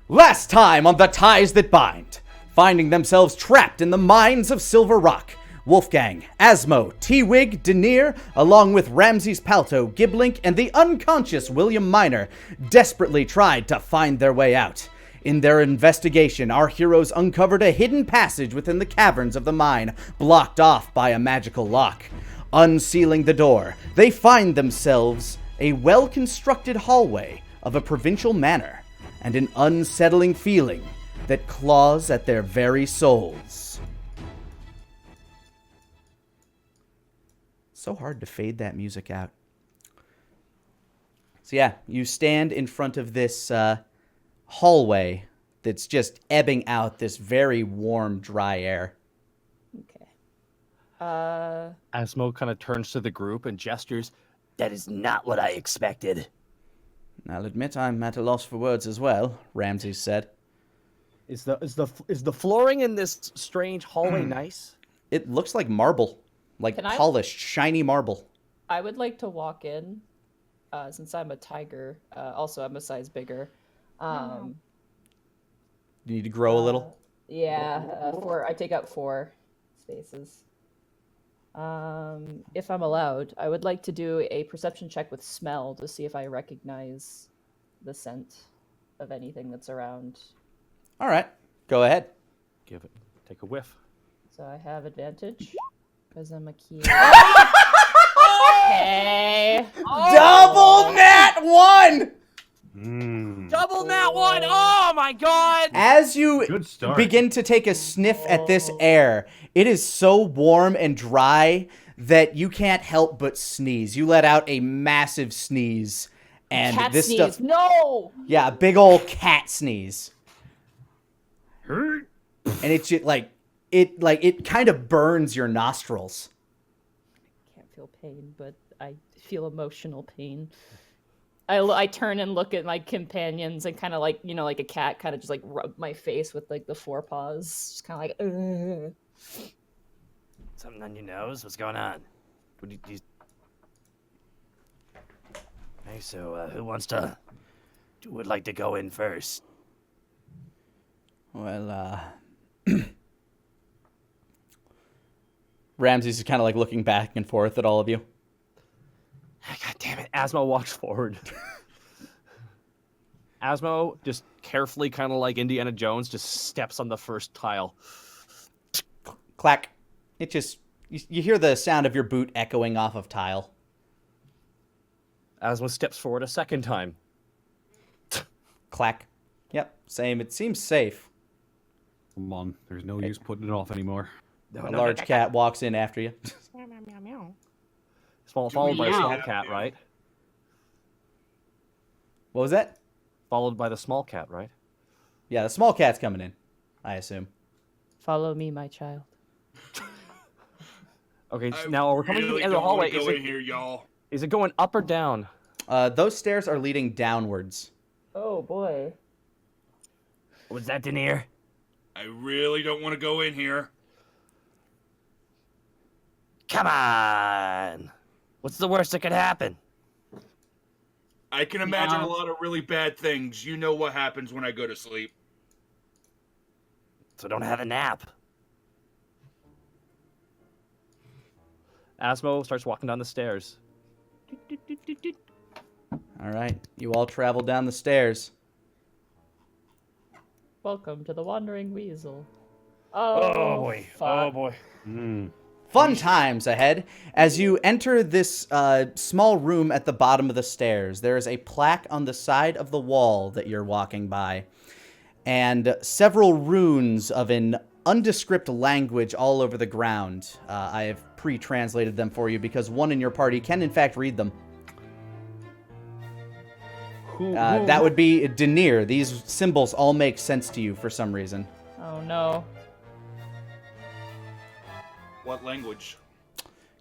Last time on The Ties That Bind, finding themselves trapped in the mines of Silver Rock, Wolfgang, Asmo, T-Wig, Denier, along with Ramses Palto, Giblink, and the unconscious William Minor, desperately tried to find their way out. In their investigation, our heroes uncovered a hidden passage within the caverns of the mine, blocked off by a magical lock. Unsealing the door, they find themselves a well-constructed hallway of a provincial manor, and an unsettling feeling that claws at their very souls. So hard to fade that music out. So yeah, you stand in front of this hallway that's just ebbing out this very warm, dry air. Okay. Asmo kind of turns to the group and gestures. That is not what I expected. I'll admit I'm at a loss for words as well, Ramses said. Is the flooring in this strange hallway nice? It looks like marble, like polished, shiny marble. I would like to walk in, since I'm a tiger. Also, I'm a size bigger. You need to grow a little? Yeah, I take up 4 spaces. If I'm allowed, I would like to do a perception check with smell to see if I recognize the scent of anything that's around. All right, go ahead. Take a whiff. So I have advantage because I'm a key. Okay. Double nat 1! Double nat 1! Oh my god! As you begin to take a sniff at this air, it is so warm and dry that you can't help but sneeze. You let out a massive sneeze. And cat this sneeze. stuff. No! Yeah, a big old cat sneeze. And it's just it kind of burns your nostrils. I can't feel pain, but I feel emotional pain. I turn and look at my companions and kind of like, like a cat, kind of just like rub my face with like the forepaws. Just kind of like, ugh. Something on your nose? What's going on? Hey, so who would like to go in first? Well, Ramses is kind of like looking back and forth at all of you. God damn it. Asmo walks forward. Asmo just carefully, kind of like Indiana Jones, just steps on the first tile. Clack. It just, you hear the sound of your boot echoing off of tile. Asmo steps forward a second time. Clack. Yep, same. It seems safe. Come on, there's no use putting it off anymore. A large cat walks in after you. Followed by a small cat, right? What was that? Followed by the small cat, right? Yeah, the small cat's coming in, I assume. Follow me, my child. Okay, now we're coming to the end of the hallway. Is it going up or down? Those stairs are leading downwards. Oh, boy. Was that Denier? I really don't want to go in here. Come on! What's the worst that could happen? I can imagine a lot of really bad things. You know what happens when I go to sleep. So don't have a nap. Asmo starts walking down the stairs. All right, you all travel down the stairs. Welcome to the Wandering Weasel. Oh boy. Fuck. Oh boy. Fun times ahead. As you enter this small room at the bottom of the stairs, there is a plaque on the side of the wall that you're walking by, and several runes of an undescript language all over the ground. I have pre-translated them for you because one in your party can in fact read them. That would be Denier. These symbols all make sense to you for some reason. Oh, no. What language?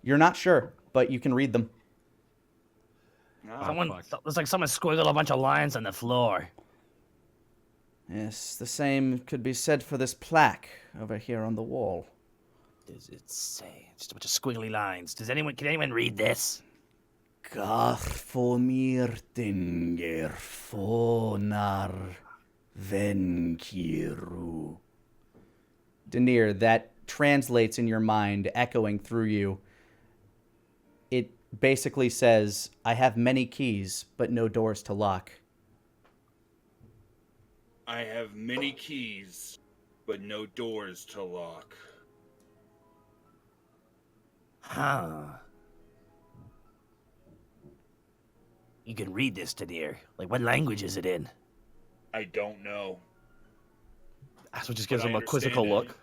You're not sure, but you can read them. Looks like someone squiggled a bunch of lines on the floor. Yes, the same could be said for this plaque over here on the wall. Does it say? Just a bunch of squiggly lines. Can anyone read this? Garfomirtinger fonar Venkiru. Denier, that translates in your mind, echoing through you. It basically says, I have many keys, but no doors to lock. I have many keys, but no doors to lock. Huh. You can read this, Tanir. Like, what language is it in? I don't know. Asmo just gives But I him a quizzical understand look.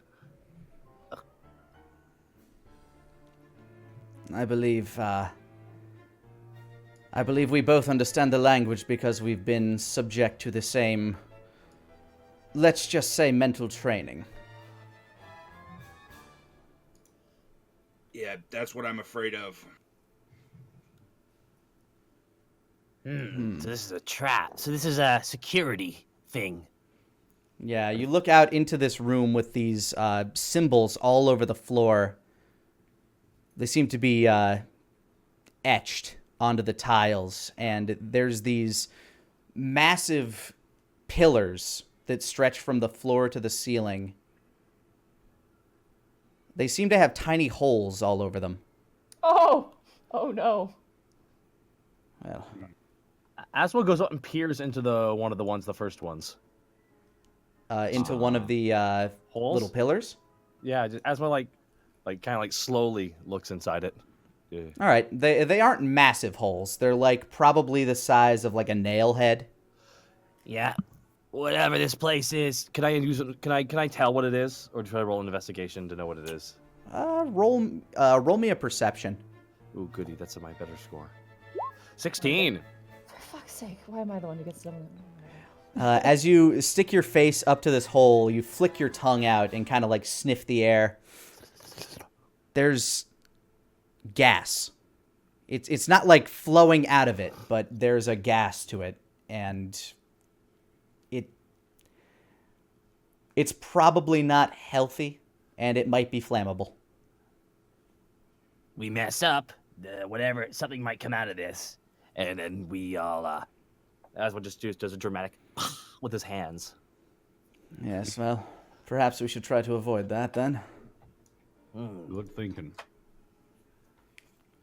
I believe we both understand the language because we've been subject to the same, let's just say, mental training. Yeah, that's what I'm afraid of. So this is a trap. So this is a security thing. Yeah, you look out into this room with these symbols all over the floor. They seem to be etched onto the tiles, and there's these massive pillars that stretch from the floor to the ceiling. They seem to have tiny holes all over them. Oh no. Well, Asmo goes up and peers into the first ones. into one of the Holes? little pillars. Yeah, just Asmo like kind of like slowly looks inside it. Yeah. All right, they aren't massive holes. They're like probably the size of like a nail head. Yeah. Whatever this place is. Can I tell what it is, or should I roll an investigation to know what it is? Roll me a perception. Ooh, goody, that's my better score. 16. For fuck's sake, why am I the one who gets them? As you stick your face up to this hole, you flick your tongue out and kind of like sniff the air. There's gas. It's not like flowing out of it, but there's a gas to it, and it's probably not healthy, and it might be flammable. We mess up, something might come out of this. And then we all, Asmo just does a dramatic with his hands. Yes, well, perhaps we should try to avoid that then. Good thinking.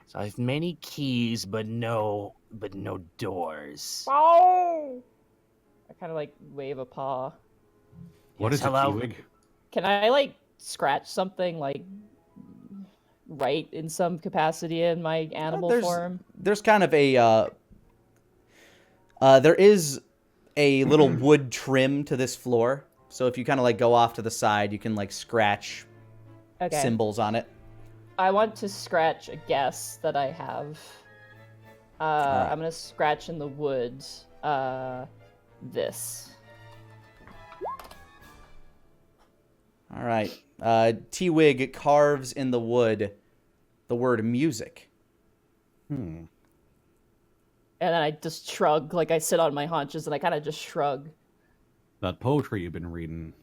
So I have many keys, but no doors. Oh! I kind of like wave a paw. What Yes, is hello? it, Ewig? Can I like scratch something like right in some capacity in my animal form? There's kind of a there is a little wood trim to this floor, so if you kind of like go off to the side, you can like scratch Okay. symbols on it. I want to scratch a guess that I have. I'm gonna scratch in the wood. This. All right. T-Wig carves in the wood the word music. And then I just shrug, like I sit on my haunches and I kind of just shrug. That poetry you've been reading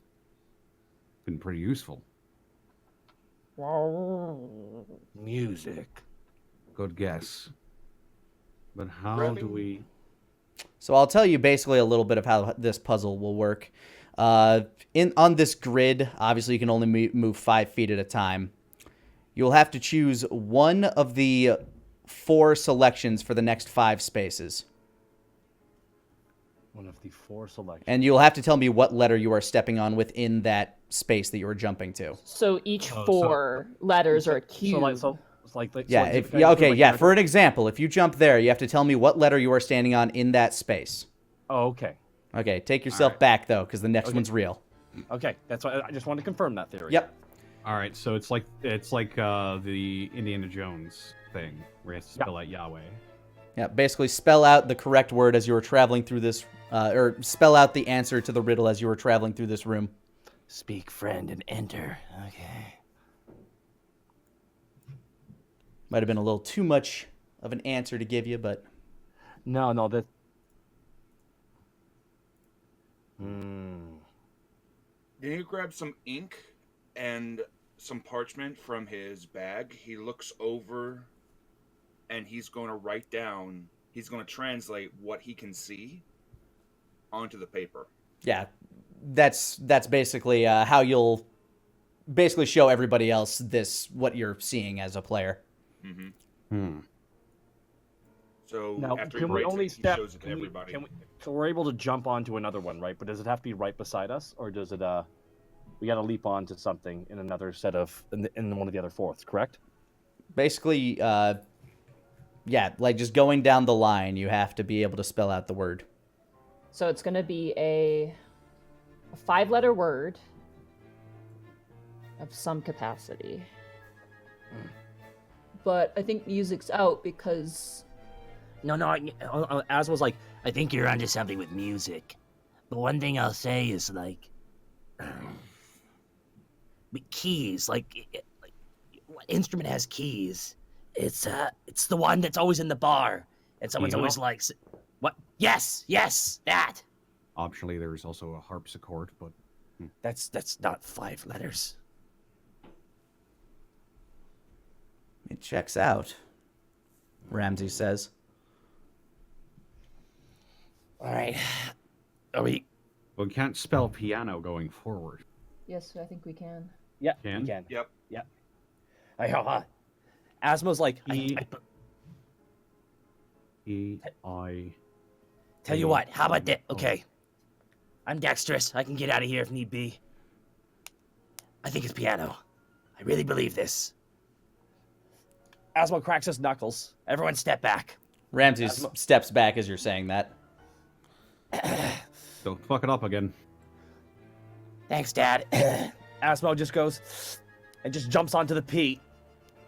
been pretty useful. Music. Good guess. But how do we... So I'll tell you basically a little bit of how this puzzle will work. On this grid, obviously you can only move 5 feet at a time. You'll have to choose one of the 4 selections for the next 5 spaces. One of the 4 selections. And you'll have to tell me what letter you are stepping on within that space that you are jumping to. So each 4 letters are a cube. For an example, if you jump there, you have to tell me what letter you are standing on in that space. Oh, okay. Okay, take yourself back, though, because the next one's real. Okay, that's why I just wanted to confirm that theory. Yep. All right, so it's like the Indiana Jones thing, where you have to spell out Yahweh. Yeah, basically spell out the correct word as you were traveling through this, or spell out the answer to the riddle as you were traveling through this room. Speak, friend, and enter. Okay. Might have been a little too much of an answer to give you, but... No, that... Then you grab some ink and some parchment from his bag. He looks over and he's going to write down, he's going to translate what he can see onto the paper. yeah, that's basically how you'll basically show everybody else what you're seeing as a player. So Now, after can he we writes only it, he step? shows it to everybody. So we're able to jump onto another one, right? But does it have to be right beside us, or does it? We got to leap onto something in another set of in one of the other fourths, correct? Basically, yeah, like just going down the line, you have to be able to spell out the word. So it's going to be a 5-letter word of some capacity. But I think music's out because... No, Asmo's like, I think you're onto something with music. But one thing I'll say is, like, with keys, like what instrument has keys? It's the one that's always in the bar. And someone's Piano? always like, what? Yes, that. Optionally, there is also a harpsichord, but That's not 5 letters. It checks out, Ramses says. All right. Are we? we can't spell piano going forward. Yes, I think we can. Yeah, Can? we can. Yep. Yeah. Asmo's like, E-I... Tell you what, how about that? Okay. I'm dexterous. I can get out of here if need be. I think it's piano. I really believe this. Asmo cracks his knuckles. Everyone step back. Ramses steps back as you're saying that. Don't fuck it up again. Thanks, Dad. Asmo just goes and just jumps onto the P.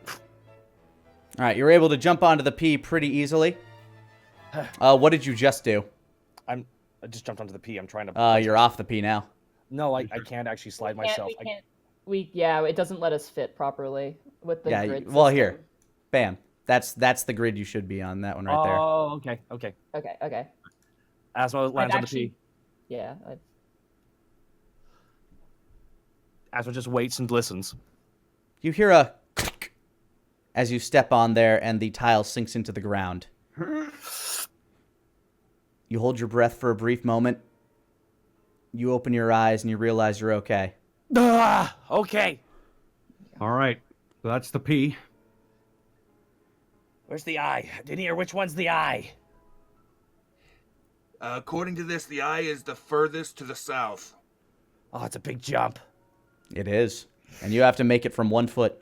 All right, you're able to jump onto the P pretty easily. What did you just do? I just jumped onto the P. I'm trying to. You're off the P now. No, I can't actually slide myself. Yeah, it doesn't let us fit properly with the grid Well, system. here. Bam. That's the grid you should be on, that one right there. Oh, okay. Okay. Asmo lands on the P. Yeah. Asmo just waits and listens. You hear a click as you step on there and the tile sinks into the ground. You hold your breath for a brief moment. You open your eyes and you realize you're okay. Okay. All right, so that's the P. Where's the eye? Denier, which one's the eye? According to this, the eye is the furthest to the south. Oh, it's a big jump. It is. And you have to make it from 1 foot.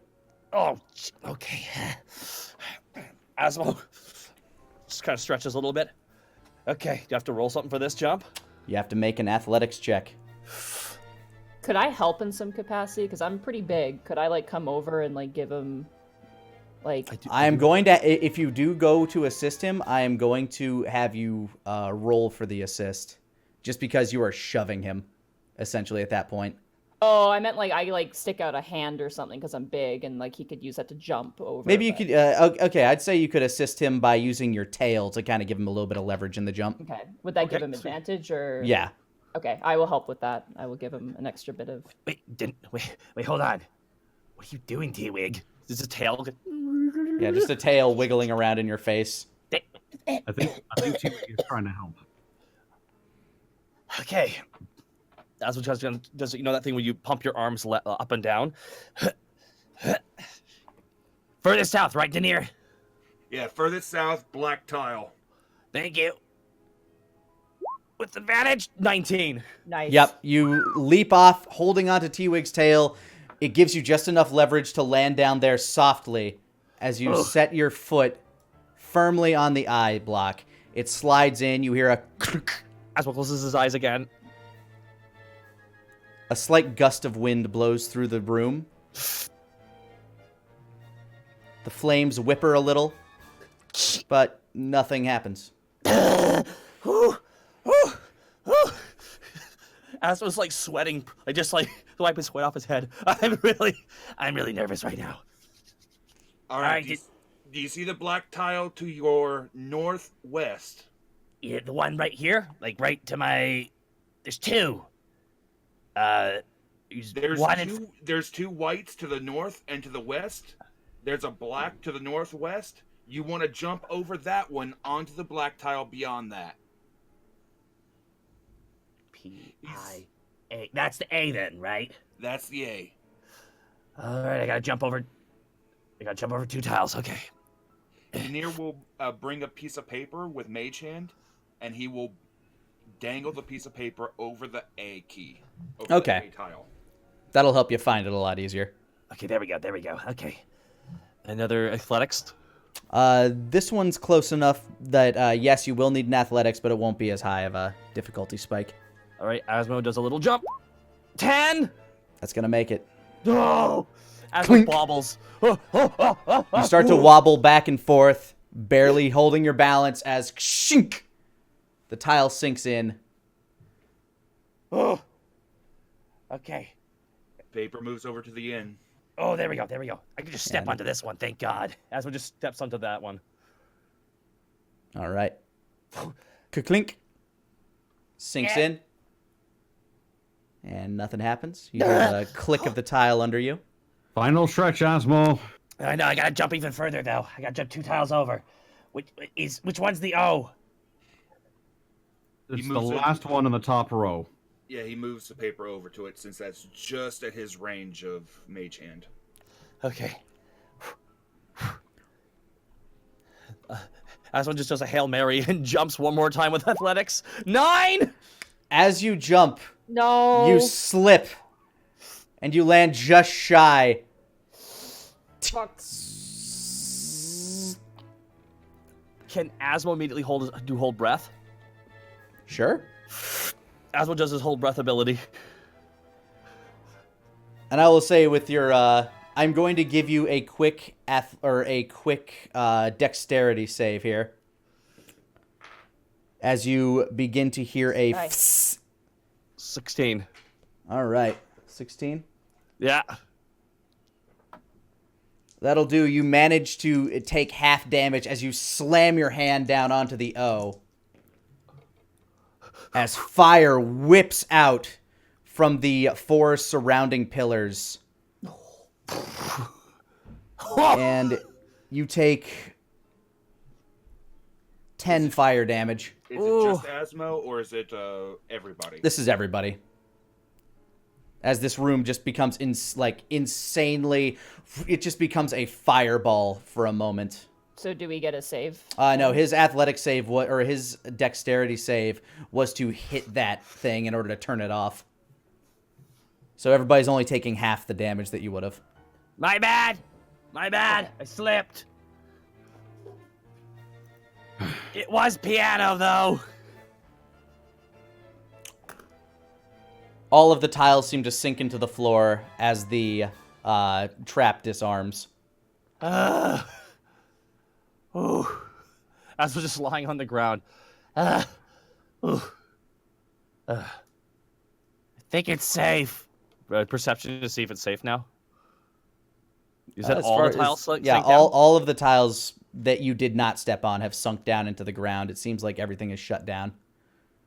Oh, okay. Asmo just kind of stretches a little bit. Okay, do you have to roll something for this jump? You have to make an athletics check. Could I help in some capacity? Because I'm pretty big. Could I, come over and, give him, I am going to, if you do go to assist him, I am going to have you roll for the assist. Just because you are shoving him, essentially, at that point. Oh, I meant, I stick out a hand or something because I'm big and, he could use that to jump over. Maybe you could, okay, I'd say you could assist him by using your tail to kind of give him a little bit of leverage in the jump. Okay. Would that give him advantage or? Yeah. Okay, I will help with that. I will give him an extra bit of... Wait, hold on. What are you doing, T-Wig? Is a tail? Yeah, just a tail wiggling around in your face. I think T-Wig is trying to help. Okay. That's what does you know that thing where you pump your arms up and down? Further south, right, Denier? Yeah, furthest south, black tile. Thank you. With advantage? 19. Nice. Yep, you leap off, holding onto T-Wig's tail. It gives you just enough leverage to land down there softly as you set your foot firmly on the eye block. It slides in, you hear a Asmo closes his eyes again. A slight gust of wind blows through the room. The flames whipper a little, but nothing happens. Asmo's sweating. I just wipe his sweat off his head. I'm really nervous right now. All right. Do you see the black tile to your northwest? Yeah, the one right here? right to my... There's two. There's two whites to the north and to the west. There's a black to the northwest. You want to jump over that one onto the black tile beyond that. T-I-A. That's the A then, right? That's the A. All right, I gotta jump over 2 tiles. Okay. Denier will bring a piece of paper with Mage Hand, and he will dangle the piece of paper over the A key. Over Okay. The A tile. That'll help you find it a lot easier. Okay, there we go. Okay. Another athletics. This one's close enough that, yes, you will need an athletics, but it won't be as high of a difficulty spike. All right, Asmo does a little jump. 10! That's gonna make it. Oh! Asmo Clink. bobbles. You start to wobble back and forth, barely holding your balance as shink, the tile sinks in. Oh. Okay. Paper moves over to the inn. Oh, there we go. I can just step And- onto this one, thank God. Asmo just steps onto that one. All right. Ka-clink. Sinks Yeah. in. And nothing happens. You hear the click of the tile under you. Final stretch, Asmo. I know, I gotta jump even further, though. I gotta jump 2 tiles over. Which one's the O? It's the moves it. last one in the top row. Yeah, he moves the paper over to it since that's just at his range of Mage Hand. Okay. Asmo just does a Hail Mary and jumps one more time with athletics. 9! As you jump, No. you slip. And you land just shy. Fuck. Can Asmo immediately hold breath? Sure. Asmo does his hold breath ability. And I will say with your, I'm going to give you a quick dexterity save here. As you begin to hear a Nice. 16. All right. 16. Yeah. That'll do. You manage to take half damage as you slam your hand down onto the O. As fire whips out from the 4 surrounding pillars. And you take 10 fire damage. Is it just Asmo, or is it everybody? This is everybody. As this room just becomes insanely... It just becomes a fireball for a moment. So do we get a save? No, his athletic save, or his dexterity save, was to hit that thing in order to turn it off. So everybody's only taking half the damage that you would have. My bad. I slipped. It was piano, though. All of the tiles seem to sink into the floor as the trap disarms. Ooh. Asmo just lying on the ground. I think it's safe. Perception to see if it's safe now. You said As all far the tiles as- sank Yeah, down? all of the tiles that you did not step on have sunk down into the ground. It seems like everything is shut down.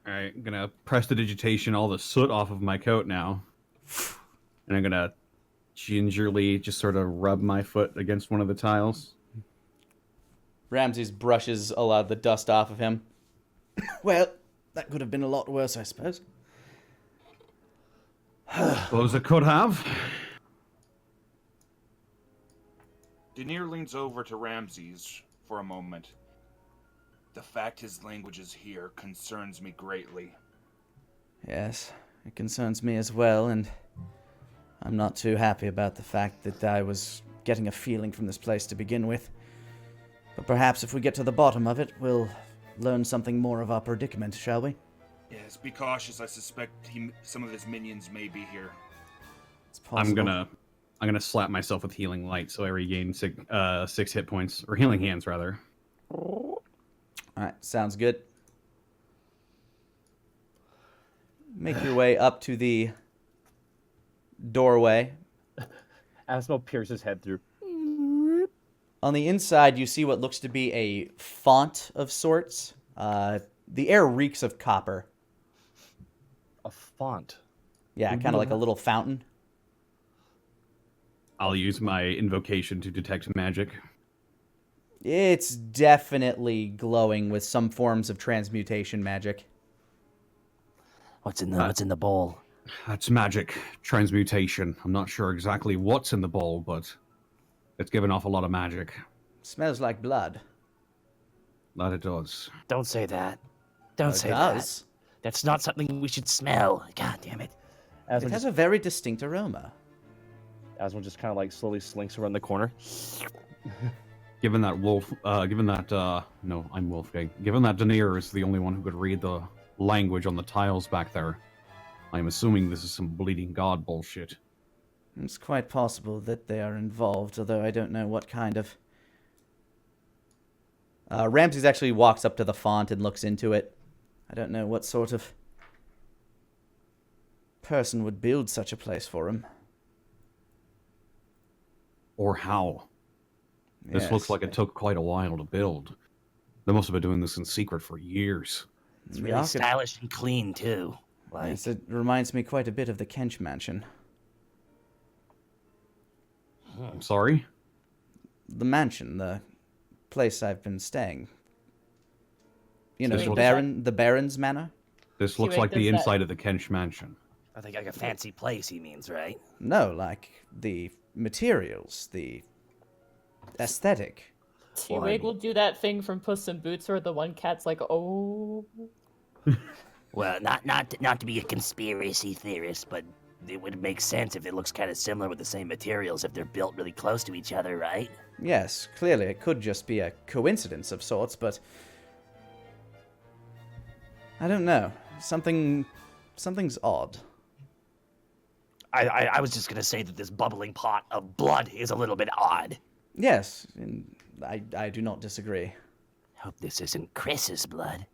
All right, I'm gonna prestidigitation all the soot off of my coat now, and I'm gonna gingerly just sort of rub my foot against one of the tiles. Ramses brushes a lot of the dust off of him. Well, that could have been a lot worse, I suppose. Suppose it could have. Denier leans over to Ramses for a moment. The fact his language is here concerns me greatly. Yes, it concerns me as well, and I'm not too happy about the fact that I was getting a feeling from this place to begin with. But perhaps if we get to the bottom of it, we'll learn something more of our predicament, shall we? Yes, be cautious. I suspect some of his minions may be here. It's possible. I'm gonna slap myself with healing light, so I regain 6 hit points, or healing hands rather. All right, sounds good. Make your way up to the doorway. Asmo peers his head through. On the inside, you see what looks to be a font of sorts. The air reeks of copper. A font. Yeah, kind of like a little fountain. I'll use my invocation to detect magic. It's definitely glowing with some forms of transmutation magic. What's in the bowl? That's magic. Transmutation. I'm not sure exactly what's in the bowl, but it's giving off a lot of magic. Smells like blood. That it does. Don't say that. Don't It say does. that. That's not something we should smell. God damn it. It Asmo has just, a very distinct aroma. Asmo just kind of like slowly slinks around the corner. Given that no, I'm Wolfgang. Given that Denier is the only one who could read the language on the tiles back there, I'm assuming this is some bleeding god bullshit. It's quite possible that they are involved, although I don't know what kind of... Ramses actually walks up to the font and looks into it. I don't know what sort of person would build such a place for him. Or how? This Yes. looks like it took quite a while to build. They must have been doing this in secret for years. It's The really archi- stylish and clean too. Like Yes, it reminds me quite a bit of the Kench mansion. I'm sorry? The mansion, the place I've been staying. You know, This the looks- Baron's manor? This See, looks wait, like the does that- inside of the Kench mansion. I think like a fancy place. He means, right? No, like the materials, the aesthetic. T-Wig will do that thing from Puss in Boots where the one cat's like, oh. Well, not to be a conspiracy theorist, but it would make sense if it looks kind of similar with the same materials if they're built really close to each other, right? Yes, clearly it could just be a coincidence of sorts, but I don't know. Something's odd. I was just gonna say that this bubbling pot of blood is a little bit odd. Yes, and I do not disagree. Hope this isn't Chris's blood.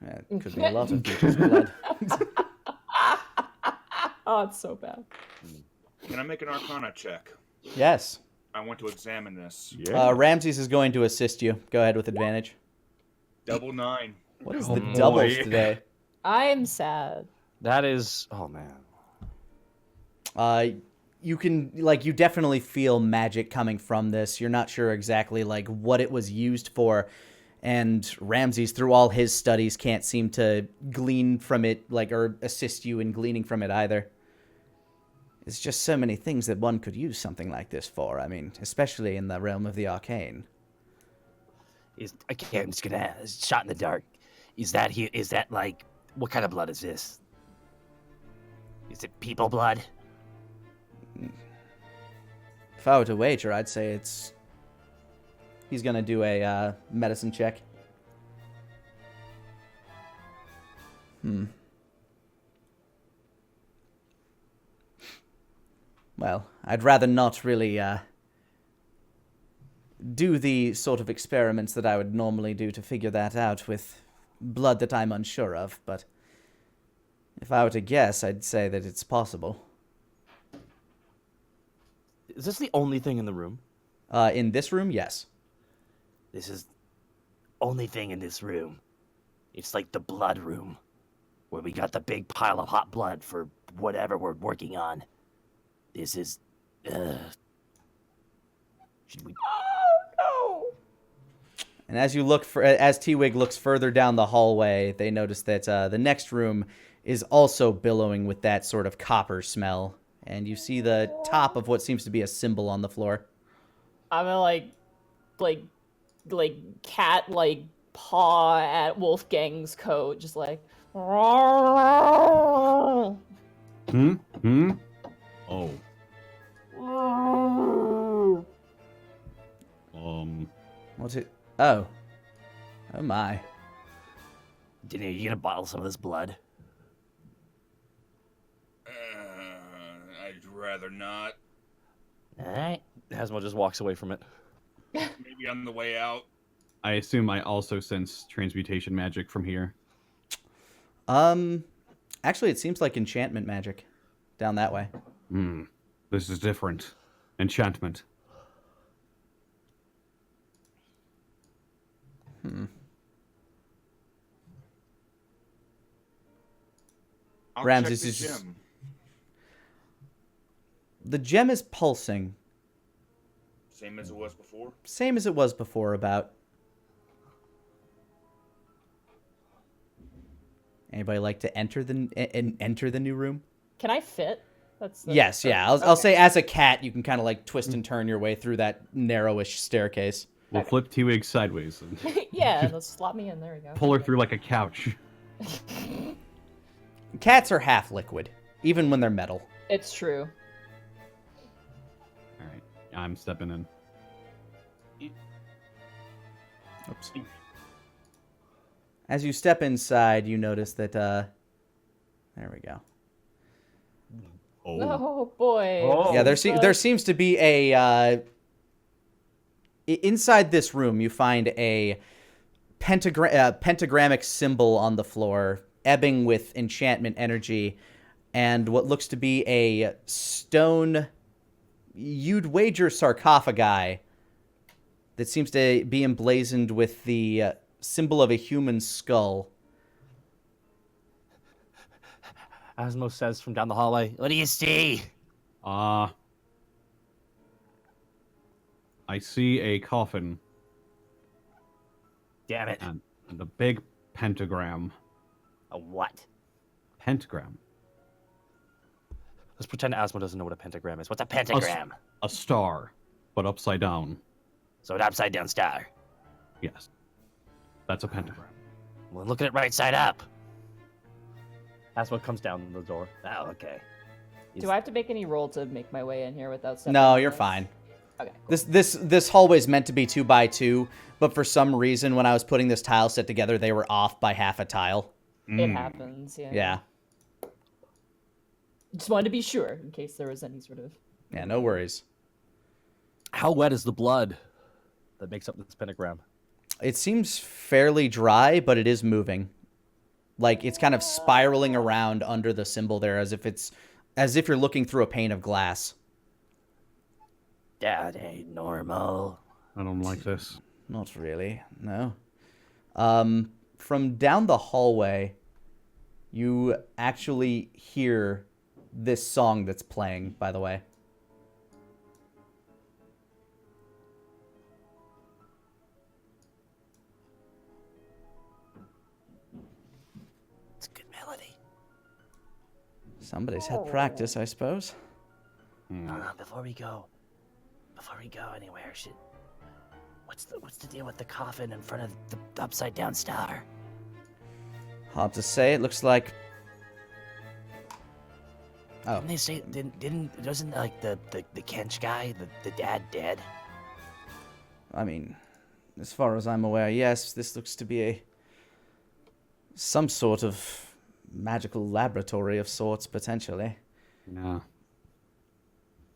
It could be a lot of people's blood. Oh, it's so bad. Can I make an Arcana check? Yes. I want to examine this. Ramses is going to assist you. Go ahead with advantage. Double 9. What is Oh, the boy. doubles today? I'm sad. That is, oh man. You can, you definitely feel magic coming from this. You're not sure exactly, what it was used for. And Ramses, through all his studies, can't seem to glean from it, or assist you in gleaning from it either. It's just so many things that one could use something like this for. I mean, especially in the realm of the arcane. I'm just gonna shot in the dark. Is that what kind of blood is this? Is it people blood? If I were to wager, I'd say it's... He's gonna do a medicine check. Well, I'd rather not really do the sort of experiments that I would normally do to figure that out with blood that I'm unsure of, but if I were to guess, I'd say that it's possible. Is this the only thing in the room? In this room, yes. This is only thing in this room. It's like the blood room, where we got the big pile of hot blood for whatever we're working on. This is, should we? Oh And as as T-Wig looks further down the hallway, they notice that the next room is also billowing with that sort of copper smell. And you see the top of what seems to be a symbol on the floor. no! I'm gonna cat paw at Wolfgang's coat, just like. Oh. What's it? Oh. Oh my. Dinny, are you gonna bottle some of this blood? I'd rather not. All right. Asmo just walks away from it. Maybe on the way out. I assume I also sense transmutation magic from here. Actually, it seems like enchantment magic down that way. This is different. Enchantment. I'll Ramses check is the just- gem. The gem is pulsing. Same as it was before. Same as it was before, about. Anybody like to enter the new room? Can I fit? Yes, yeah. I'll say as a cat, you can kind of like twist and turn your way through that narrowish staircase. We'll flip T-Wig sideways and Yeah, let's slot me in. There we go. pull her through like a couch. Cats are half liquid, even when they're metal. It's true. All right, I'm stepping in. Oops. As you step inside, you notice that, there we go. Oh boy. Oh. Yeah, there seems to be a, inside this room, you find a pentagrammic symbol on the floor, ebbing with enchantment energy, and what looks to be a stone, you'd wager sarcophagi, that seems to be emblazoned with the symbol of a human skull. Asmo says from down the hallway, What do you see? I see a coffin Damn it. and a big pentagram. A what? Pentagram. let's pretend Asmo doesn't know what a pentagram is. What's a pentagram? A star, but upside down. So an upside down star. Yes. That's a pentagram. Well, look at it right side up. Asmo comes down the door. Oh, okay. Do I have to make any roll to make my way in here without stepping No, on you're this? fine. Okay. Cool. This hallway's meant to be 2x2, but for some reason, when I was putting this tile set together, they were off by half a tile. It happens. Yeah. Yeah. Just wanted to be sure in case there was any sort of. Yeah, no worries. How wet is the blood that makes up this pentagram? It seems fairly dry, but it is moving. Like it's kind of spiraling around under the symbol there, as if you're looking through a pane of glass. That ain't normal. I don't like this. Not really, no. From down the hallway, you actually hear this song that's playing, by the way. It's a good melody. Somebody's had practice, I suppose. Before we go anywhere, what's the deal with the coffin in front of the upside down star? Hard to say. It looks like. Oh, Didn't they say wasn't like the Kench guy, the dad dead? I mean, as far as I'm aware, yes. This looks to be some sort of magical laboratory of sorts, potentially. Yeah.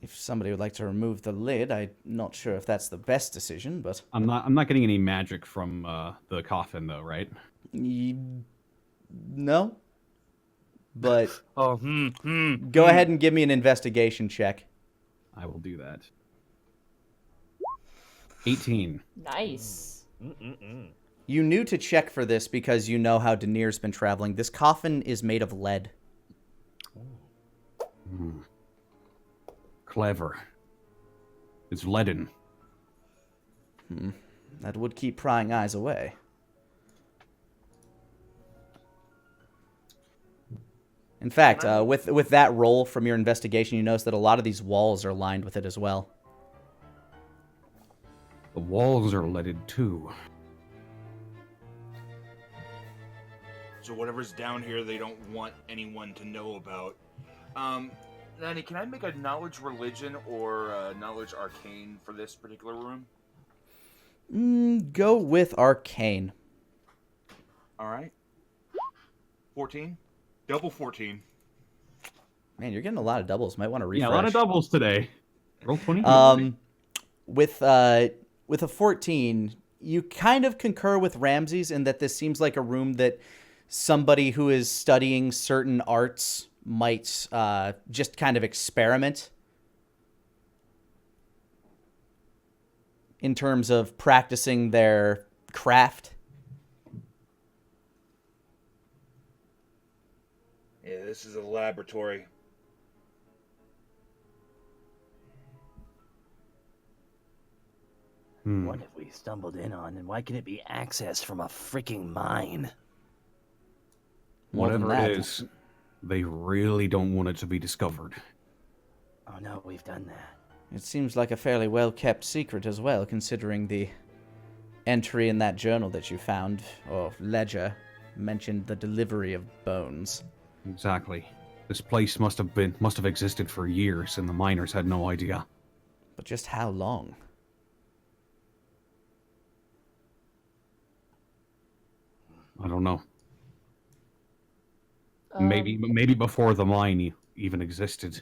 If somebody would like to remove the lid, I'm not sure if that's the best decision, but I'm not getting any magic from the coffin though, right? no. But Oh, go ahead and give me an investigation check. I will do that. 18. Nice. You knew to check for this because you know how Danir's been traveling. This coffin is made of lead. Clever. It's leaden. That would keep prying eyes away. In fact, with that roll from your investigation, you notice that a lot of these walls are lined with it as well. The walls are leaded too. So whatever's down here, they don't want anyone to know about. Lani, can I make a knowledge religion or knowledge arcane for this particular room? Go with arcane. All right. 14. Double 14. Man, you're getting a lot of doubles. Might want to refresh. Yeah, a lot of doubles today. Roll 20. With a 14, you kind of concur with Ramses in that this seems like a room that somebody who is studying certain arts might just kind of experiment in terms of practicing their craft. Yeah, this is a laboratory. What have we stumbled in on, and why can it be accessed from a freaking mine? More than Whatever that. it is, they really don't want it to be discovered. Oh no, we've done that. It seems like a fairly well-kept secret as well, considering the entry in that journal that you found, or ledger, mentioned the delivery of bones. Exactly. This place must have existed for years, and the miners had no idea. But just how long? I don't know. Maybe before the mine even existed.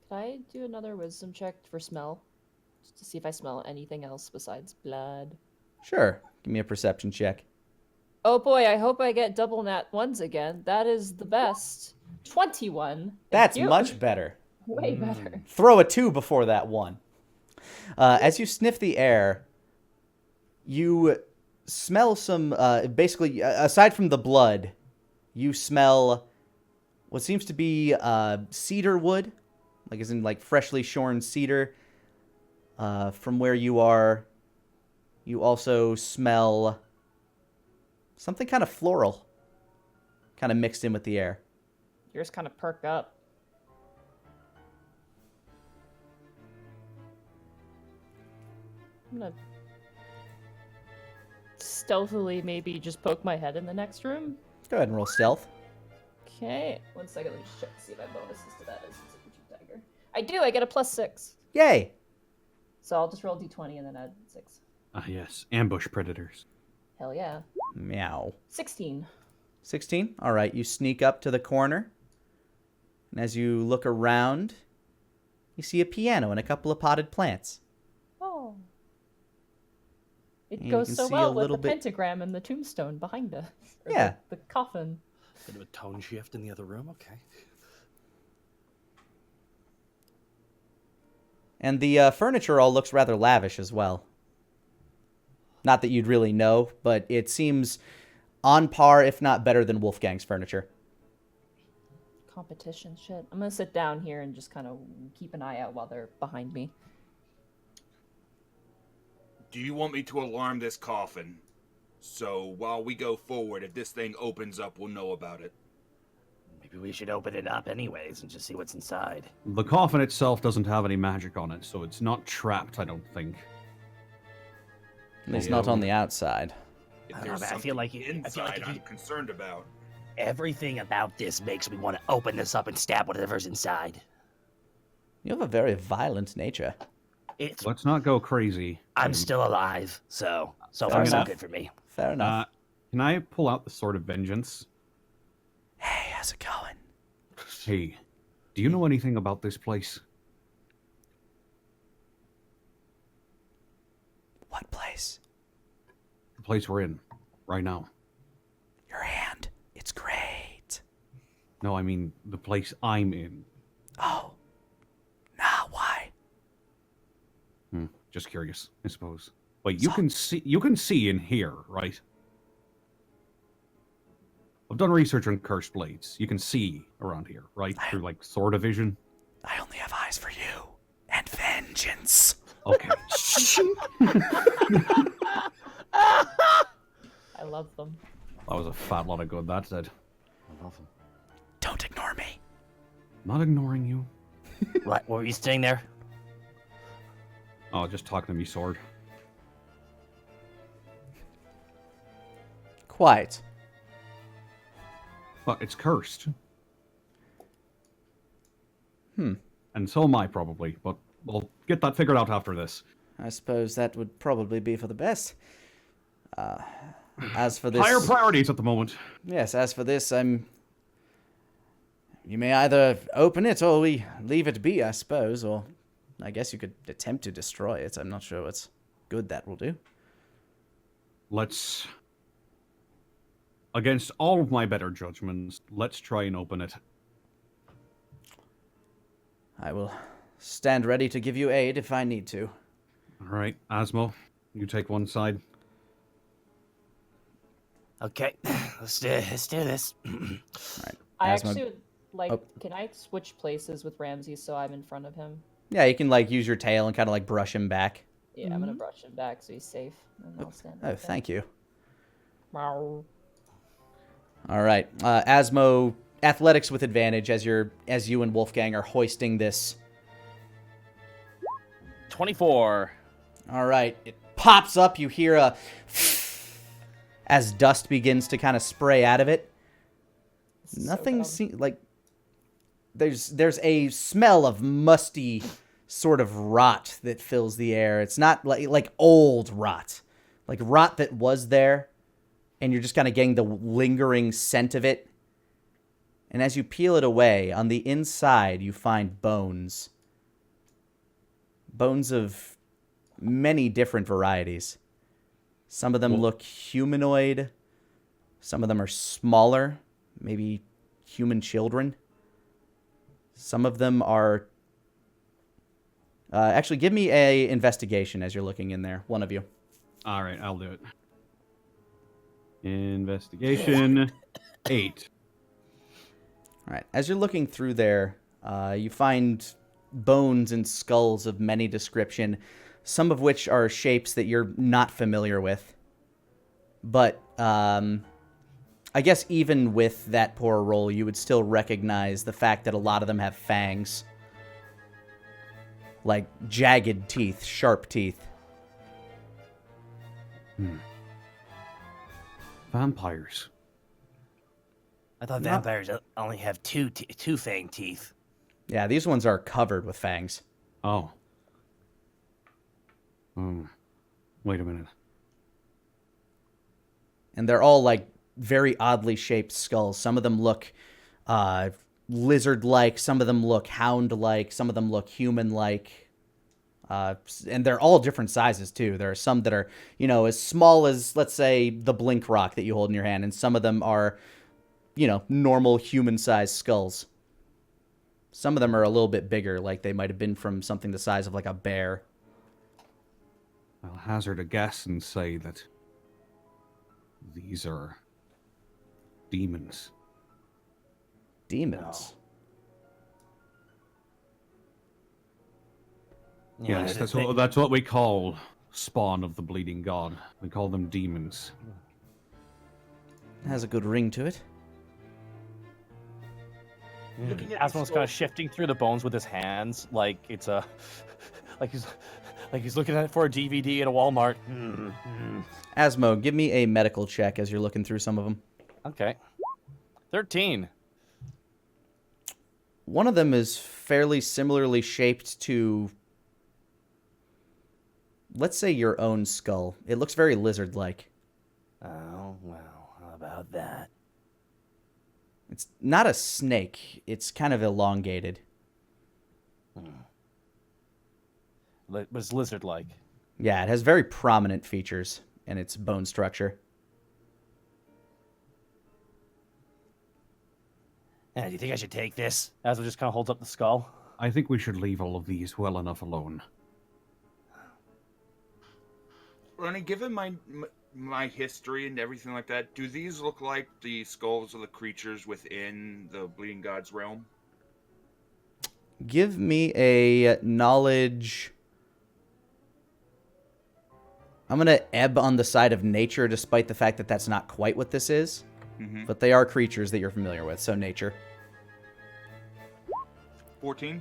Could I do another wisdom check for smell? Just to see if I smell anything else besides blood. Sure. Give me a perception check. Oh boy, I hope I get double nat ones again. That is the best. 21. Thank That's you. much better. Way better. Throw a 2 before that 1. As you sniff the air, you smell some, basically, aside from the blood, you smell what seems to be cedar wood, like as in like freshly shorn cedar. From where you are, you also smell something kind of floral, kind of mixed in with the air. Yours kind of perk up. I'm gonna stealthily maybe just poke my head in the next room. Go ahead and roll stealth. Okay, 1 second, let me just check to see if my bonuses to that is a dagger. I do, I get a +6. Yay! So I'll just roll d20 and then add 6. Ah, yes. Ambush predators. Hell yeah. Meow. 16. 16? All right, you sneak up to the corner. And as you look around, you see a piano and a couple of potted plants. Oh. It And you goes can so see a well with little the bit- pentagram and the tombstone behind us. Or Yeah. The coffin. Bit of a tone shift in the other room. Okay. And the furniture all looks rather lavish as well. Not that you'd really know, but it seems on par, if not better than Wolfgang's furniture. Competition shit. I'm gonna sit down here and just kind of keep an eye out while they're behind me. Do you want me to alarm this coffin? So while we go forward, if this thing opens up, we'll know about it. Maybe we should open it up anyways and just see what's inside. The coffin itself doesn't have any magic on it, so it's not trapped, I don't think. At least not on the outside. If I don't know, there's man, I something feel like if inside, I'm you- concerned about. Everything about this makes me want to open this up and stab whatever's inside. You have a very violent nature. It's. Let's not go crazy. I'm still alive, so Fair far so enough. good for me. Fair enough. Can I pull out the Sword of Vengeance? Hey, how's it going? Hey, do you know anything about this place? What place? The place we're in, right now. Your hand. It's great. No, I mean the place I'm in. Oh. Nah, why? Just curious, I suppose. Wait, you can see in here, right? I've done research on cursed blades. You can see around here, right? Through like sword of vision. I only have eyes for you. And vengeance. Okay. I love them. That was a fat lot of good, that did. I love them. Don't ignore me. Not ignoring you. What were you saying there? Oh, just talking to me, sword. Quite. But it's cursed. Hmm. And so am I, probably. But we'll get that figured out after this. I suppose that would probably be for the best. As for this... Higher priorities at the moment. Yes, as for this, You may either open it or we leave it be, I suppose, or I guess you could attempt to destroy it. I'm not sure what's good that will do. Let's... Against all of my better judgments, let's try and open it. I will stand ready to give you aid if I need to. Alright, Asmo, you take one side. Okay, let's do this. I Asmo- actually would like. Oh. Can I switch places with Ramses so I'm in front of him? Yeah, you can, like, use your tail and kind of, like, brush him back. Yeah, I'm gonna brush him back so he's safe, and I'll stand. Oh, thank you. you. All right. Asmo, athletics with advantage as you and Wolfgang are hoisting this. 24. All right. It pops up. You hear a as dust begins to kind of spray out of it. Nothing seems like there's a smell of musty sort of rot that fills the air. It's not like old rot, like rot that was there, and you're just kind of getting the lingering scent of it. And as you peel it away, on the inside you find bones. Bones of many different varieties. Some of them look humanoid. Some of them are smaller, maybe human children. Some of them are... actually, give me a investigation as you're looking in there, one of you. All right, I'll do it. Investigation 8. All right, as you're looking through there, you find bones and skulls of many description, some of which are shapes that you're not familiar with. But I guess even with that poor roll, you would still recognize the fact that a lot of them have fangs. Like jagged teeth, sharp teeth. Vampires. I thought vampires only have two fang teeth. Yeah, these ones are covered with fangs. Oh. Wait a minute. And they're all like very oddly shaped skulls. Some of them look lizard-like, some of them look hound-like, some of them look human-like. And they're all different sizes, too. There are some that are, as small as, let's say, the blink rock that you hold in your hand, and some of them are, normal human-sized skulls. Some of them are a little bit bigger, like they might have been from something the size of, like, a bear. I'll hazard a guess and say that these are demons. Demons? Yeah, Yes, that's what we call spawn of the bleeding god. We call them demons. Has a good ring to it. Looking at Asmo's kind of shifting through the bones with his hands, like it's a, like he's looking at it for a DVD at a Walmart. Asmo, give me a medical check as you're looking through some of them. Okay. 13. One of them is fairly similarly shaped to, let's say, your own skull. It looks very lizard-like. Oh, well, how about that? It's not a snake. It's kind of elongated. But it's lizard-like. Yeah, it has very prominent features in its bone structure. Yeah, do you think I should take this? Asmo just kind of holds up the skull. I think we should leave all of these well enough alone. Ronnie, given my history and everything like that, do these look like the skulls of the creatures within the Bleeding God's realm? Give me a knowledge... I'm going to ebb on the side of nature, despite the fact that that's not quite what this is. Mm-hmm. But they are creatures that you're familiar with, so nature. 14?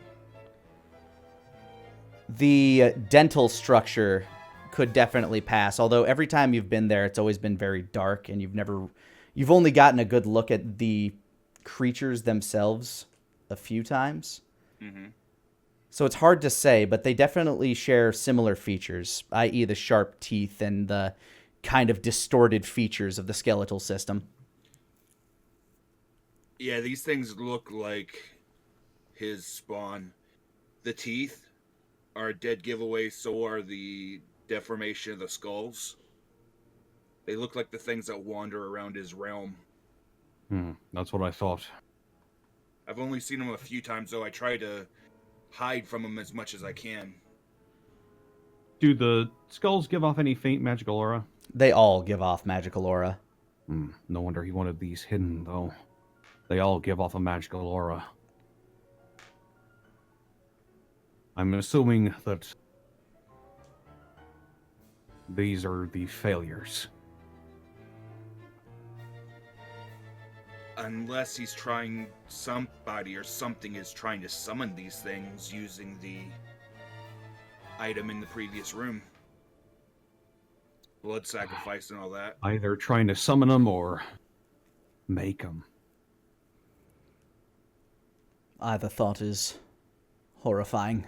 The dental structure could definitely pass, although every time you've been there, it's always been very dark, and you've only gotten a good look at the creatures themselves a few times. Mm-hmm. So it's hard to say, but they definitely share similar features, i.e. the sharp teeth and the kind of distorted features of the skeletal system. Yeah, these things look like his spawn. The teeth are a dead giveaway, so are the deformation of the skulls. They look like the things that wander around his realm. That's what I thought. I've only seen him a few times, though. I try to hide from him as much as I can. Do the skulls give off any faint magical aura? They all give off magical aura. No wonder he wanted these hidden, though. They all give off a magical aura. I'm assuming that these are the failures. Unless he's trying, somebody or something is trying to summon these things using the item in the previous room. Blood sacrifice and all that. Either trying to summon them or make them. Either thought is horrifying.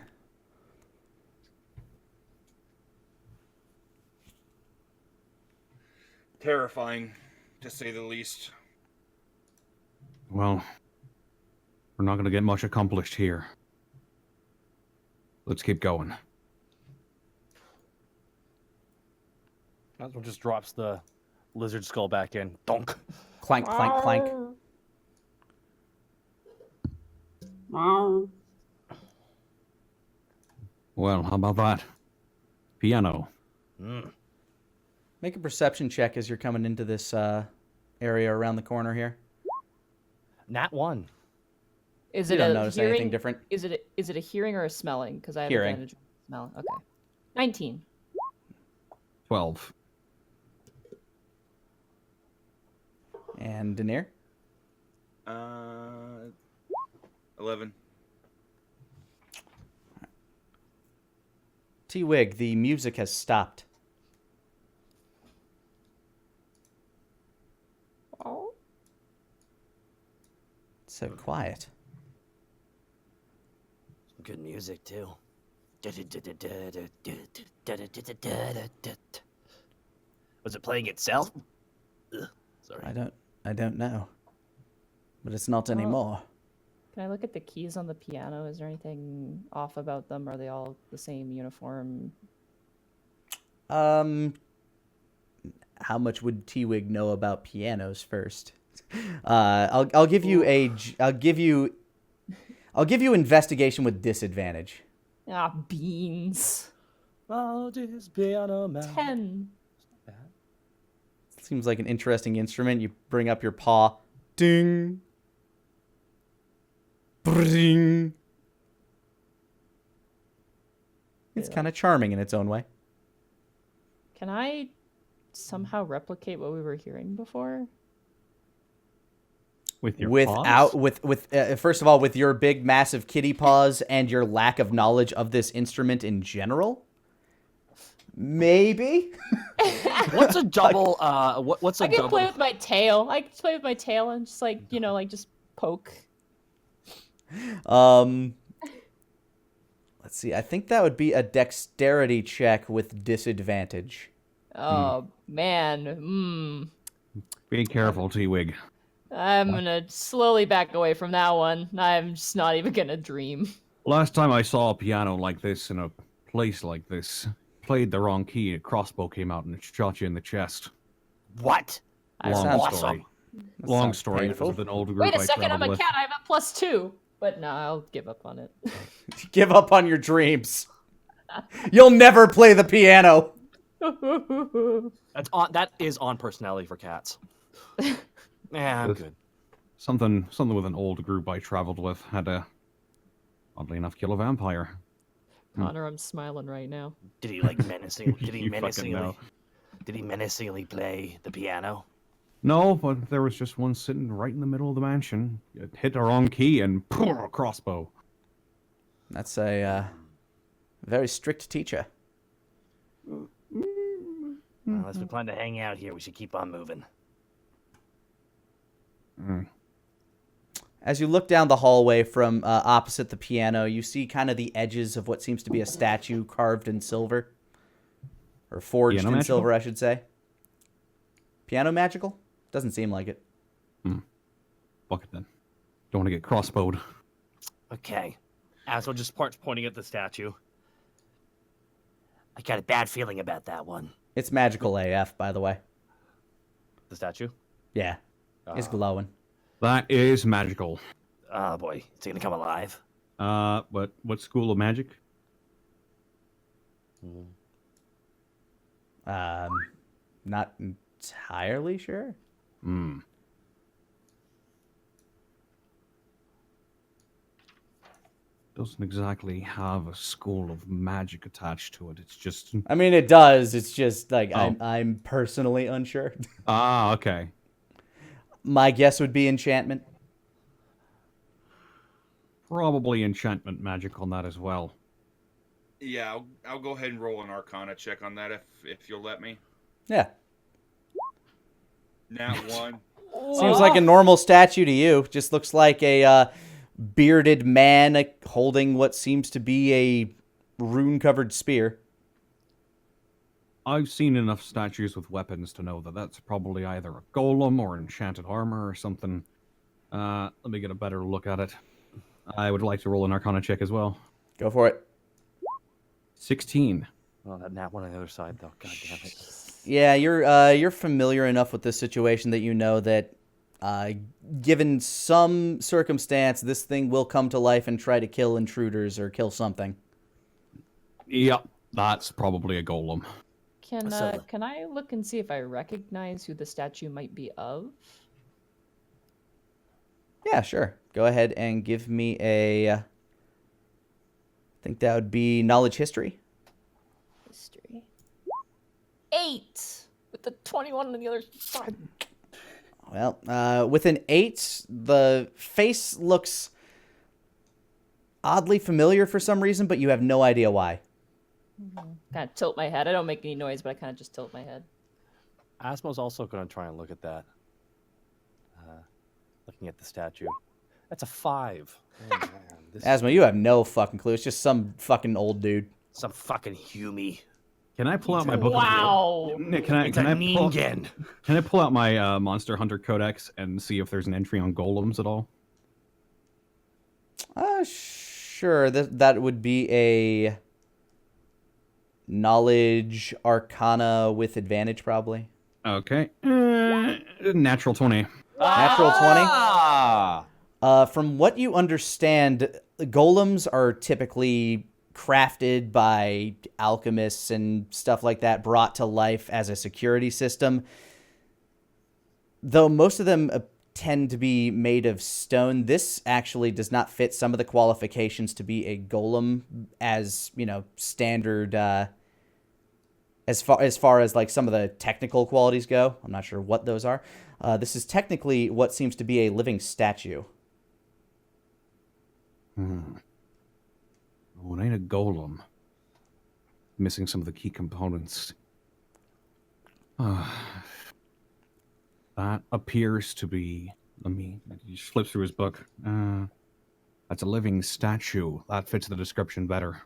Terrifying, to say the least. Well, we're not going to get much accomplished here. Let's keep going. Asmo just drops the lizard skull back in. Donk. Clank, clank, clank. Well, how about that? Piano. Make a perception check as you're coming into this area around the corner here. Nat 1. Is You it don't a notice hearing? anything different. Is it a hearing or a smelling? Because I have Hearing. advantage on smell. Okay. 19. 12. And Denier? 11. T-Wig, the music has stopped. Oh. It's so quiet. Some good music, too. Was it playing itself? Ugh, sorry. I don't know. But it's not anymore. Can I look at the keys on the piano? Is there anything off about them? Are they all the same uniform? How much would T-Wig know about pianos first? I'll give you investigation with disadvantage. Ah, beans. Oh, this piano man. 10. Seems like an interesting instrument. You bring up your paw. Ding. Bring. It's kind of charming in its own way. Can I somehow replicate what we were hearing before? With your Without paws? with first of all, with your big massive kitty paws and your lack of knowledge of this instrument in general, maybe. What's a double? What's a I can double? play with my tail. I can play with my tail and just like just poke. Let's see. I think that would be a dexterity check with disadvantage. Oh man. Be careful, T-Wig. I'm gonna slowly back away from that one. I'm just not even gonna dream. Last time I saw a piano like this in a place like this, played the wrong key, a crossbow came out and it shot you in the chest. What? Long sounds story. That Long sounds story. This painful. was an old group Wait a I second, I'm traveled a with. cat. I have a +2. But no, I'll give up on it. Give up on your dreams. You'll never play the piano. That is on personality for cats. Yeah, I'm good. Something with an old group I traveled with had to, oddly enough, kill a vampire. Connor, I'm smiling right now. Did he like menacing? Did he You fucking know. menacingly play the piano? No, but there was just one sitting right in the middle of the mansion. It hit the wrong key and crossbow. That's a very strict teacher. Well, unless we plan to hang out here, we should keep on moving. As you look down the hallway from opposite the piano, you see kind of the edges of what seems to be a statue carved in silver. Or forged Piano in magical? silver, I should say. Piano magical? Doesn't seem like it. Fuck it then. Don't want to get crossbowed. Okay. Asmo just starts pointing at the statue. I got a bad feeling about that one. It's magical AF, by the way. The statue? Yeah. It's glowing. That is magical. Oh boy, is he gonna come alive? But what school of magic? Not entirely sure. Doesn't exactly have a school of magic attached to it. It's just I mean, it does. It's just like Oh. I'm personally unsure. okay. My guess would be enchantment. Probably enchantment magic on that as well. Yeah, I'll go ahead and roll an Arcana check on that if you'll let me. Yeah. Nat 1. Seems like a normal statue to you. Just looks like a bearded man holding what seems to be a rune-covered spear. I've seen enough statues with weapons to know that that's probably either a golem or enchanted armor or something. Let me get a better look at it. I would like to roll an Arcana check as well. Go for it. 16. Oh, that nat one on the other side, though. God damn it. Yeah, you're familiar enough with this situation that you know that given some circumstance, this thing will come to life and try to kill intruders or kill something. Yep, that's probably a golem. Can I look and see if I recognize who the statue might be of? Yeah, sure. Go ahead and give me a... I think that would be knowledge history. History. 8! With the 21 on the other side. Well, with an 8, the face looks oddly familiar for some reason, but you have no idea why. Kind of tilt my head. I don't make any noise, but I kind of just tilt my head. Asmo's also going to try and look at that. Looking at the statue. That's a 5. Oh, man. Asmo, you have no fucking clue. It's just some fucking old dude. Some fucking humie. Can I pull out my book? Wow. Nick, It's a ningen. Can I pull out my Monster Hunter Codex and see if there's an entry on golems at all? Sure. That would be a knowledge arcana with advantage, probably. Okay. Natural 20. Natural 20? Ah! From what you understand, golems are typically crafted by alchemists and stuff like that, brought to life as a security system. Though most of them tend to be made of stone, this actually does not fit some of the qualifications to be a golem as, standard, as far as like some of the technical qualities go. I'm not sure what those are. This is technically what seems to be a living statue. Oh, it ain't a golem. Missing some of the key components. That appears to be... He flips through his book. That's a living statue. That fits the description better.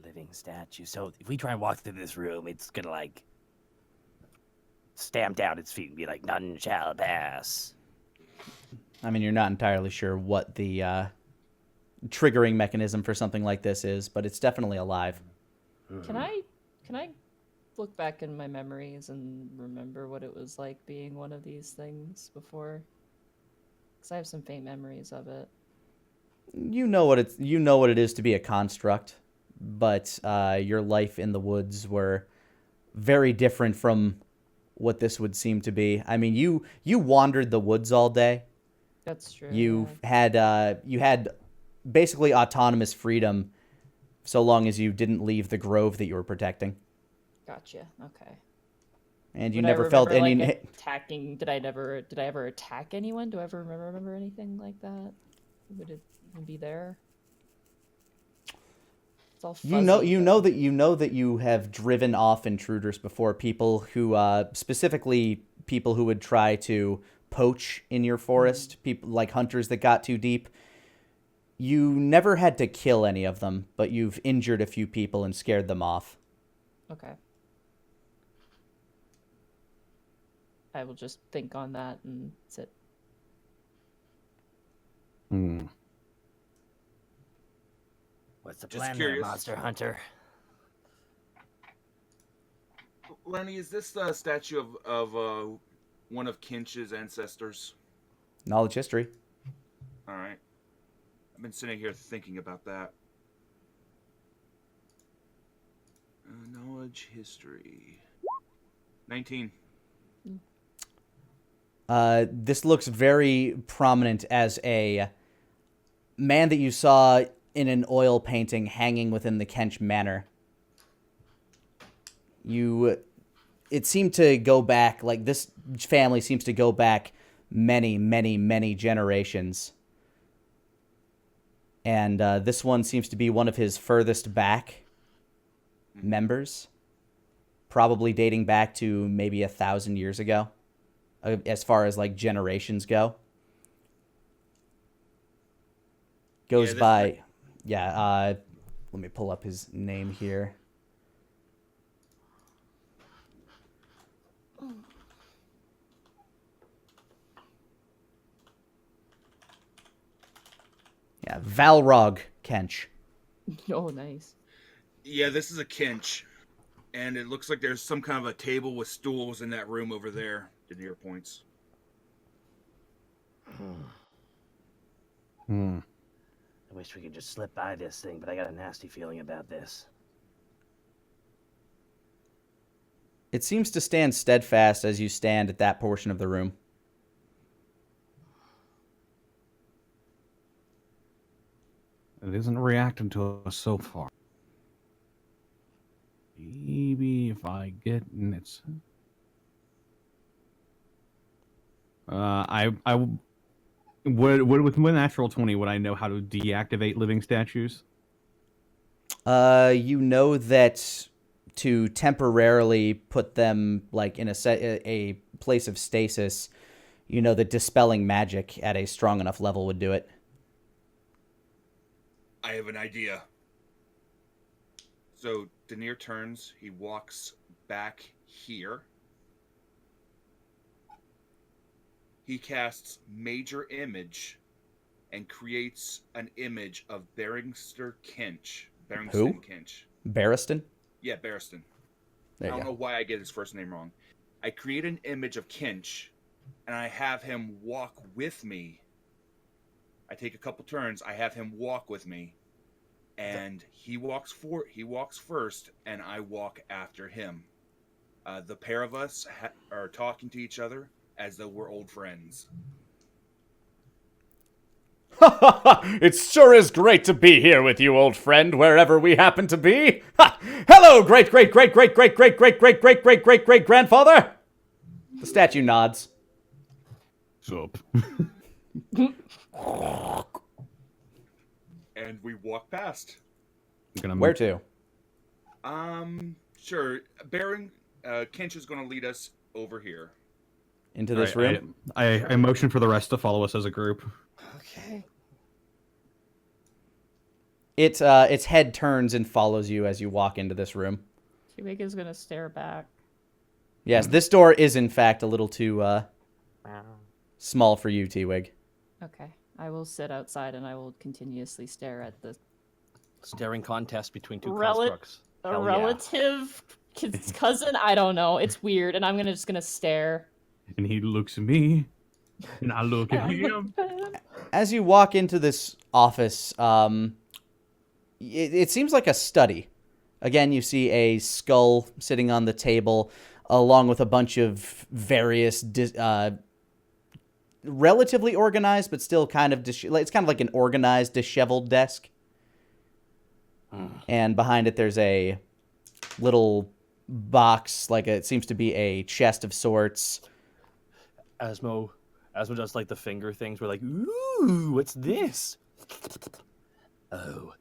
Living statue. So if we try and walk through this room, it's gonna stamp down its feet and be like, none shall pass. I mean, you're not entirely sure what the triggering mechanism for something like this is, but it's definitely alive. Can I look back in my memories and remember what it was like being one of these things before? Because I have some faint memories of it. You know what it is to be a construct, but your life in the woods were very different from what this would seem to be. I mean, you wandered the woods all day. That's true. You had basically autonomous freedom so long as you didn't leave the grove that you were protecting. Gotcha. Okay. And you Would never I felt remember, any attacking. Did I ever attack anyone? Do I ever remember anything like that? Would it even be there? It's all fuzzy, you know that you have driven off intruders before, people who specifically people who would try to poach in your forest, people like hunters that got too deep. You never had to kill any of them, but you've injured a few people and scared them off. Okay. I will just think on that and sit. What's the Just plan curious. there, Monster Hunter? Lani, is this the statue of one of Kench's ancestors? Knowledge history. All right. I've been sitting here thinking about that. Knowledge history. 19. This looks very prominent as a man that you saw in an oil painting hanging within the Kench Manor. It seemed to go back, like this family seems to go back many, many, many generations. And this one seems to be one of his furthest back members, probably dating back to maybe 1,000 years ago, as far as like generations go. Goes by, let me pull up his name here. Yeah, Valrog Kench. Oh, nice. Yeah, this is a Kench. And it looks like there's some kind of a table with stools in that room over there. Denier points. I wish we could just slip by this thing, but I got a nasty feeling about this. It seems to stand steadfast as you stand at that portion of the room. It isn't reacting to us so far. Maybe if I get in its... would with a natural 20, would I know how to deactivate living statues? You know that to temporarily put them like in a place of stasis, you know that dispelling magic at a strong enough level would do it. I have an idea. So Denier turns, he walks back here. He casts Major Image and creates an image of Barringston Kench. Who? Kench. Barristan? Yeah, Barristan. There I you don't go. know why I get his first name wrong. I create an image of Kench, and I have him walk with me. I take a couple turns. I have him walk with me, and he walks first, and I walk after him. The pair of us are talking to each other as though we're old friends. It sure is great to be here with you, old friend, wherever we happen to be. Ha! Hello, great grandfather. The statue nods. Sup? And we walk past. Where to? Sure. Kench is going to lead us over here. Into this Right, room? I motion for the rest to follow us as a group. Okay. Its head turns and follows you as you walk into this room. T-Wig is gonna stare back. Yes, this door is in fact a little too small for you, T-Wig. Okay. I will sit outside and I will continuously stare at the Staring contest between two Rel- constructs. a Hell yeah. relative cousin. I don't know. It's weird, and I'm just gonna stare. And he looks at me, and I look at him. As you walk into this office, it seems like a study. Again, you see a skull sitting on the table, along with a bunch of various, relatively organized, but still kind of it's kind of like an organized, disheveled desk. And behind it, there's a little box, like it seems to be a chest of sorts. Asmo does like the finger things. We're like, ooh, what's this? Oh.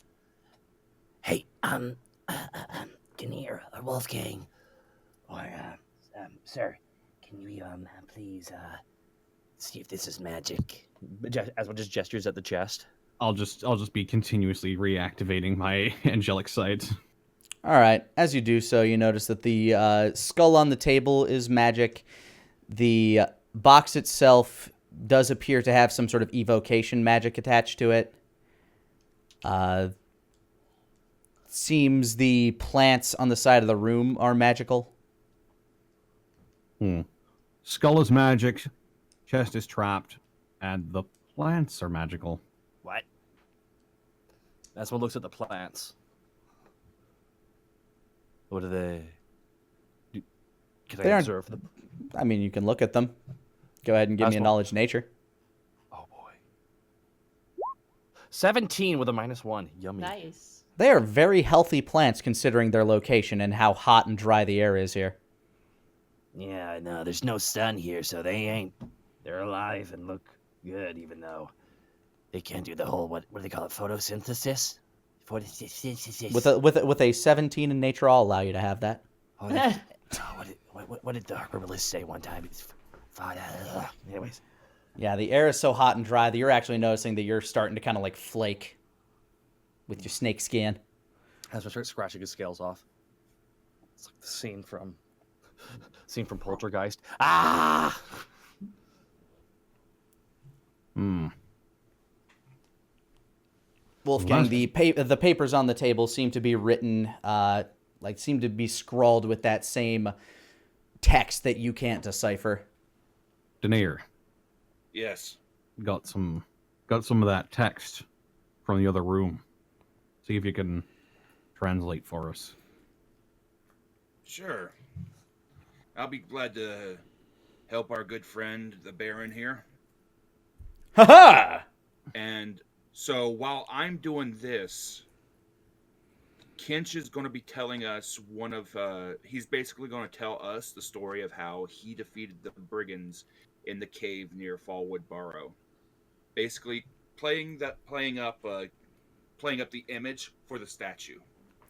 Hey, Denier, or Wolfgang, or, sir, can you, please, see if this is magic? Asmo just gestures at the chest. I'll just be continuously reactivating my angelic sight. All right. As you do so, you notice that the skull on the table is magic. The box itself does appear to have some sort of evocation magic attached to it. Seems the plants on the side of the room are magical. Skull is magic, chest is trapped, and the plants are magical. What? Asmo looks at the plants. What are they? Can I observe them? I mean, you can look at them. Go ahead and give me a Asmo. knowledge nature. Oh boy. 17 with a -1. Yummy. Nice. They are very healthy plants considering their location and how hot and dry the air is here. Yeah, I know, there's no sun here, so they ain't They're alive and look good, even though they can't do the whole what do they call it? Photosynthesis. With a 17 in nature, I'll allow you to have that. What did the herbalist say one time? Anyways. Yeah, the air is so hot and dry that you're actually noticing that you're starting to kind of like flake with your snake skin. Asmo starts scratching his scales off. It's like the scene from Poltergeist. Ah! Wolfgang, the papers on the table seem to be written, seem to be scrawled with that same text that you can't decipher. Denier, Yes. got some of that text from the other room. See if you can translate for us. Sure. I'll be glad to help our good friend, the Baron here. Ha-ha! And so while I'm doing this, Kench is going to be telling us he's basically going to tell us the story of how he defeated the brigands in the cave near Fallwood Barrow. Basically playing up the image for the statue.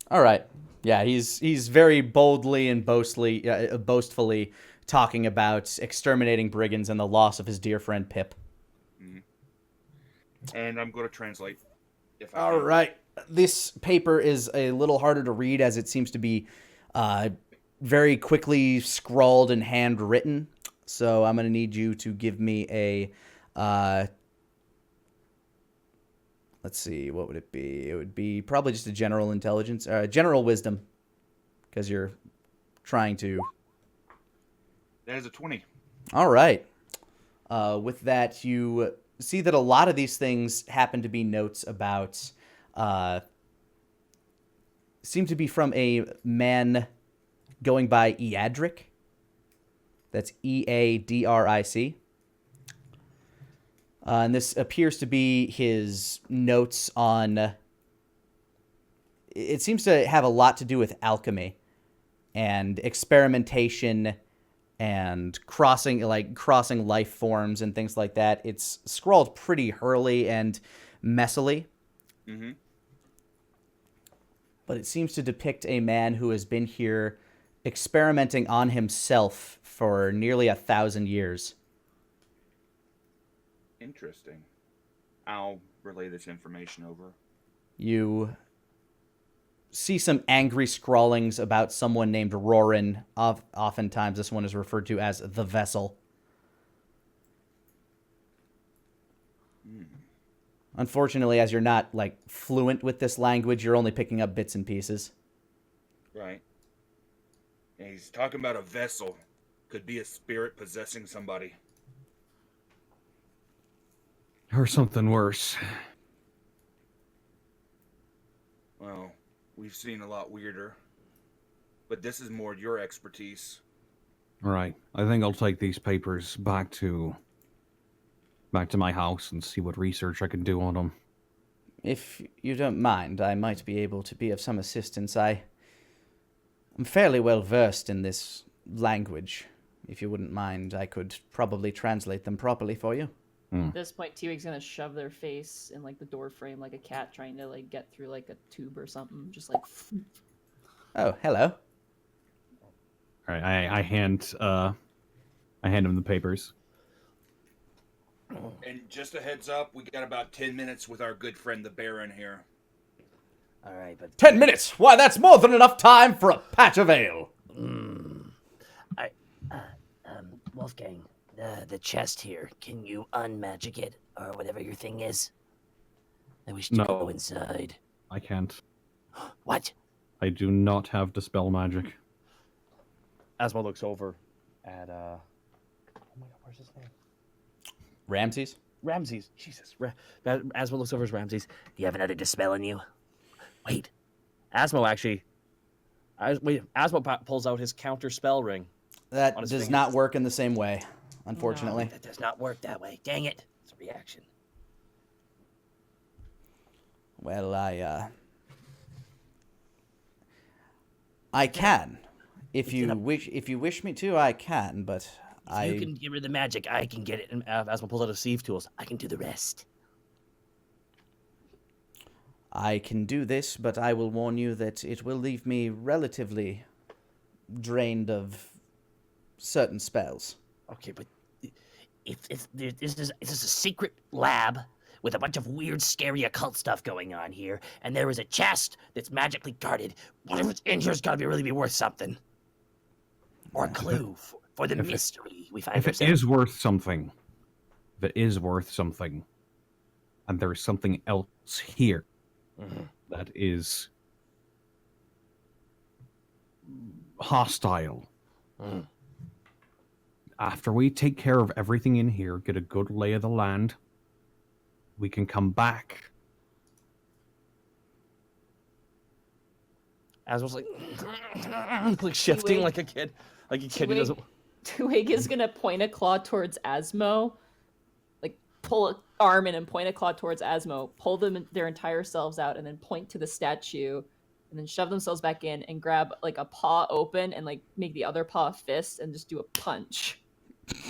All right. Yeah, he's very boldly and boastfully talking about exterminating brigands and the loss of his dear friend Pip. Mm-hmm. And I'm going to translate. All right. This paper is a little harder to read as it seems to be very quickly scrawled and handwritten. So I'm going to need you to give me a... let's see, what would it be? It would be probably just a general intelligence, general wisdom, because you're trying to... That is a 20. All right. With that, you see that a lot of these things happen to be notes about... seem to be from a man going by Eadric. That's Eadric. And this appears to be his notes on... It seems to have a lot to do with alchemy and experimentation and crossing life forms and things like that. It's scrawled pretty hurriedly and messily. Mm-hmm. But it seems to depict a man who has been here experimenting on himself for nearly 1,000 years. Interesting. I'll relay this information over. You see some angry scrawlings about someone named Rorin. Oftentimes this one is referred to as the Vessel. Unfortunately, as you're not, fluent with this language, you're only picking up bits and pieces. Right. And he's talking about a vessel. Could be a spirit possessing somebody. Or something worse. Well, we've seen a lot weirder. But this is more your expertise. All right. I think I'll take these papers back to my house and see what research I can do on them. If you don't mind, I might be able to be of some assistance. I'm fairly well versed in this language. If you wouldn't mind, I could probably translate them properly for you. At this point, T-Wig's gonna shove their face in the door frame like a cat trying to get through a tube or something. Just Oh, hello. All right. I hand him the papers. And just a heads up, we got about 10 minutes with our good friend the Baron here. All right, but 10 minutes? Why, that's more than enough time for a patch of ale. Wolfgang, the chest here. Can you unmagic it or whatever your thing is? I wish to go inside. I can't. What? I do not have Dispel magic. Asmo looks over at oh my god, where's his name? Ramses? Ramses. Jesus. Asmo looks over at Ramses. Do you have another dispel in you? Wait. Asmo actually. Asmo pulls out his counter spell ring. That does not work in the same way, unfortunately. That does not work that way. Dang it. It's a reaction. Well, I can. If you wish me to, I can, but If you can get rid of the magic, I can get it. And Asmo pulls out his sieve tools. I can do the rest. I can do this, but I will warn you that it will leave me relatively drained of certain spells. Okay, but if this is a secret lab with a bunch of weird, scary occult stuff going on here, and there is a chest that's magically guarded. Whatever's in here's got to really be worth something, or a clue for the mystery we find. If it is worth something, and there is something else here that is hostile. After we take care of everything in here, get a good lay of the land, we can come back. Asmo's like shifting like a kid who doesn't. Twig is gonna point a claw towards Asmo, like pull an arm in and point a claw towards Asmo, pull their entire selves out, and then point to the statue, and then shove themselves back in and grab like a paw open and like make the other paw a fist and just do a punch.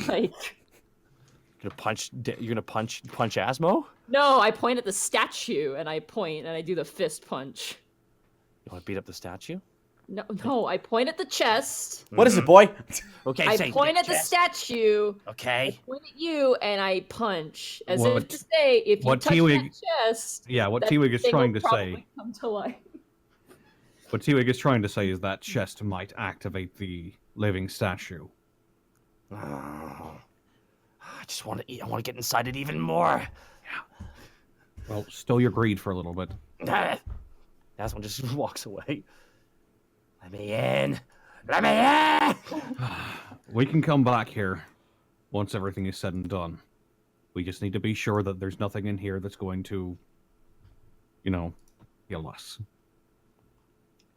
Like You're gonna punch Asmo? no, I point at the statue and I point and I do the fist punch. You want to beat up the statue? No, I point at the chest. What is it, boy? Okay, I say point at the chest. statue. Okay. I point at you and I punch, as What- if to say, if you what touch T-Wig- that chest, Yeah, what that T-Wig is thing trying will to probably say. come to life. What T-Wig is trying to say is that chest might activate the living statue. Oh, I just want to eat. I want to get inside it even more. Well, stow your greed for a little bit. Asmo just walks away. Let me in. Let me in. We can come back here once everything is said and done. We just need to be sure that there's nothing in here that's going to, kill us.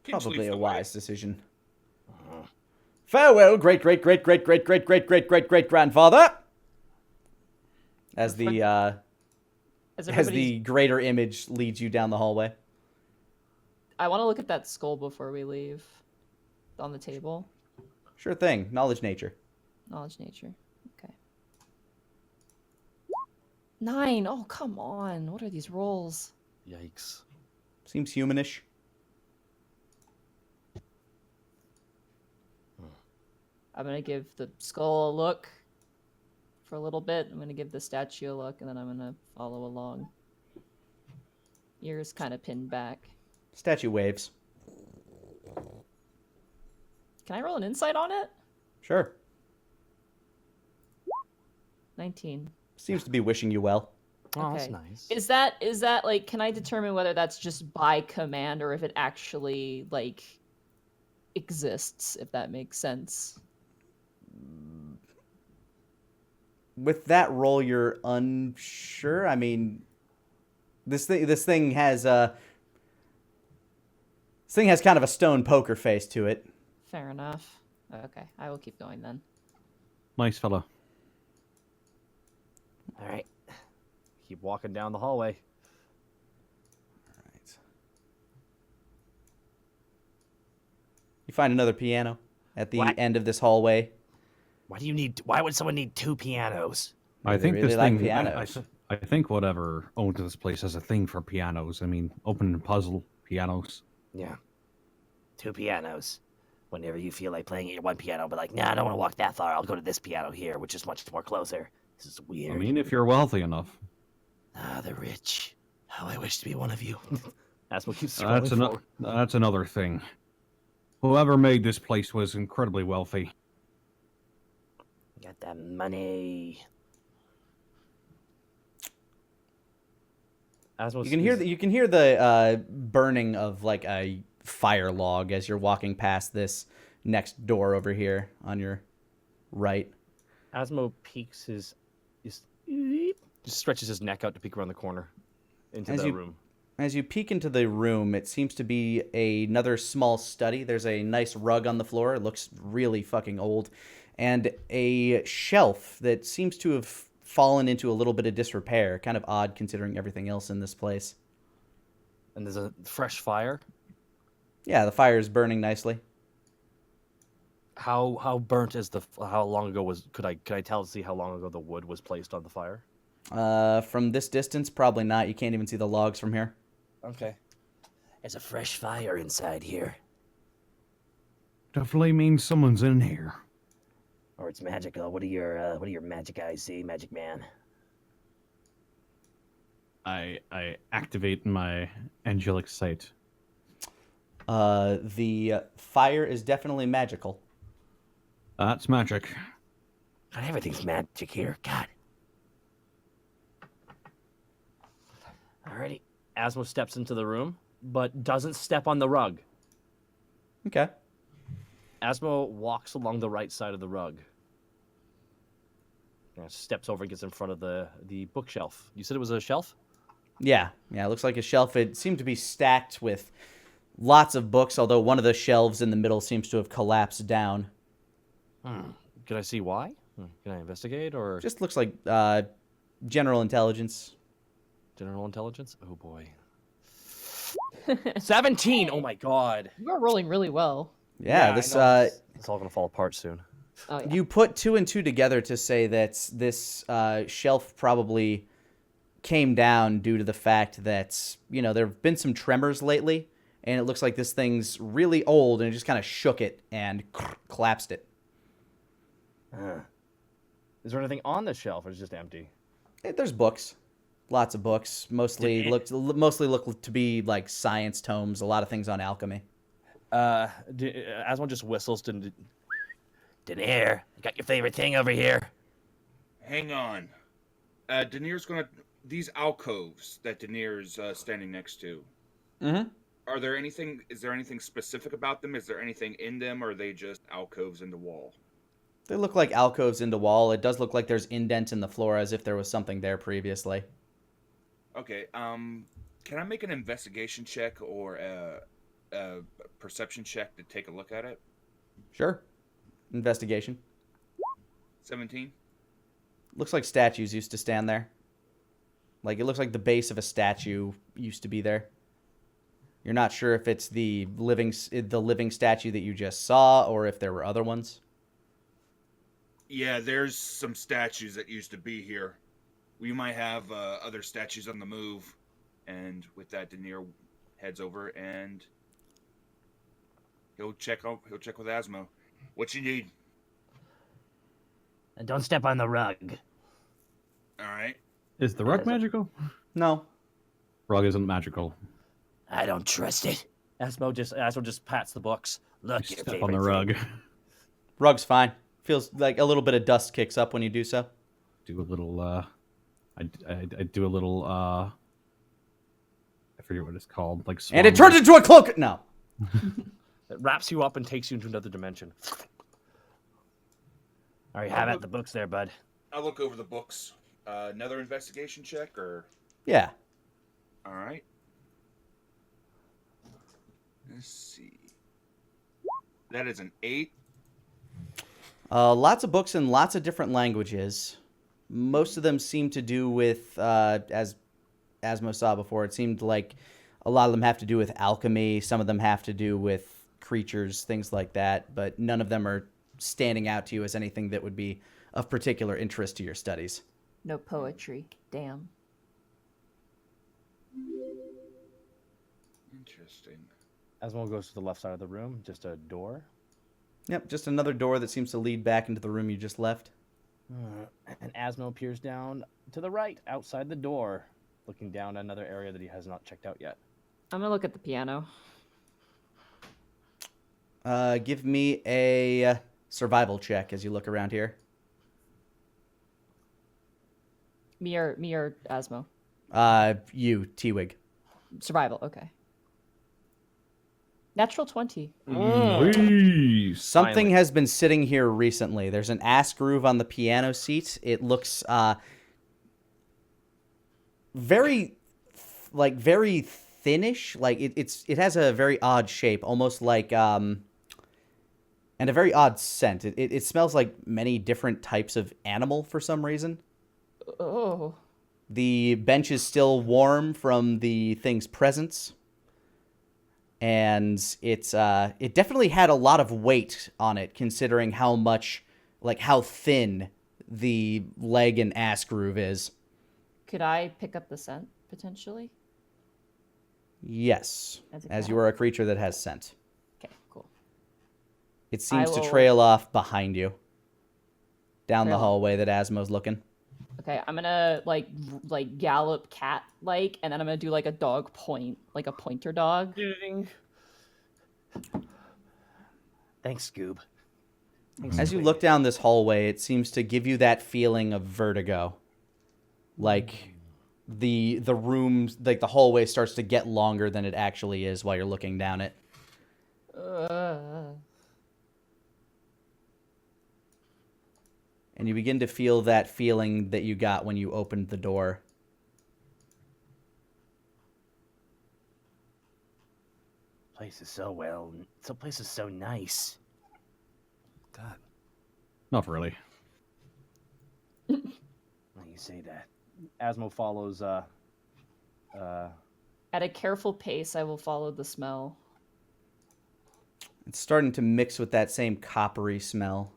Probably a wise decision. Farewell, great grandfather. As the As as the greater image leads you down the hallway. I want to look at that skull before we leave. On the table. Sure thing. Knowledge nature. Knowledge nature. Okay. 9. Oh, come on. What are these rolls? Yikes. Seems humanish. I'm going to give the skull a look for a little bit. I'm going to give the statue a look, and then I'm going to follow along. Ears kind of pinned back. Statue waves. Can I roll an insight on it? Sure. 19. Seems to be wishing you well. Oh, that's Okay. nice. Is that like, can I determine whether that's just by command or if it actually like exists, if that makes sense? With that roll, you're unsure. I mean, this thing has kind of a stone poker face to it. Fair enough. Okay, I will keep going then. Nice fella. All right. Keep walking down the hallway. Right. You find another piano at the What? end of this hallway. Why would someone need 2 pianos? I They think really this like thing. pianos. I think whatever owns this place has a thing for pianos. I mean, open and puzzle pianos. Yeah. 2 pianos. Whenever you feel like playing at your one piano, but like, nah, I don't want to walk that far. I'll go to this piano here, which is much more closer. This is weird. I mean, if you're wealthy enough. Ah, the rich. How I wish to be one of you. Asmo keeps scrolling forward. That's another thing. Whoever made this place was incredibly wealthy. Got that money. Asmo You can hear the burning of like a fire log as you're walking past this next door over here on your right. Asmo peeks just stretches his neck out to peek around the corner into the room. As you peek into the room, it seems to be another small study. There's a nice rug on the floor. It looks really fucking old. And a shelf that seems to have fallen into a little bit of disrepair. Kind of odd considering everything else in this place. And there's a fresh fire. Yeah, the fire is burning nicely. How burnt is the? How long ago was? Could I tell to see how long ago the wood was placed on the fire? From this distance, probably not. You can't even see the logs from here. Okay. There's a fresh fire inside here. Definitely means someone's in here. Or it's magical. What do your magic eyes see, magic man? I activate my angelic sight. The fire is definitely magical. That's magic. God, everything's magic here. God. Alrighty. Asmo steps into the room, but doesn't step on the rug. Okay. Asmo walks along the right side of the rug. Steps over and gets in front of the bookshelf. You said it was a shelf? Yeah, it looks like a shelf. It seemed to be stacked with lots of books, although one of the shelves in the middle seems to have collapsed down. Can I see why? Can I investigate or Just looks like general intelligence. general intelligence? Oh boy. 17! Oh my god. You're rolling really well. Yeah, I this know it's all gonna fall apart soon. Oh, yeah. you put 2 and 2 together to say that this shelf probably came down due to the fact that, there have been some tremors lately, and it looks like this thing's really old, and it just kind of shook it and collapsed it. Is there anything on the shelf or is it just empty? There's books. Lots of books. Mostly look to be like science tomes, a lot of things on alchemy. Asmo just whistles to Denier, you got your favorite thing over here? Hang on. Denier's gonna... These alcoves that Denier's standing next to. Mm-hmm. Is there anything specific about them? Is there anything in them, or are they just alcoves in the wall? They look like alcoves into wall. It does look like there's indents in the floor as if there was something there previously. Okay, can I make an investigation check or a perception check to take a look at it? Sure. Investigation. 17? Looks like statues used to stand there. Like, it looks like the base of a statue used to be there. You're not sure if it's the living statue that you just saw or if there were other ones. Yeah, there's some statues that used to be here. We might have other statues on the move. And with that, Denier heads over and he'll check with Asmo. What you need? And don't step on the rug. All right. Is the rug magical? No. Rug isn't magical. I don't trust it. Asmo just pats the books. Look, You your step favorite on the rug. thing. Rug's fine. Feels like a little bit of dust kicks up when you do so. Do a little. I do a little. I forget what it's called. Like. And it turns into a cloak! No. It wraps you up and takes you into another dimension. All right, have at the books there, bud. I'll look over the books. Another investigation check, or... Yeah. All right. Let's see. That is an 8. Lots of books in lots of different languages. Most of them seem to do with, as Asmo saw before, it seemed like a lot of them have to do with alchemy. Some of them have to do with creatures, things like that. But none of them are standing out to you as anything that would be of particular interest to your studies. No poetry. Damn. Interesting. Asmo goes to the left side of the room, just a door. Yep, just another door that seems to lead back into the room you just left. And Asmo peers down to the right, outside the door, looking down another area that he has not checked out yet. I'm gonna look at the piano. Give me a survival check as you look around here. Me or Asmo? You, T-Wig. Survival, okay. Natural 20. Please. Something Finally. has been sitting here recently. There's an ass groove on the piano seat. It looks very thinnish. Like it has a very odd shape, almost like and a very odd scent. It smells like many different types of animal for some reason. Oh. The bench is still warm from the thing's presence. and it definitely had a lot of weight on it, considering how thin the leg and ass groove is. Could I pick up the scent potentially? Yes, as you cat? are a creature that has scent. Okay, cool. It seems to will- trail off behind you, down the Trail off. hallway that Asmo's looking. Okay, I'm gonna like gallop cat and then I'm gonna do like a dog point, like a pointer dog. Thanks, Scoob. As you look down this hallway, it seems to give you that feeling of vertigo. Like the rooms, like the hallway starts to get longer than it actually is while you're looking down it. And you begin to feel that feeling that you got when you opened the door. Place is place is so nice. God. Not really. Now you say that. Asmo follows. At a careful pace, I will follow the smell. It's starting to mix with that same coppery smell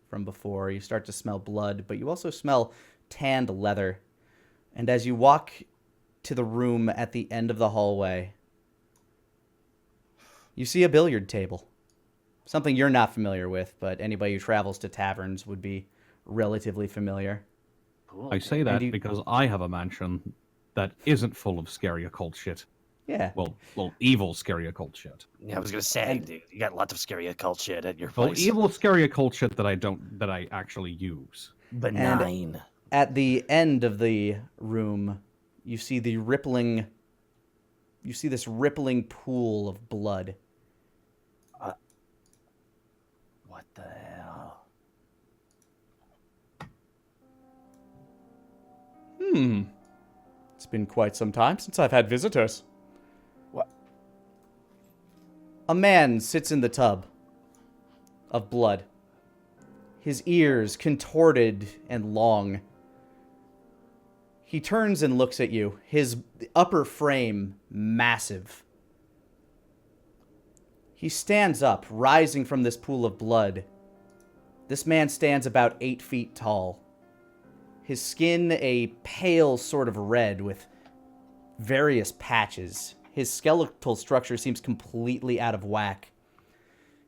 from before. You start to smell blood, but you also smell tanned leather. And as you walk to the room at the end of the hallway, you see a billiard table. Something you're not familiar with, but anybody who travels to taverns would be relatively familiar. Cool. I say that because I have a mansion that isn't full of scary occult shit. Yeah. Well, evil scary occult shit. Yeah, I was gonna say, dude, you got lots of scary occult shit at your Well, place. evil scary occult shit that I actually use. Benign. At the end of the room, you see this rippling pool of blood. What the hell? It's been quite some time since I've had visitors. What? A man sits in the tub of blood, his ears contorted and long. He turns and looks at you, his upper frame massive. He stands up, rising from this pool of blood. This man stands about 8 feet tall. His skin a pale sort of red with various patches. His skeletal structure seems completely out of whack.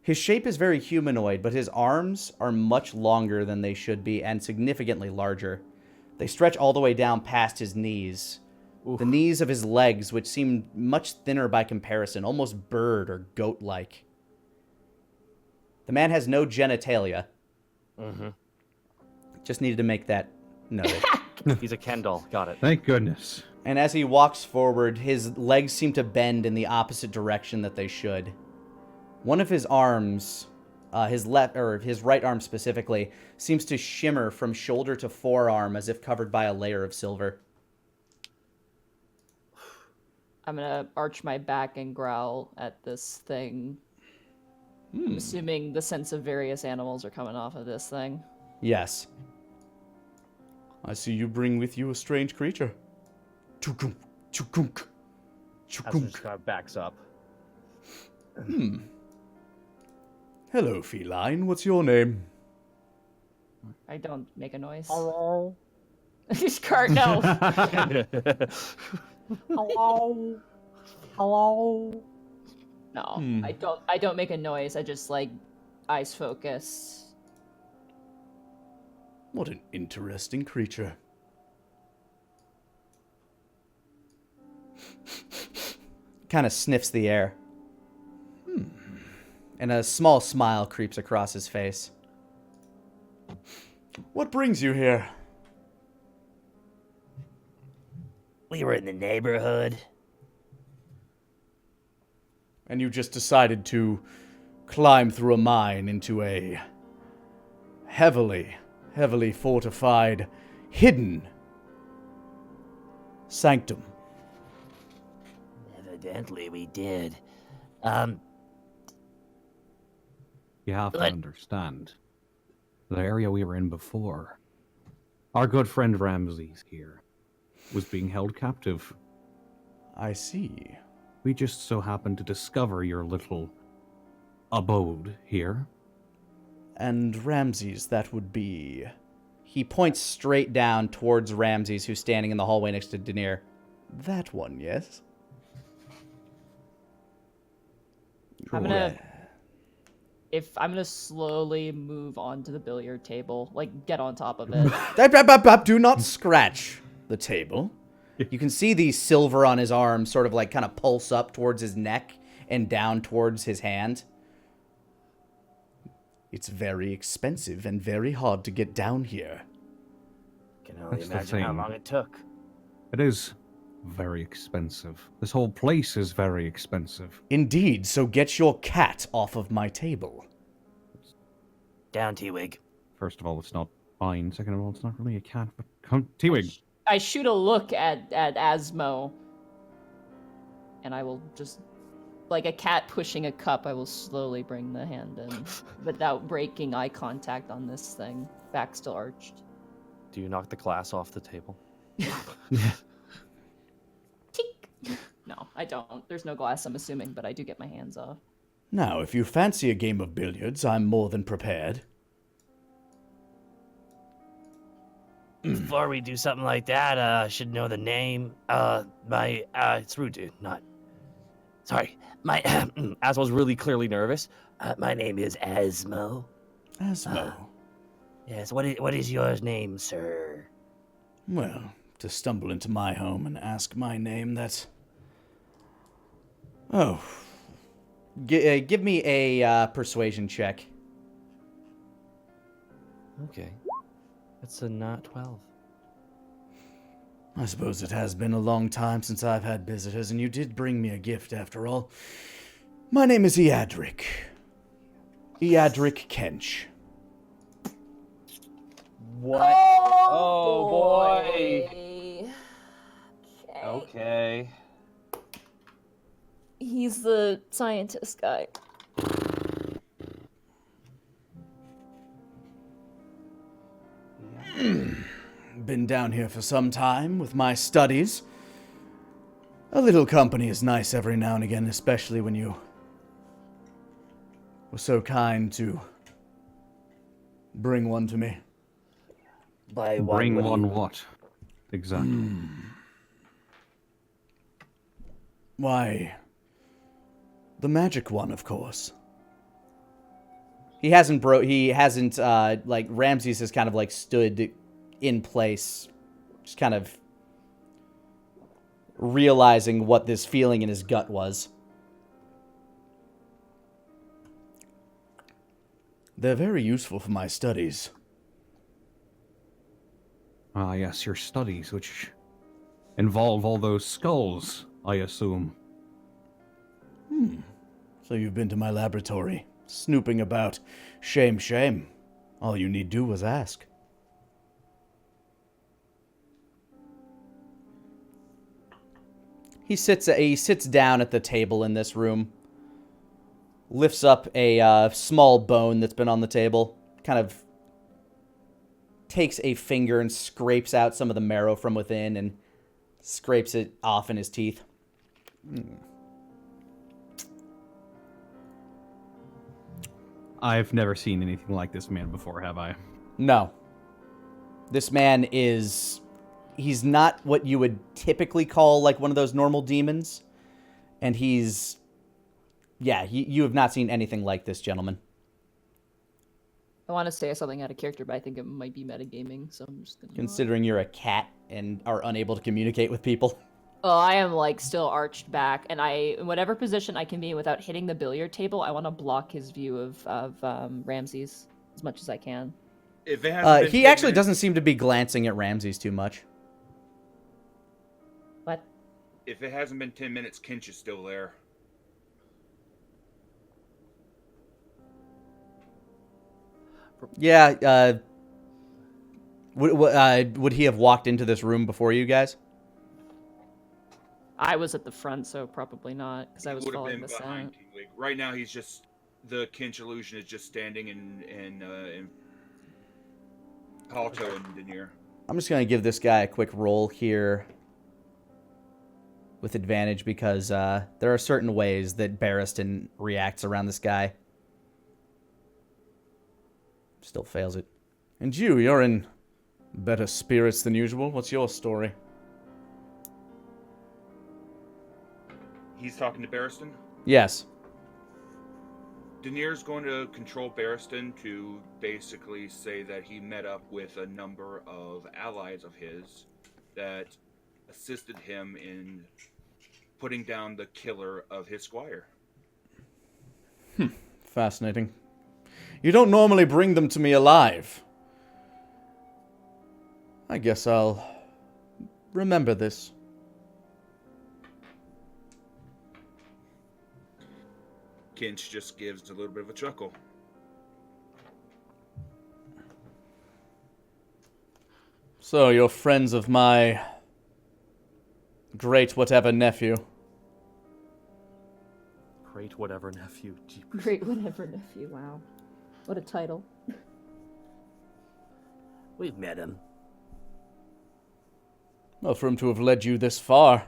His shape is very humanoid, but his arms are much longer than they should be and significantly larger. They stretch all the way down past his knees. Oof. The knees of his legs, which seem much thinner by comparison, almost bird or goat-like. The man has no genitalia. Mm-hmm. Just needed to make that noted. He's a Ken doll. Got it. Thank goodness. And as he walks forward, his legs seem to bend in the opposite direction that they should. One of his arms, his right arm specifically, seems to shimmer from shoulder to forearm as if covered by a layer of silver. I'm gonna arch my back and growl at this thing. I'm assuming the scents of various animals are coming off of this thing. Yes. I see you bring with you a strange creature. Chukunk, chukunk, Asmo just kind of backs up. Hello, feline. What's your name? I don't make a noise. Hello. Cart, no. Hello. Hello. No, I don't make a noise. I just eyes focused. What an interesting creature. Kind of sniffs the air. And a small smile creeps across his face. What brings you here? We were in the neighborhood. And you just decided to climb through a mine into a heavily fortified, hidden sanctum. Evidently we did. You have to What? understand. The area we were in before, our good friend Ramses here was being held captive. I see. We just so happened to discover your little abode here. And Ramses, that would be... He points straight down towards Ramses, who's standing in the hallway next to Denier. That one, yes? I'm gonna slowly move onto the billiard table, like get on top of it. Do not scratch the table. You can see the silver on his arm sort of like kind of pulse up towards his neck and down towards his hand. It's very expensive and very hard to get down here. Can only That's the imagine how thing. long it took. It is very expensive. This whole place is very expensive. Indeed, so get your cat off of my table. Down, T-Wig. First of all, it's not mine. Second of all, it's not really a cat. But come, T-Wig. I shoot a look at Asmo, and I will just, like a cat pushing a cup, I will slowly bring the hand in without breaking eye contact on this thing. Back still arched. Do you knock the glass off the table? Tink. No, I don't. There's no glass, I'm assuming, but I do get my hands off. Now, if you fancy a game of billiards, I'm more than prepared. Before we do something like that, I should know the name. It's rude, dude. Sorry. Asmo's really clearly nervous. My name is Asmo. Asmo. Yes, what is your name, sir? Well, to stumble into my home and ask my name, that's... Oh. Give me a persuasion check. Okay. That's a not 12. I suppose it has been a long time since I've had visitors, and you did bring me a gift after all. My name is Eadric. Eadric Kench. What? Oh, boy. Okay. He's the scientist guy. Been down here for some time with my studies. A little company is nice every now and again, especially when you were so kind to bring one to me. By Bring what do one you- what? Exactly. Why, the magic one, of course. He hasn't, like, Ramses has kind of, like, stood in place, just kind of realizing what this feeling in his gut was. They're very useful for my studies. Ah, yes, your studies, which involve all those skulls, I assume. So you've been to my laboratory, snooping about. Shame, shame. All you need do was ask. He sits down at the table in this room, lifts up a small bone that's been on the table, kind of takes a finger and scrapes out some of the marrow from within and scrapes it off in his teeth. I've never seen anything like this man before, have I? No. This man he's not what you would typically call like one of those normal demons. And you have not seen anything like this, gentleman. I want to say something out of character, but I think it might be metagaming, so I'm just gonna... Considering you're a cat and are unable to communicate with people. Oh, I am, like, still arched back, and in whatever position I can be in without hitting the billiard table, I want to block his view of Ramses as much as I can. If it hasn't been He 10 actually minutes- doesn't seem to be glancing at Ramses too much. What? If it hasn't been 10 minutes, Kench is still there. Yeah, would he have walked into this room before you guys? I was at the front, so probably not, because I He was would have following been the behind sound. T-Wig. Right now, he's just... The Kench illusion is just standing in Palto and Denier. I'm just going to give this guy a quick roll here. with advantage because there are certain ways that Barristan reacts around this guy. Still fails it. And you're in better spirits than usual. What's your story? He's talking to Barristan. Yes. Daenerys going to control Barristan to basically say that he met up with a number of allies of his that assisted him in putting down the killer of his squire. Fascinating. You don't normally bring them to me alive. I guess I'll remember this. Kench just gives a little bit of a chuckle. So, you're friends of my great whatever nephew. Great whatever nephew. Jeepers. Great whatever nephew. Wow, what a title. We've met him. Well, for him to have led you this far.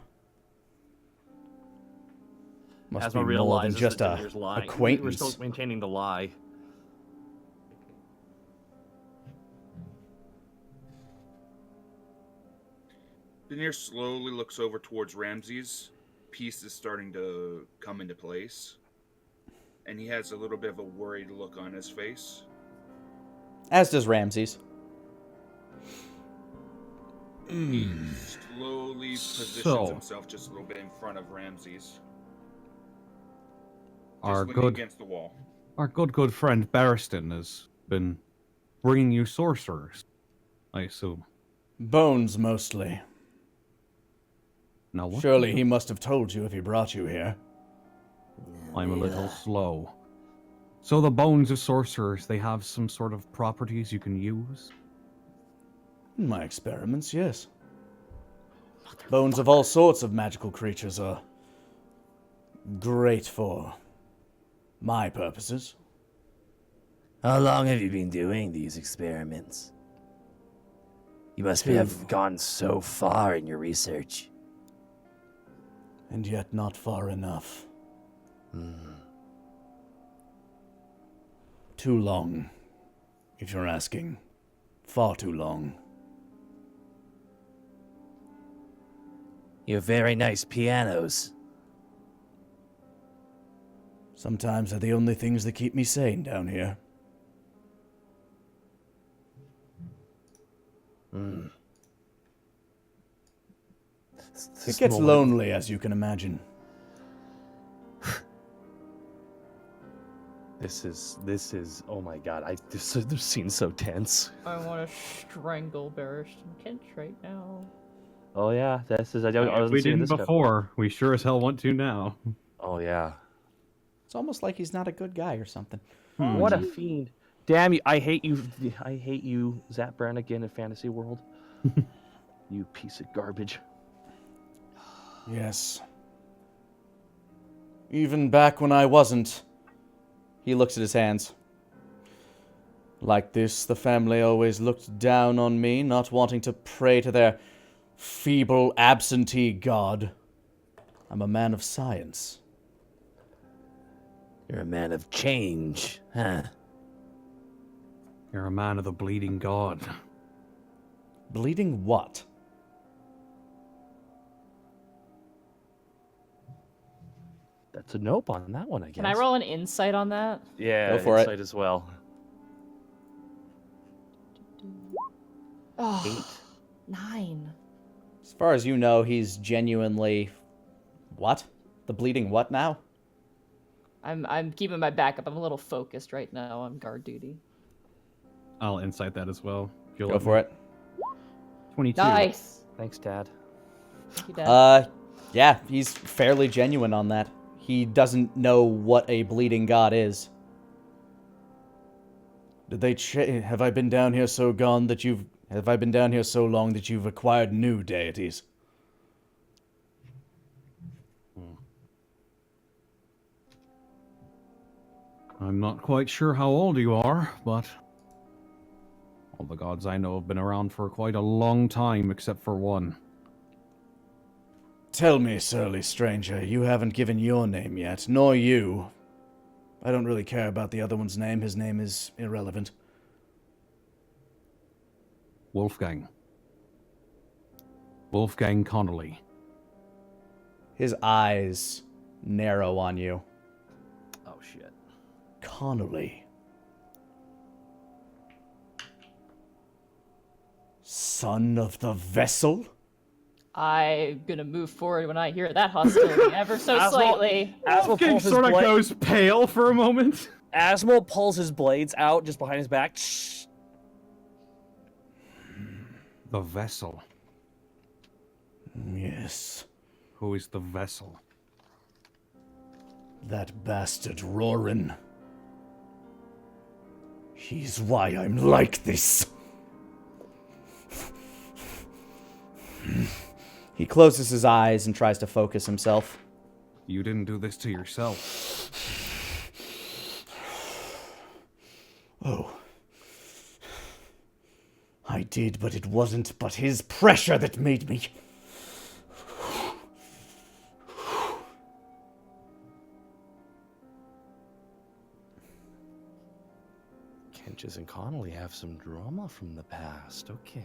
Must Asmo be more than realizes just that a Daenerys lying. acquaintance. We're still maintaining the lie. Daenerys slowly looks over towards Ramses. Pieces starting to come into place. And he has a little bit of a worried look on his face. As does Ramses. He slowly positions himself just a little bit in front of Ramses. Our Just looking good, against the wall. our good friend Barristan has been bringing you sorcerers, I assume. Bones, mostly. Now what? Surely he must have told you if he brought you here. I'm a little slow. So the bones of sorcerers, they have some sort of properties you can use? In my experiments, yes. Bones of all sorts of magical creatures are great for my purposes. How long have you been doing these experiments? You must have gone so far in your research. And yet not far enough. Too long, if you're asking. Far too long. You have very nice pianos. Sometimes they're the only things that keep me sane down here. It gets lonely, as you can imagine. This is, oh my god, this scene's so tense. I want to strangle Barristan Kench right now. Oh yeah, this is, I If wasn't we seeing didn't this before, we sure as hell want to now. Oh yeah. It's almost like he's not a good guy or something. What a fiend. Damn you, I hate you, Zap Brannigan in Fantasy World. You piece of garbage. Yes. Even back when I wasn't. He looks at his hands. Like this, the family always looked down on me, not wanting to pray to their feeble, absentee god. I'm a man of science. You're a man of change, huh? You're a man of the bleeding god. Bleeding what? That's a nope on that one, I guess. Can I roll an insight on that? Yeah, Go for it. insight as well. Oh, 9. As far as you know, he's genuinely... What? The bleeding what now? I'm keeping my back up. I'm a little focused right now on guard duty. I'll insight that as well. If you'll Go let for me. it. 22. Nice. Thanks, Dad. Thank you, Dad. Yeah, he's fairly genuine on that. He doesn't know what a bleeding god is. Did they have I been down here so gone that you've... Have I been down here so long that you've acquired new deities? I'm not quite sure how old you are, but all the gods I know have been around for quite a long time, except for one. Tell me, surly stranger, you haven't given your name yet, nor you. I don't really care about the other one's name. His name is irrelevant. Wolfgang. Wolfgang Connolly. His eyes narrow on you. Oh shit. Connolly. Son of the vessel? I'm gonna move forward when I hear that hostility ever so Asmo- slightly. Asmo Wolfgang pulls his sort of blade. goes pale for a moment. Asmo pulls his blades out just behind his back. The vessel. Yes. Who is the vessel? That bastard Rorin. He's why I'm like this. He closes his eyes and tries to focus himself. You didn't do this to yourself. Oh. I did, but it wasn't but his pressure that made me. Kenches and Connolly have some drama from the past. Okay.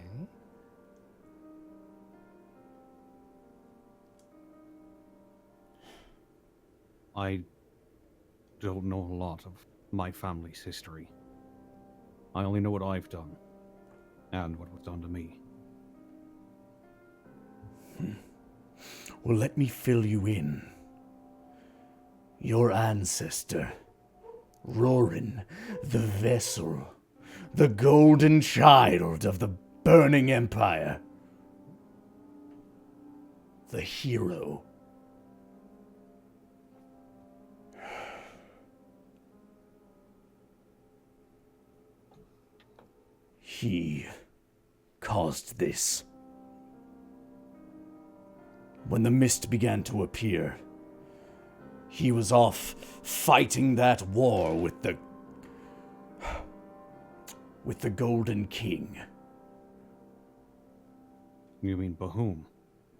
I don't know a lot of my family's history. I only know what I've done, and what was done to me. Well, let me fill you in. Your ancestor, Rorin, the vessel, the golden child of the burning empire, the hero. He caused this. When the mist began to appear, he was off fighting that war with the Golden King. You mean Bahum?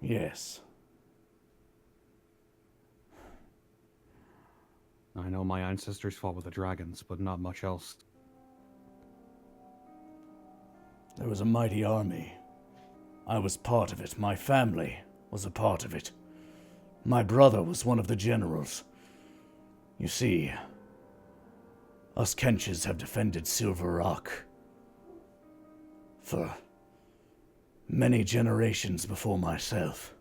Yes. I know my ancestors fought with the dragons, but not much else. There was a mighty army. I was part of it. My family was a part of it. My brother was one of the generals. You see, us Kenches have defended Silver Rock for many generations before myself.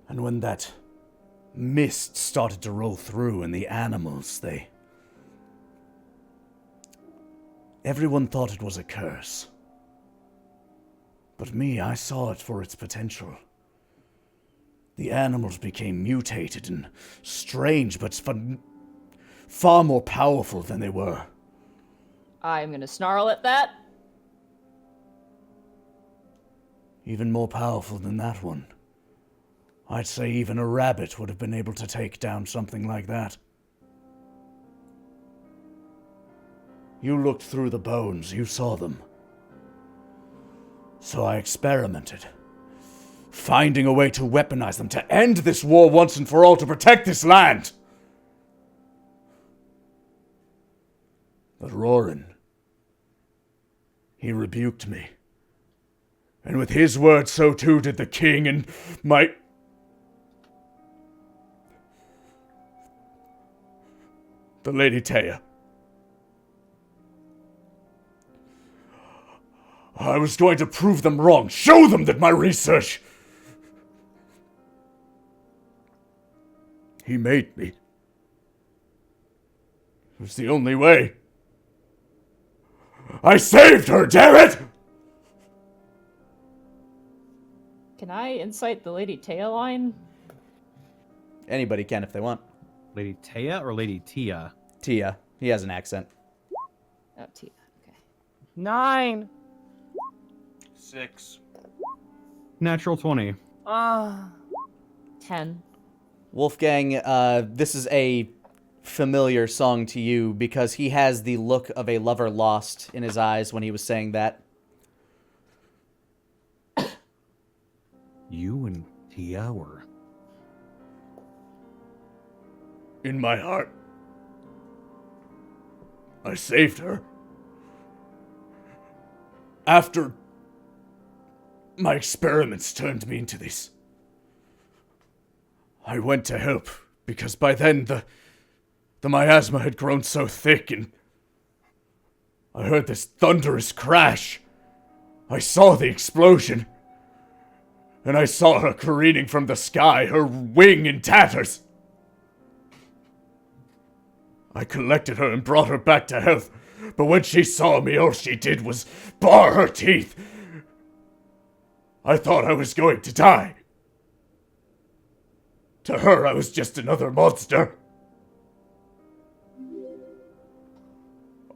And when that mist started to roll through and the animals, everyone thought it was a curse. But me, I saw it for its potential. The animals became mutated and strange, but far more powerful than they were. I'm gonna snarl at that. Even more powerful than that one. I'd say even a rabbit would have been able to take down something like that. You looked through the bones, you saw them. So I experimented, finding a way to weaponize them, to end this war once and for all, to protect this land. But Rorin, he rebuked me. And with his words, so too did the king and the Lady Taya. I was going to prove them wrong, show them that my research... He made me. It was the only way. I saved her, damn it! Can I incite the Lady Taya line? Anybody can if they want. Lady Taya or Lady Tia? Tia. He has an accent. Oh, Tia. Okay. 9. 6. Natural 20. 10. Wolfgang, this is a familiar song to you because he has the look of a lover lost in his eyes when he was saying that. You and Tia were... In my heart, I saved her. After my experiments turned me into this, I went to help, because by then the miasma had grown so thick, and I heard this thunderous crash. I saw the explosion, and I saw her careening from the sky, her wing in tatters. I collected her and brought her back to health, but when she saw me, all she did was bar her teeth. I thought I was going to die. To her, I was just another monster.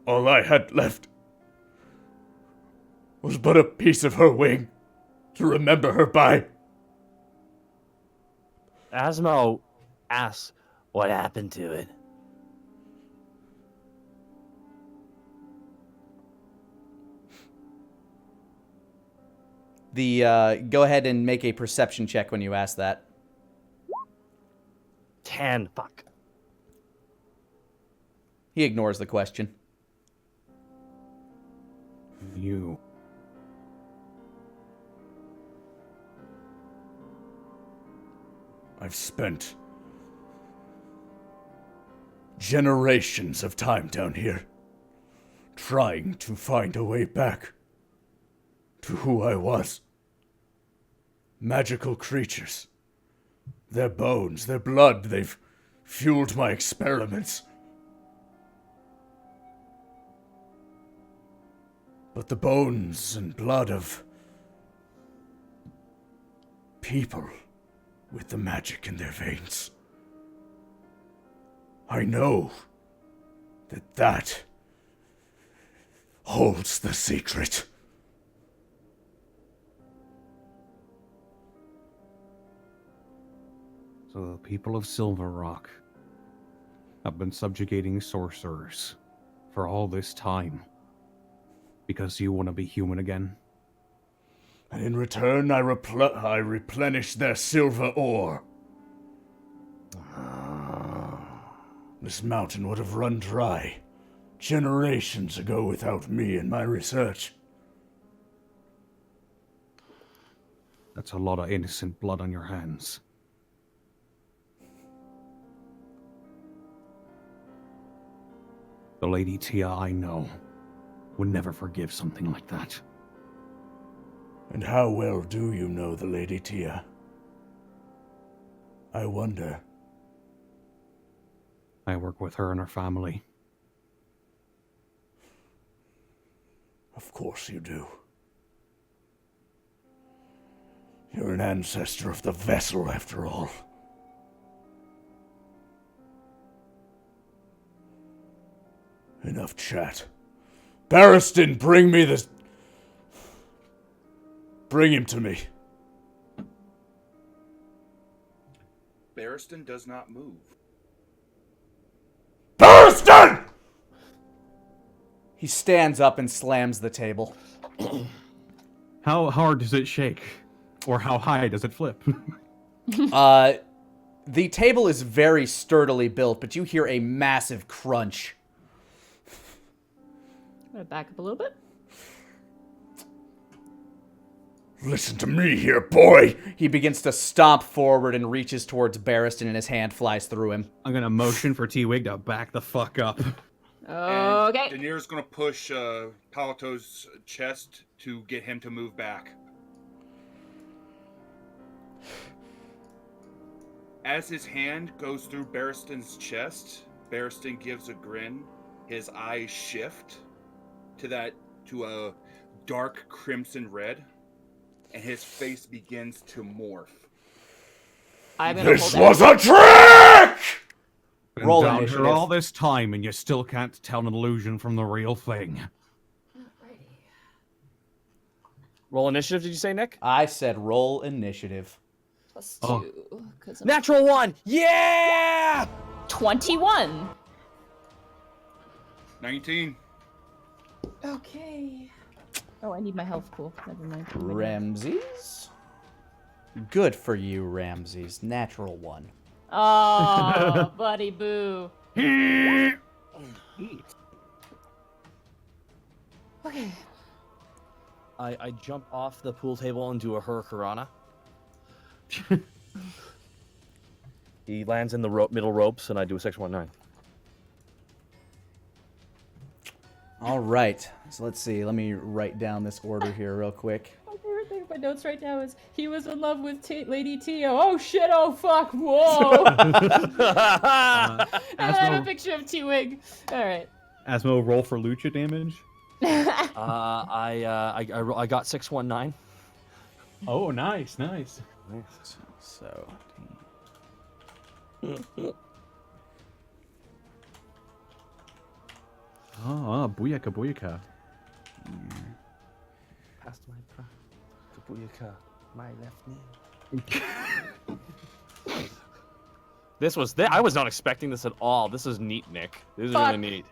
All I had left was but a piece of her wing to remember her by. Asmo asks what happened to it. Go ahead and make a perception check when you ask that. 10. Fuck. He ignores the question. You. I've spent generations of time down here trying to find a way back to who I was. Magical creatures. Their bones, their blood, they've fueled my experiments. But the bones and blood of people with the magic in their veins. I know that holds the secret. So the people of Silver Rock have been subjugating sorcerers for all this time because you want to be human again? And in return, I replenish their silver ore. This mountain would have run dry generations ago without me and my research. That's a lot of innocent blood on your hands. The Lady Tia I know would never forgive something like that. And how well do you know the Lady Tia? I wonder. I work with her and her family. Of course you do. You're an ancestor of the vessel, after all. Enough chat. Barristan, bring me this. Bring him to me. Barristan does not move. Barristan! He stands up and slams the table. How hard does it shake? Or how high does it flip? The table is very sturdily built, but you hear a massive crunch. I'm gonna back up a little bit. Listen to me here, boy. He begins to stomp forward and reaches towards Barristan, and his hand flies through him. I'm gonna motion for T-Wig to back the fuck up. Okay. And Daenerys going to push Palato's chest to get him to move back. As his hand goes through Barristan's chest, Barristan gives a grin. His eyes shift to a dark crimson red, and his face begins to morph. I'm gonna This hold was a trick! Been Roll down initiative. here all this time and you still can't tell an illusion from the real thing. Roll initiative, did you say, Nick? I said roll initiative. +2. Oh. 'Cause I'm Natural 1! Yeah! 21. 19. Okay. Oh, I need my health pool. Never mind. Ramses? Good for you, Ramses. Natural one. Oh, buddy boo. Okay. I jump off the pool table and do a hurricanrana. He lands in the middle ropes, and I do a 619. All right. So let's see. Let me write down this order here real quick. My favorite thing in my notes right now is he was in love with Lady Tio. Oh shit! Oh fuck! Whoa! And I have a picture of T-Wig. All right. Asmo, roll for lucha damage. I got 619. Oh, nice. So. Booyaka, booyaka. Past my prime. Kabuyaka, my left knee. I was not expecting this at all. This is neat, Nick. This is really neat.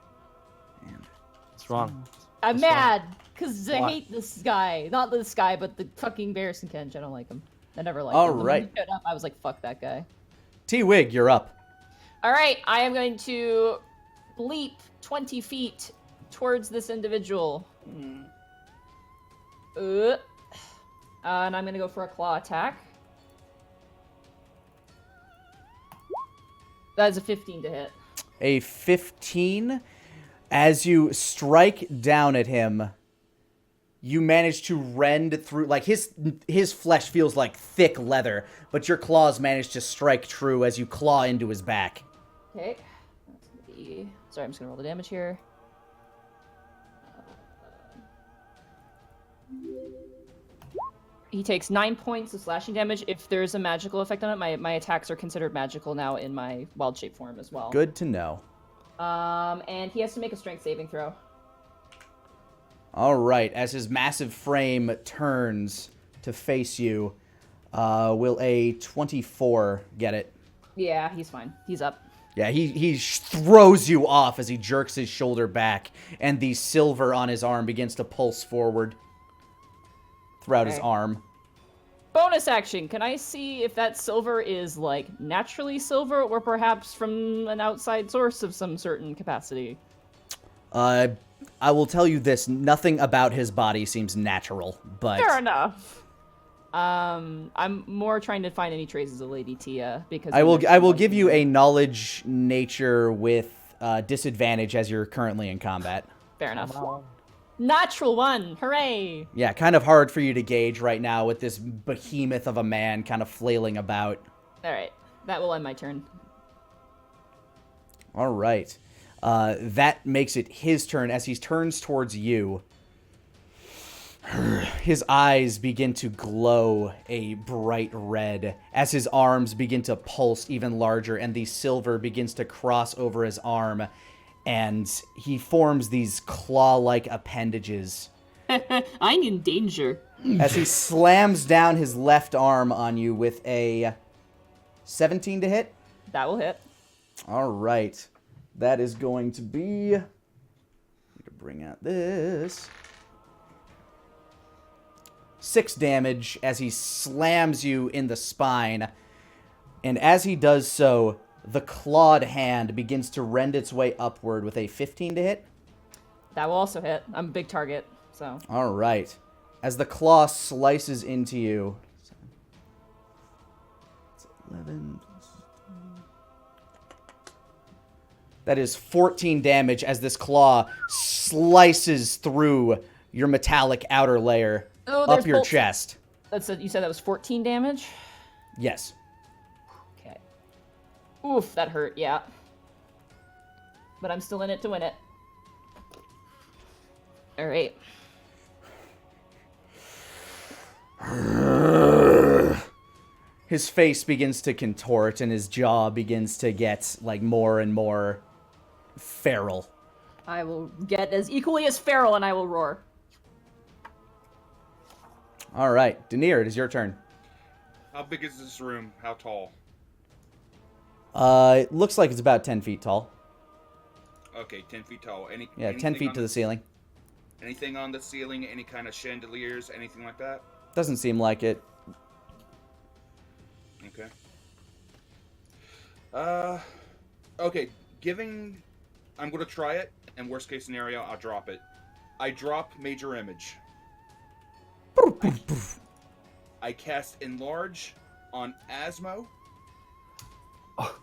What's wrong? I'm mad because I What? hate this guy. Not this guy, but the fucking Bears and Kench. I don't like him. I never liked All him. When right. he showed up, I was like, fuck that guy. T-Wig, you're up. All right, I am going to leap 20 feet towards this individual. And I'm going to go for a claw attack. That is a 15 to hit. A 15. As you strike down at him, you manage to rend through, like, his flesh feels like thick leather, but your claws manage to strike true as you claw into his back. Okay. That's going to be... Sorry, I'm just going to roll the damage here. He takes 9 points of slashing damage. If there's a magical effect on it, my attacks are considered magical now in my wild shape form as well. Good to know. And he has to make a strength saving throw. All right, as his massive frame turns to face you, will a 24 get it? Yeah, he's fine. He's up. Yeah, he throws you off as he jerks his shoulder back, and the silver on his arm begins to pulse forward throughout his Okay. arm. Bonus action. Can I see if that silver is, like, naturally silver or perhaps from an outside source of some certain capacity? I will tell you this, nothing about his body seems natural, but... Fair enough. I'm more trying to find any traces of Lady Tia, because... I will give you a knowledge nature with disadvantage as you're currently in combat. Fair enough. Natural one! Hooray! Yeah, kind of hard for you to gauge right now with this behemoth of a man kind of flailing about. Alright, that will end my turn. All right. That makes it his turn. As he turns towards you, his eyes begin to glow a bright red as his arms begin to pulse even larger, and the silver begins to cross over his arm, and he forms these claw-like appendages. I'm in danger. As he slams down his left arm on you with a 17 to hit. That will hit. All right. That is going to be... Need to bring out this. 6 damage as he slams you in the spine. And as he does so, the clawed hand begins to rend its way upward with a 15 to hit. That will also hit. I'm a big target, so... All right. As the claw slices into you... It's 11... That is 14 damage as this claw slices through your metallic outer layer up your chest. You said that was 14 damage? Yes. Okay. Oof, that hurt, yeah. But I'm still in it to win it. Alright. His face begins to contort and his jaw begins to get, like, more and more feral. I will get as equally as feral and I will roar. All right, Denier, it is your turn. How big is this room? How tall? It looks like it's about 10 feet tall. Okay, 10 feet tall. 10 feet to the ceiling. Anything on the ceiling? Any kind of chandeliers? Anything like that? Doesn't seem like it. Okay. Okay. I'm going to try it, and worst case scenario, I'll drop it. I drop Major Image. I cast Enlarge on Asmo.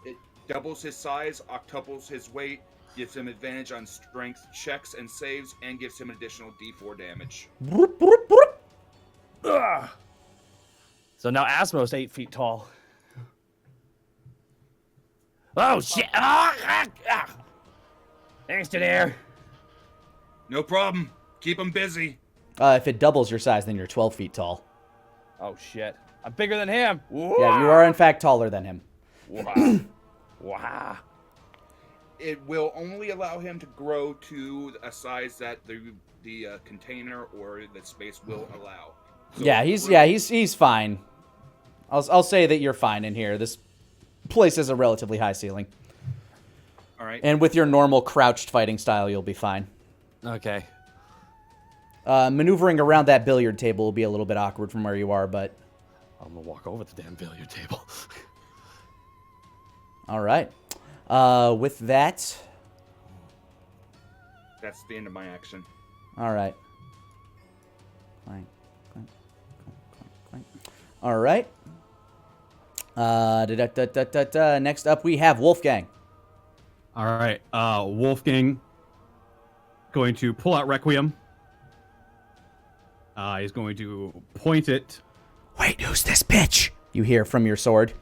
It doubles his size, octuples his weight, gives him advantage on strength checks and saves, and gives him an additional D4 damage. Ugh. So now Asmo's 8 feet tall. Oh shit! Thanks, Daenerys. No problem. Keep him busy. If it doubles your size, then you're 12 feet tall. Oh shit! I'm bigger than him. Yeah, you are in fact taller than him. Wow. Wow. It will only allow him to grow to a size that the container or the space will allow. So he's fine. I'll say that you're fine in here. This place has a relatively high ceiling. All right. And with your normal crouched fighting style, you'll be fine. Okay. Maneuvering around that billiard table will be a little bit awkward from where you are, but... I'm gonna walk over the damn billiard table. All right. With that... That's the end of my action. All right. Clank, clank, clank, clank, clank. All right. Next up, we have Wolfgang. All right. Wolfgang going to pull out Requiem. He's going to point it. Wait, who's this bitch? You hear from your sword.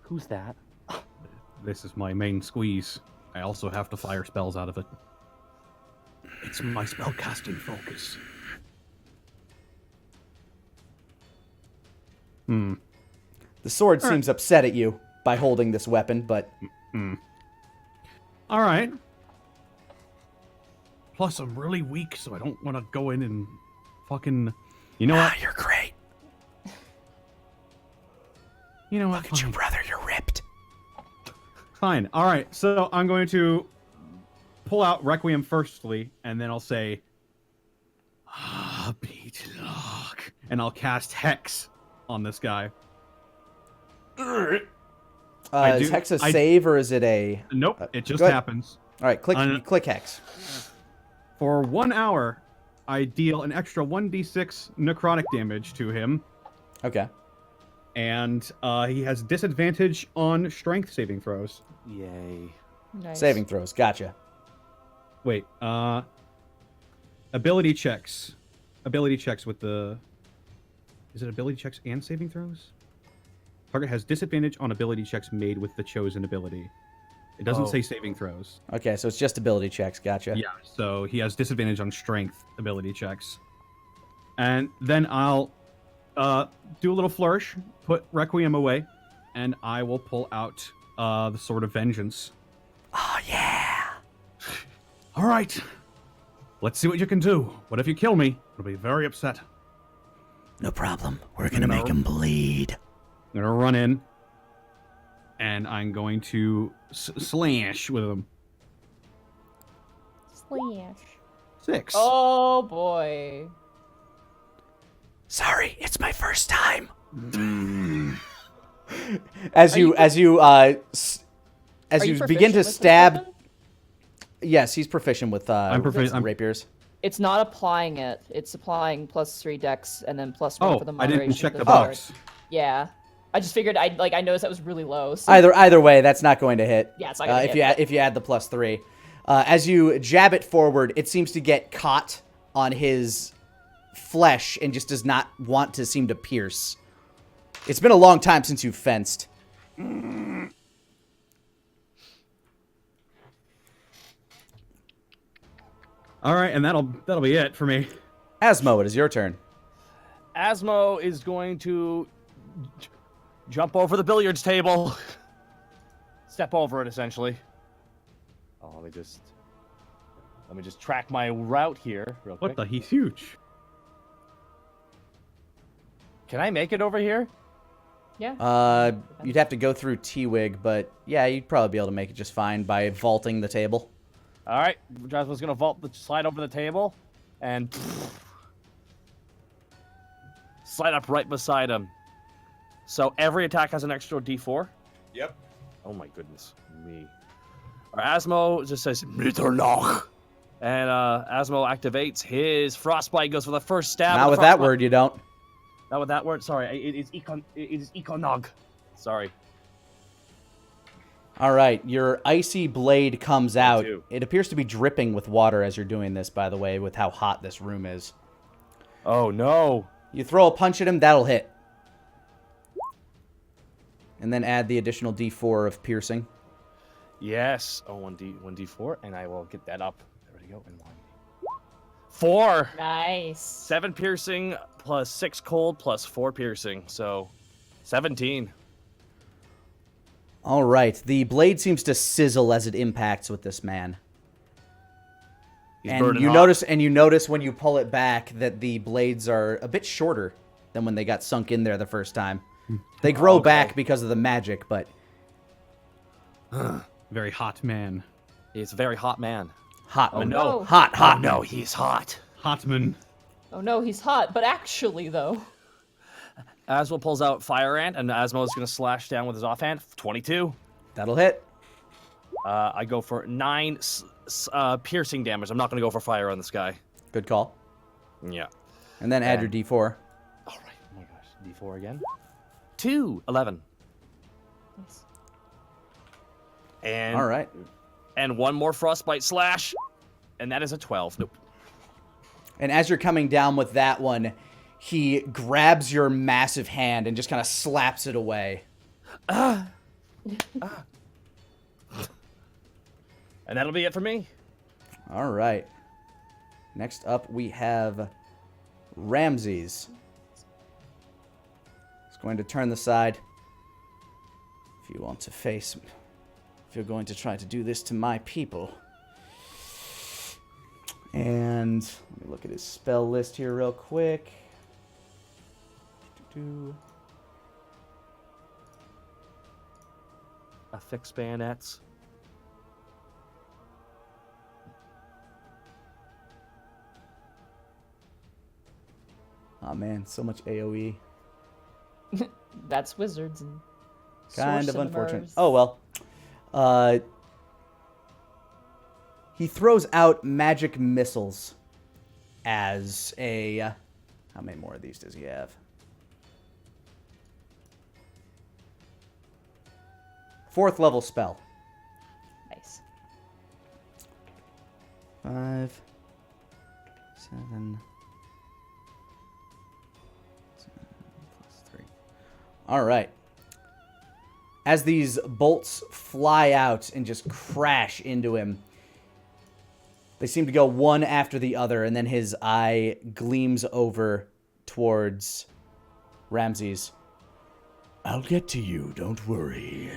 Who's that? This is my main squeeze. I also have to fire spells out of it. It's my spellcasting focus. The sword seems upset at you by holding this weapon, but... All right. Plus, I'm really weak, so I don't want to go in and fucking... You know what? You're great. You know what? Look at you, brother. You're ripped. Fine. All right. So I'm going to pull out Requiem firstly, and then I'll say, beat lock, and I'll cast Hex on this guy. Is Hex a save or is it a... Nope. It just go ahead. happens. All right, click Hex. For 1 hour, I deal an extra 1d6 necrotic damage to him. Okay. And he has disadvantage on strength saving throws. Yay. Nice. Saving throws. Gotcha. Wait, ability checks. Ability checks with the... Is it ability checks and saving throws? Target has disadvantage on ability checks made with the chosen ability. It doesn't say saving throws. Okay, so it's just ability checks. Gotcha. Yeah, so he has disadvantage on strength ability checks. And then I'll do a little flourish, put Requiem away, and I will pull out the Sword of Vengeance. Oh, yeah. All right. Let's see what you can do. What if you kill me? I'll be very upset. No problem. We're going to make him bleed. I'm going to run in, and I'm going to slash with him. Slash. 6. Oh boy. Sorry, it's my first time. As you begin to stab. Yes, he's proficient with rapiers. It's not applying it. It's applying +3 dex and then +1 for the I moderation. didn't check of the sword. box. Yeah. I just figured I noticed that was really low. So. Either way, that's not going to hit. Yeah, it's not gonna hit. If you add the +3, as you jab it forward, it seems to get caught on his flesh and just does not want to seem to pierce. It's been a long time since you've fenced. All right, and that'll be it for me. Asmo, it is your turn. Asmo is going to jump over the billiards table. Step over it, essentially. Oh, let me just track my route here real quick. What the? He's huge. Can I make it over here? Yeah. You'd have to go through T-Wig, but yeah, you'd probably be able to make it just fine by vaulting the table. All right, Jasmine's gonna slide over the table, and slide up right beside him. So every attack has an extra D4? Yep. Oh my goodness me. Asmo just says, Mitterloch. And Asmo activates his frostbite, goes for the first stab. Not with that word, you don't. Not with that word, sorry. It is Econog. Sorry. All right, your icy blade comes out. too. It appears to be dripping with water as you're doing this, by the way, with how hot this room is. Oh no. You throw a punch at him, that'll hit. And then add the additional D4 of piercing. Yes. Oh, 1d4, and I will get that up. There we go. And 1. 4. Nice. 7 piercing plus 6 cold plus 4 piercing, so 17. All right, the blade seems to sizzle as it impacts with this man. He's And burning you hot. notice when you pull it back that the blades are a bit shorter than when they got sunk in there the first time. They grow back because of the magic, but Very hot man. He's a very hot man. hot. Oh, no. no. Hot, hot. Oh no, he's hot. Hotman. Oh no, he's hot. But actually, though. Asmo pulls out Fire Ant, and Asmo is going to slash down with his offhand. 22. That'll hit. I go for 9 piercing damage. I'm not going to go for fire on this guy. Good call. Yeah. And then add your D4. All right. Oh my gosh. D4 again. 2. 11. Nice. And All right. And one more frostbite slash, and that is a 12. Nope. And as you're coming down with that one, he grabs your massive hand and just kind of slaps it away. And that'll be it for me. All right. Next up, we have Ramses. He's going to turn the side. If you want to face... If you're going to try to do this to my people. And let me look at his spell list here real quick. Affix bayonets. Oh man, so much AoE. That's wizards and Kind of unfortunate. sorcerers. Oh well. He throws out magic missiles as a... how many more of these does he have? 4th level spell. Nice. 5, 7, 3. All right. As these bolts fly out and just crash into him, they seem to go one after the other, and then his eye gleams over towards Ramses. I'll get to you, don't worry.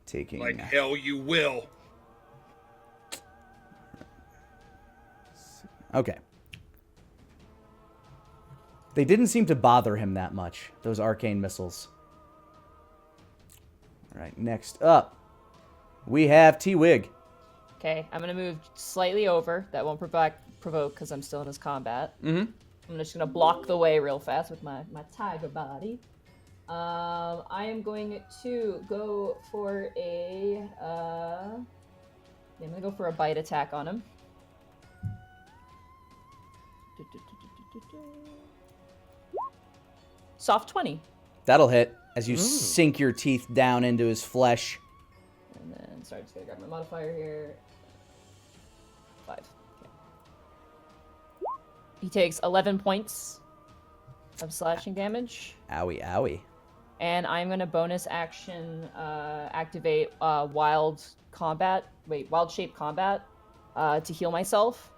Taking... Like hell you will. Okay. They didn't seem to bother him that much, those arcane missiles. All right, next up, we have T-Wig. Okay, I'm gonna move slightly over. That won't provoke because I'm still in his combat. Mm-hmm. I'm just gonna block the way real fast with my tiger body. I am going to go for a I'm gonna go for a bite attack on him. Soft 20. That'll hit as you sink your teeth down into his flesh. And then, sorry, just gotta grab my modifier here. 5. Okay. He takes 11 points of slashing damage. Owie, owie. And I'm gonna bonus action activate wild shape combat to heal myself.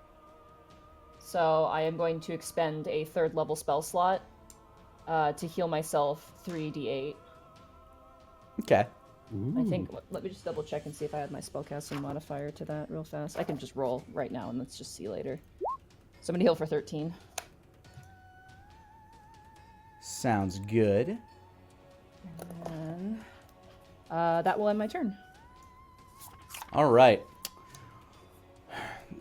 So I am going to expend a 3rd level spell slot to heal myself 3d8. Okay. I think, let me just double check and see if I had my spellcasting modifier to that real fast. I can just roll right now and let's just see later. So I'm gonna heal for 13. Sounds good. And that will end my turn. All right.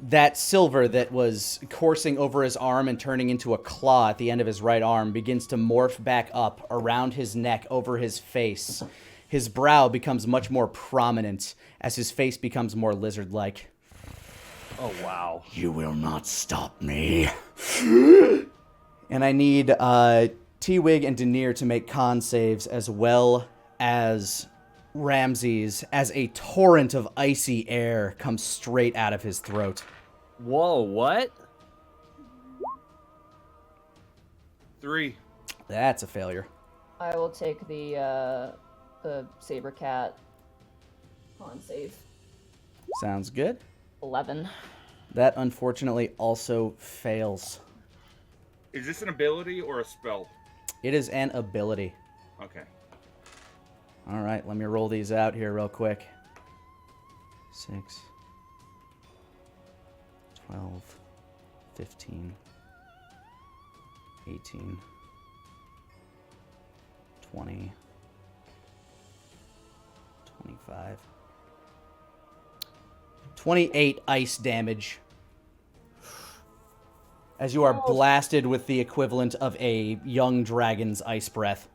that silver that was coursing over his arm and turning into a claw at the end of his right arm begins to morph back up around his neck over his face. His brow becomes much more prominent as his face becomes more lizard-like. Oh, wow. You will not stop me. And I need T-Wig and Denier to make con saves, as well as Ramses, as a torrent of icy air comes straight out of his throat. Whoa, what? 3. That's a failure. I will take the saber cat con save. Sounds good. 11. That unfortunately also fails. Is this an ability or a spell? It is an ability. Okay. All right, let me roll these out here real quick. 6, 12, 15, 18, 20, 25, 28 ice damage. As you are blasted with the equivalent of a young dragon's ice breath.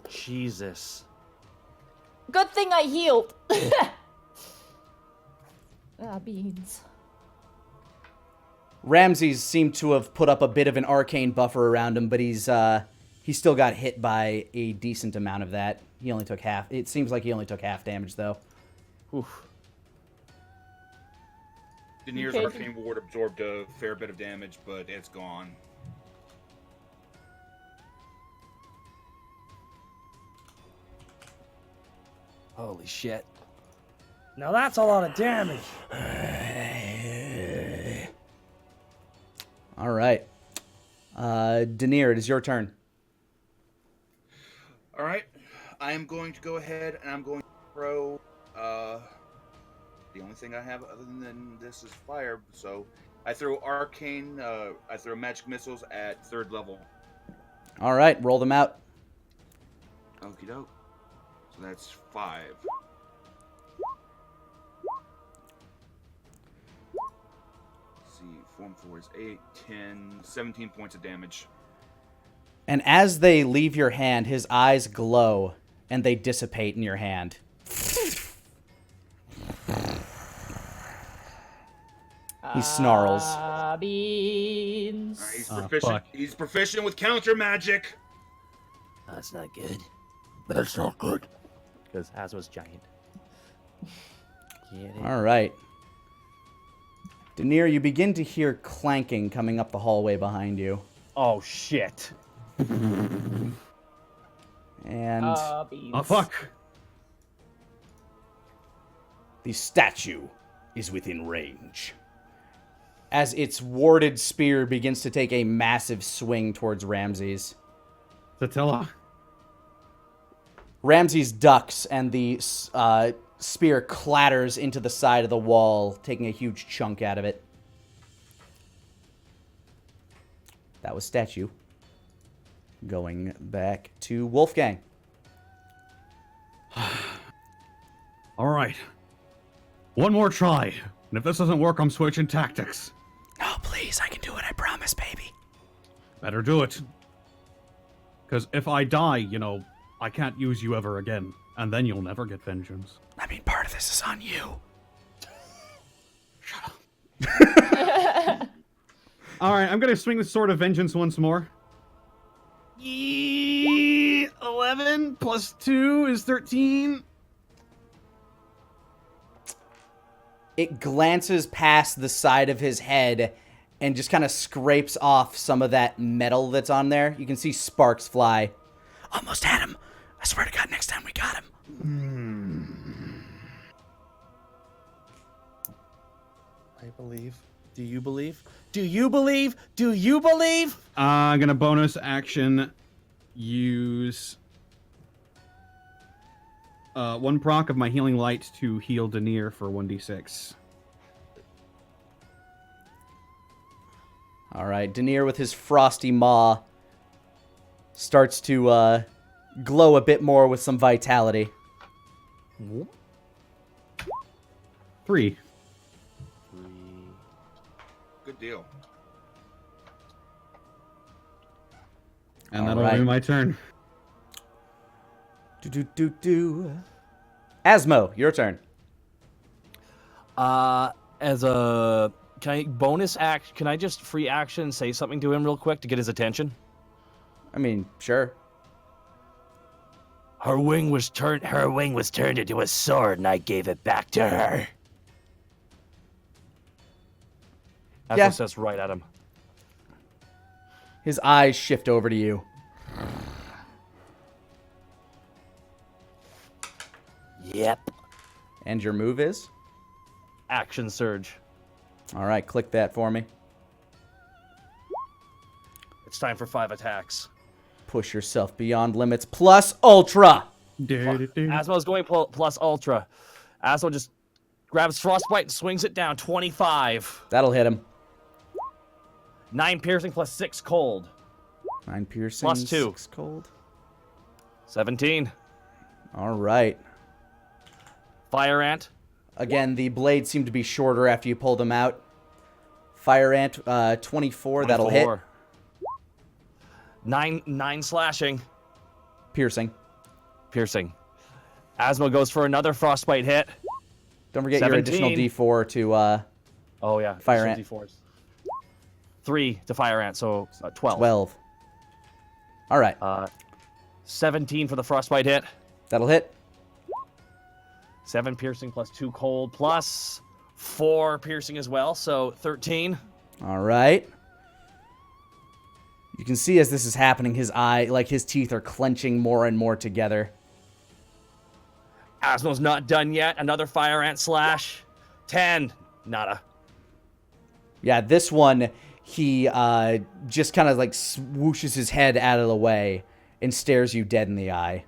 Jesus. Good thing I healed. Beans. Ramses seemed to have put up a bit of an arcane buffer around him, but he's still got hit by a decent amount of that. He only took half. It seems like he only took half damage, though. Oof. Denier's Okay. arcane ward absorbed a fair bit of damage, but it's gone. Holy shit. Now that's a lot of damage. All right. Denier, it is your turn. All right, I am going to go ahead and I'm going to throw. The only thing I have other than this is fire, so I throw arcane. I throw magic missiles at 3rd level. All right, roll them out. Okie doke. So that's 5. Let's see, 4 and 4 is 8, 10, 17 points of damage. And as they leave your hand, his eyes glow, and they dissipate in your hand. He snarls. Beans. He's proficient. He's proficient with counter magic. That's not good. That's not good. Because Asmo's giant. Get it? All right. Denier, you begin to hear clanking coming up the hallway behind you. Oh, shit. And Beans. Oh, fuck. the statue is within range. As its warded spear begins to take a massive swing towards Ramses. Satilla. Ramses ducks, and the spear clatters into the side of the wall, taking a huge chunk out of it. That was statue. Going back to Wolfgang. All right. One more try. And if this doesn't work, I'm switching tactics. No, please, I can do it, I promise, baby. Better do it. Because if I die, I can't use you ever again. And then you'll never get vengeance. I mean, part of this is on you. Shut up. All right, I'm going to swing the Sword of Vengeance once more. 11 plus 2 is 13. It glances past the side of his head and just kind of scrapes off some of that metal that's on there. You can see sparks fly. Almost had him. I swear to God, next time we got him. I believe. Do you believe? Do you believe? Do you believe? I'm going to bonus action use one proc of my healing light to heal Denier for 1d6. All right, Denier with his frosty maw starts to glow a bit more with some vitality. 3. Good deal. And All that'll right. be my turn. Asmo, your turn. As a can I bonus act? Can I just free action say something to him real quick to get his attention? I mean, sure. Her wing was turned into a sword, and I gave it back to her. That's Yeah. what says right at him. His eyes shift over to you. Yep. And your move is? Action surge. All right, click that for me. It's time for 5 attacks. Push yourself beyond limits plus ultra. Asmo's going plus ultra. Asmo just grabs frostbite and swings it down. 25. That'll hit him. 9 piercing plus 6 cold. 9 piercing. Plus 2. 6 cold. 17. All right. Fire ant. Again, the blades seem to be shorter after you pull them out. Fire ant, 24. That'll hit. 9 slashing. Piercing. Piercing. Asmo goes for another frostbite hit. Don't forget 17. your additional D4 to Oh yeah. Fire ant. D4s. 3 to fire ant, so 12. 12. All right. 17 for the frostbite hit. That'll hit. 7 piercing plus 2 cold plus 4 piercing as well, so 13. All right. You can see as this is happening, his his teeth are clenching more and more together. Asmo's not done yet. Another fire ant slash. 10. Nada. Yeah, this one, he just kind of like swooshes his head out of the way and stares you dead in the eye.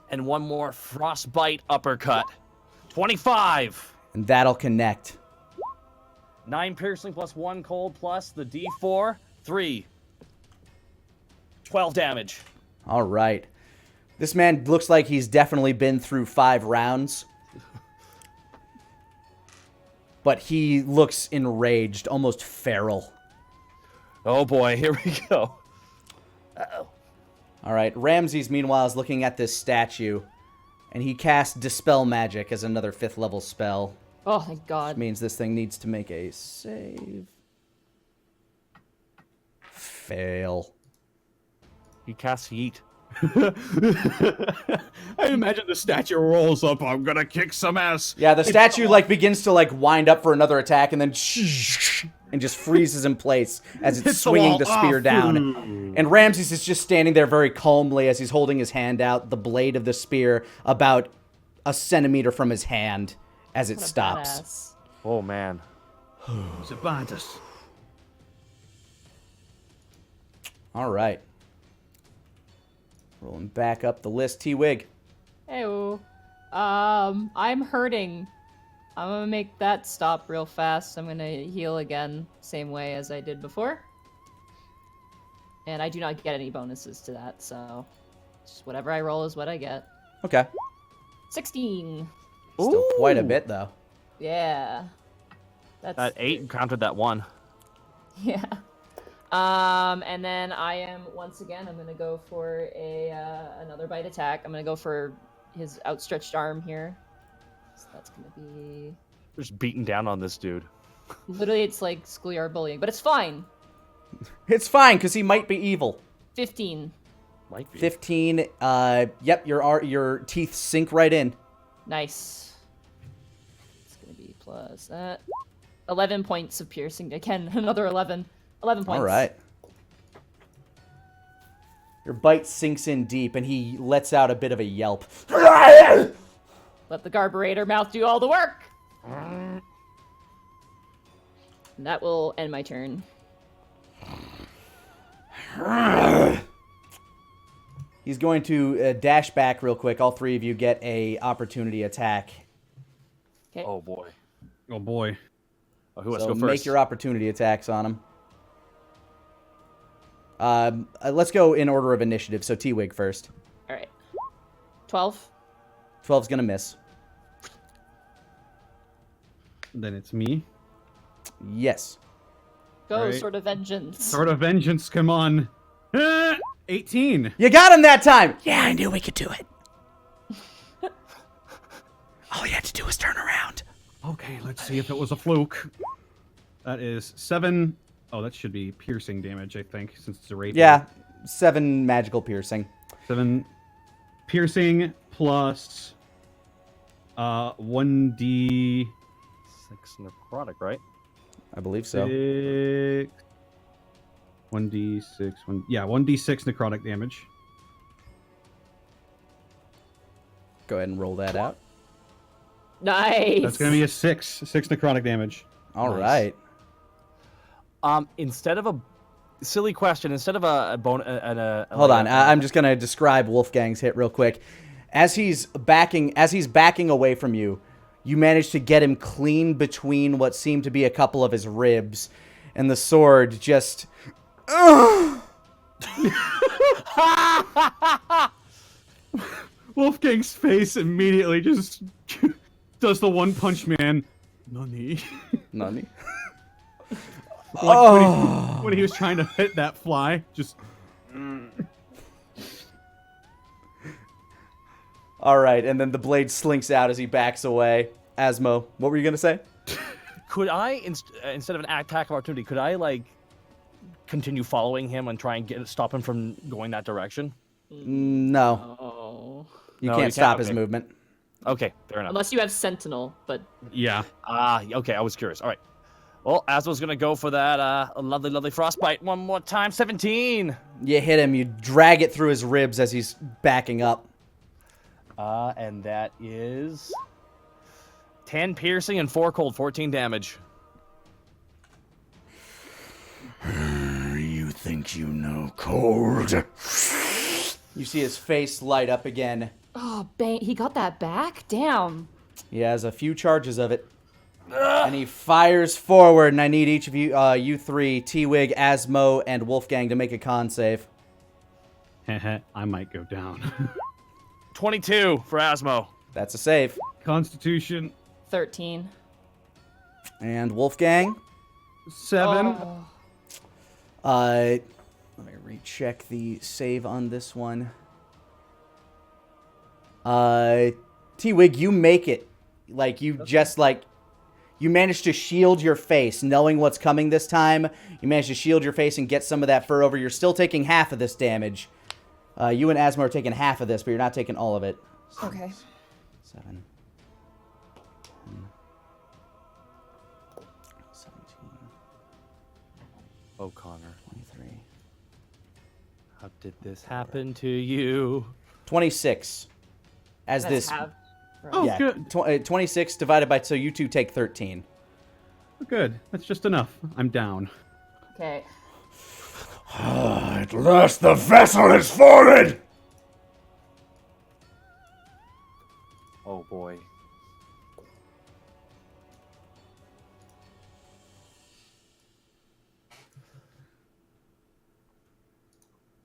And one more frostbite uppercut. 25. And that'll connect. 9 piercing plus 1 cold plus the D4. 3. 12 damage. All right. This man looks like he's definitely been through 5 rounds. But he looks enraged, almost feral. Oh boy, here we go. Uh-oh. All right. Ramses, meanwhile, is looking at this statue. And he casts Dispel Magic as another 5th level spell. Oh, thank God. Which means this thing needs to make a save. Fail. He casts heat. I imagine the statue rolls up. I'm gonna kick some ass. Yeah, the statue begins to wind up for another attack and then and just freezes in place as it's Hits the swinging wall. the spear Ah, down. And Ramses is just standing there very calmly as he's holding his hand out, the blade of the spear about a centimeter from his hand as it What a stops. badass. Oh man. It's a badass. All right. Rolling back up the list, T-Wig. Ew. I'm hurting. I'm gonna make that stop real fast. I'm gonna heal again, same way as I did before. And I do not get any bonuses to that, so just whatever I roll is what I get. Okay. 16. Still quite a Ooh. bit, though. Yeah. That's That 8 countered that 1. yeah. And then I am once again. I'm gonna go for another bite attack. I'm gonna go for his outstretched arm here. So that's gonna be Just beating down on this dude. literally it's like schoolyard bullying, but it's fine. It's fine, because he might be evil. 15. Might be. 15, yep, your teeth sink right in. Nice. It's gonna be plus that. 11 points of piercing. Again, another 11. 11 points. All right. Your bite sinks in deep, and he lets out a bit of a yelp. Let the garburator mouth do all the work. And that will end my turn. He's going to dash back real quick. All 3 of you get a opportunity attack. Okay. Oh boy. Oh boy. Oh, who wants So to go first? make your opportunity attacks on him. Let's go in order of initiative. So T-Wig first. All right. 12. 12's gonna miss. Then it's me. Yes. Go, Alright. Sword of Vengeance. Sword of Vengeance, come on. 18. You got him that time! Yeah, I knew we could do it. All you had to do was turn around. Okay, let's see if it was a fluke. That is 7. Oh, that should be piercing damage, I think, since it's a rapier. Yeah, 7 magical piercing. 7 piercing plus 1d6 6 necrotic, right? I believe so. 1d6. 1d6 necrotic damage. Go ahead and roll that out. Nice. That's gonna be a 6 necrotic damage. All Nice. right. Instead of a silly question, instead of a Hold on. I'm just gonna describe Wolfgang's hit real quick. As he's backing away from you, you manage to get him clean between what seemed to be a couple of his ribs, and the sword just. Wolfgang's face immediately just does the One Punch Man. Nani. Nani? When he was trying to hit that fly, just. All right, and then the blade slinks out as he backs away. Asmo, what were you gonna say? Could I, instead of an attack of opportunity, could I like continue following him and try and stop him from going that direction? No, Oh. you No, can't you stop can't, his okay. movement. Okay, fair enough. Unless you have Sentinel, but Yeah. Okay, I was curious. All right. Well, Asmo's gonna go for that lovely frostbite one more time. 17. You hit him. You drag it through his ribs as he's backing up. And that is 10 piercing and 4 cold, 14 damage. You think you know cold? You see his face light up again. oh, bang! He got that back. Damn. He has a few charges of it. And he fires forward, and I need each of you, you three, T-Wig, Asmo, and Wolfgang, to make a con save. I might go down. 22 for Asmo. That's a save. Constitution 13. And Wolfgang, 7. Oh. let me recheck the save on this one. T-Wig, you make it. Like, you manage to shield your face, knowing what's coming this time. You manage to shield your face and get some of that fur over. You're still taking half of this damage. You and Asmo are taking half of this, but you're not taking all of it. Okay. 7, 10, 17, Oh, Connor. 23, How did this happen to you? 26. As That's this, half. Oh, yeah, good. 26 divided by, so you two take 13. Good. That's just enough. I'm down. Okay. At last the vessel has fallen! Oh, boy.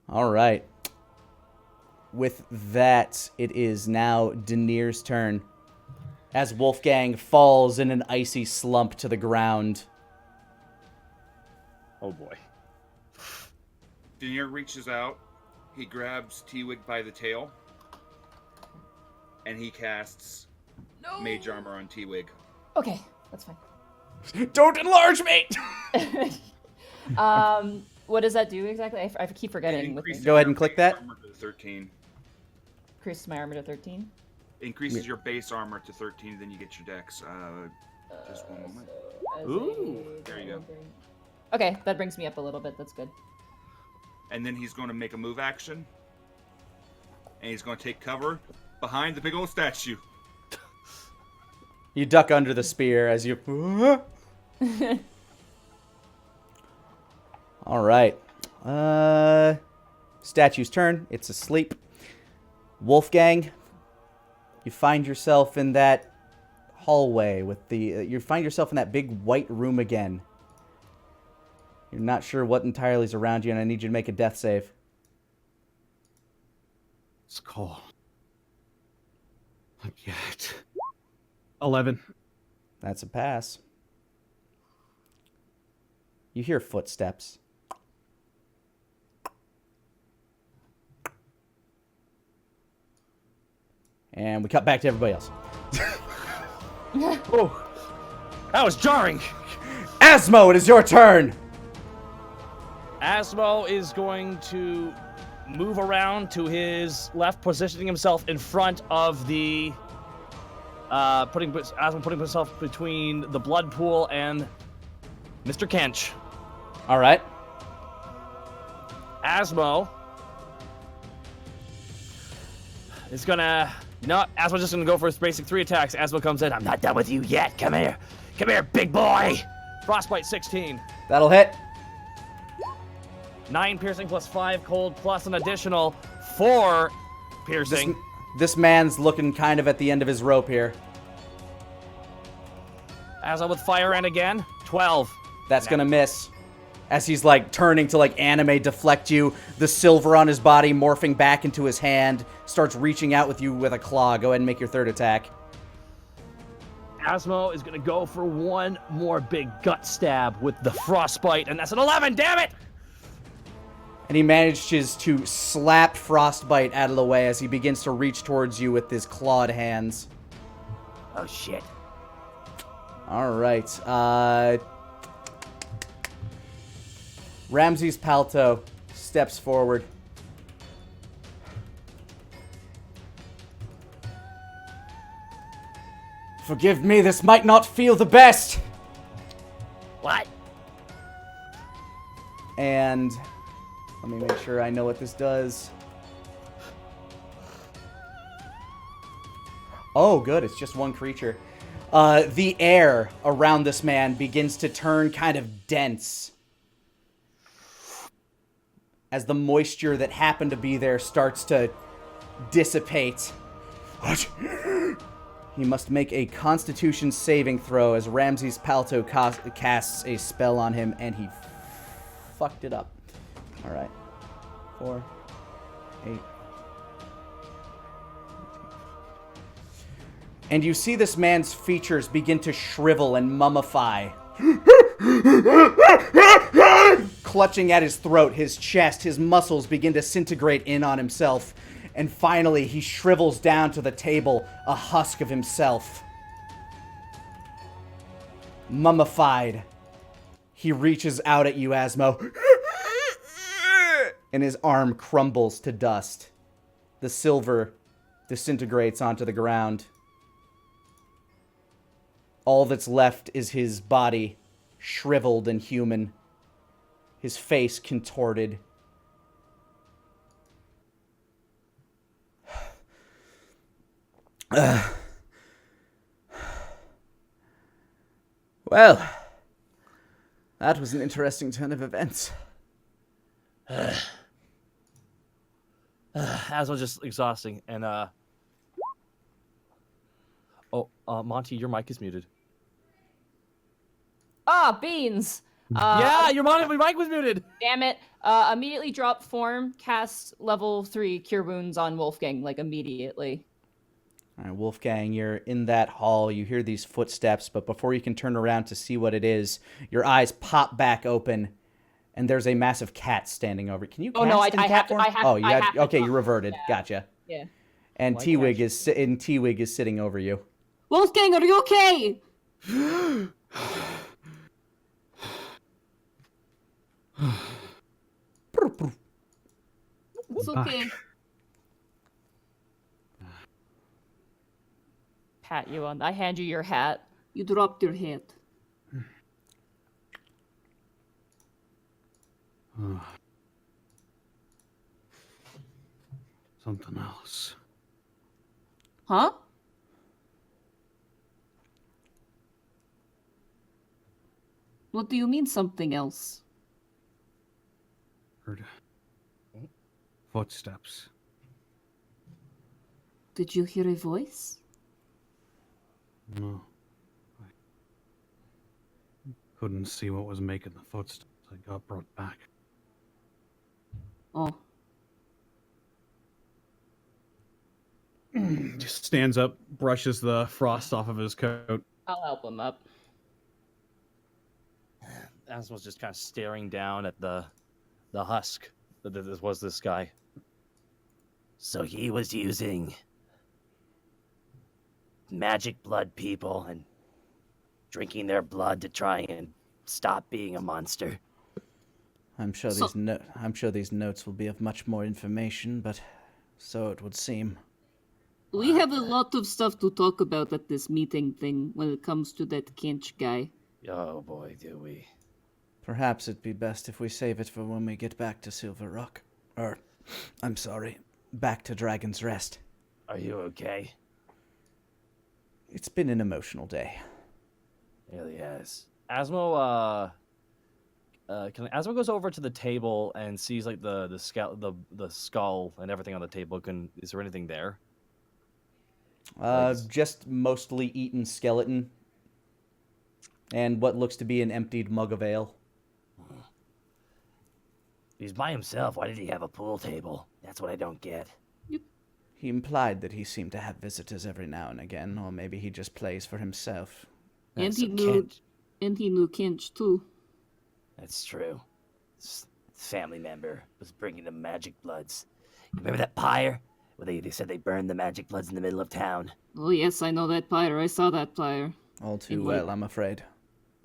All right. With that, it is now Danir's turn. As Wolfgang falls in an icy slump to the ground. Oh, boy. Denier reaches out. He grabs T-Wig by the tail. And he casts Mage Armor on T-Wig. Okay, that's fine. Don't enlarge me! What does that do exactly? I keep forgetting. Go ahead and click that. Armor to 13. Increases my armor to 13. Increases your base armor to 13, then you get your dex. Just one moment. Ooh. There you go. Okay, that brings me up a little bit. That's good. And then he's going to make a move action. And he's going to take cover behind the big old statue. You duck under the spear as you... All right. Statue's turn. It's asleep. Wolfgang, you find yourself in that hallway with the... you find yourself in that big white room again. You're not sure what entirely is around you, and I need you to make a death save. It's cold. Not yet. 11. That's a pass. You hear footsteps. And we cut back to everybody else. Oh, that was jarring. Asmo, it is your turn! Asmo is going to move around to his left, positioning himself in front of the putting himself between the blood pool and Mr. Kench. All right. Asmo is gonna Asmo's just gonna go for his basic 3 attacks. Asmo comes in. I'm not done with you yet. Come here, big boy. Frostbite 16. That'll hit. 9 piercing plus 5 cold plus an additional 4 piercing. This man's looking kind of at the end of his rope here. Asmo with fire and again 12. That's gonna miss. As he's like turning to like anime deflect you, the silver on his body morphing back into his hand, starts reaching out with you with a claw. Go ahead and make your 3rd attack. Asmo is gonna go for one more big gut stab with the frostbite, and that's an 11. Damn it! And he manages to slap Frostbite out of the way as he begins to reach towards you with his clawed hands. Oh shit. All right. Ramses Palto steps forward. Forgive me, this might not feel the best. What? And let me make sure I know what this does. Oh, good. It's just one creature. The air around this man begins to turn kind of dense as the moisture that happened to be there starts to dissipate. What? He must make a Constitution saving throw as Ramses Palto casts a spell on him, and he fucked it up. All right. 4, 8. And you see this man's features begin to shrivel and mummify. Clutching at his throat, his chest, his muscles begin to disintegrate in on himself. And finally, he shrivels down to the table, a husk of himself. Mummified. He reaches out at you, Asmo. And his arm crumbles to dust. The silver disintegrates onto the ground. All that's left is his body, shriveled and human. His face contorted. Well, that was an interesting turn of events. Asmo's just exhausting, and Monty, your mic is muted. Ah, beans! Yeah, your mic was muted! Damn it. Immediately drop form, cast level 3 cure wounds on Wolfgang, like immediately. All right, Wolfgang, you're in that hall. You hear these footsteps, but before you can turn around to see what it is, your eyes pop back open, and there's a massive cat standing over. Can you cast Oh no, in cat form? Oh, you have. Okay, you reverted. Yeah. Gotcha. Yeah. And T-Wig is sitting over you. Wolfgang, are you okay? It's okay. Pat you on. I hand you your hat. You dropped your head. Something else. Huh? What do you mean something else? Heard footsteps. Did you hear a voice? No. I couldn't see what was making the footsteps. I got brought back. Oh. Just stands up, brushes the frost off of his coat. I'll help him up. Asmo's just kind of staring down at the husk that this was this guy. So he was using magic blood people and drinking their blood to try and stop being a monster. I'm sure these notes will be of much more information, but so it would seem. We have a lot of stuff to talk about at this meeting thing when it comes to that Kench guy. Oh boy, do we. Perhaps it'd be best if we save it for when we get back to Silver Rock. I'm sorry, back to Dragon's Rest. Are you okay? It's been an emotional day. It really has. Asmo, Asmo goes over to the table and sees like the skull and everything on the table. Is there anything there? Just mostly eaten skeleton. And what looks to be an emptied mug of ale. He's by himself. Why did he have a pool table? That's what I don't get. He implied that he seemed to have visitors every now and again, or maybe he just plays for himself. And he knew Kench too. That's true. This family member was bringing the magic bloods. You remember that pyre? Well, they said they burned the magic bloods in the middle of town. Oh yes, I know that pyre. I saw that pyre. All too well, I'm afraid.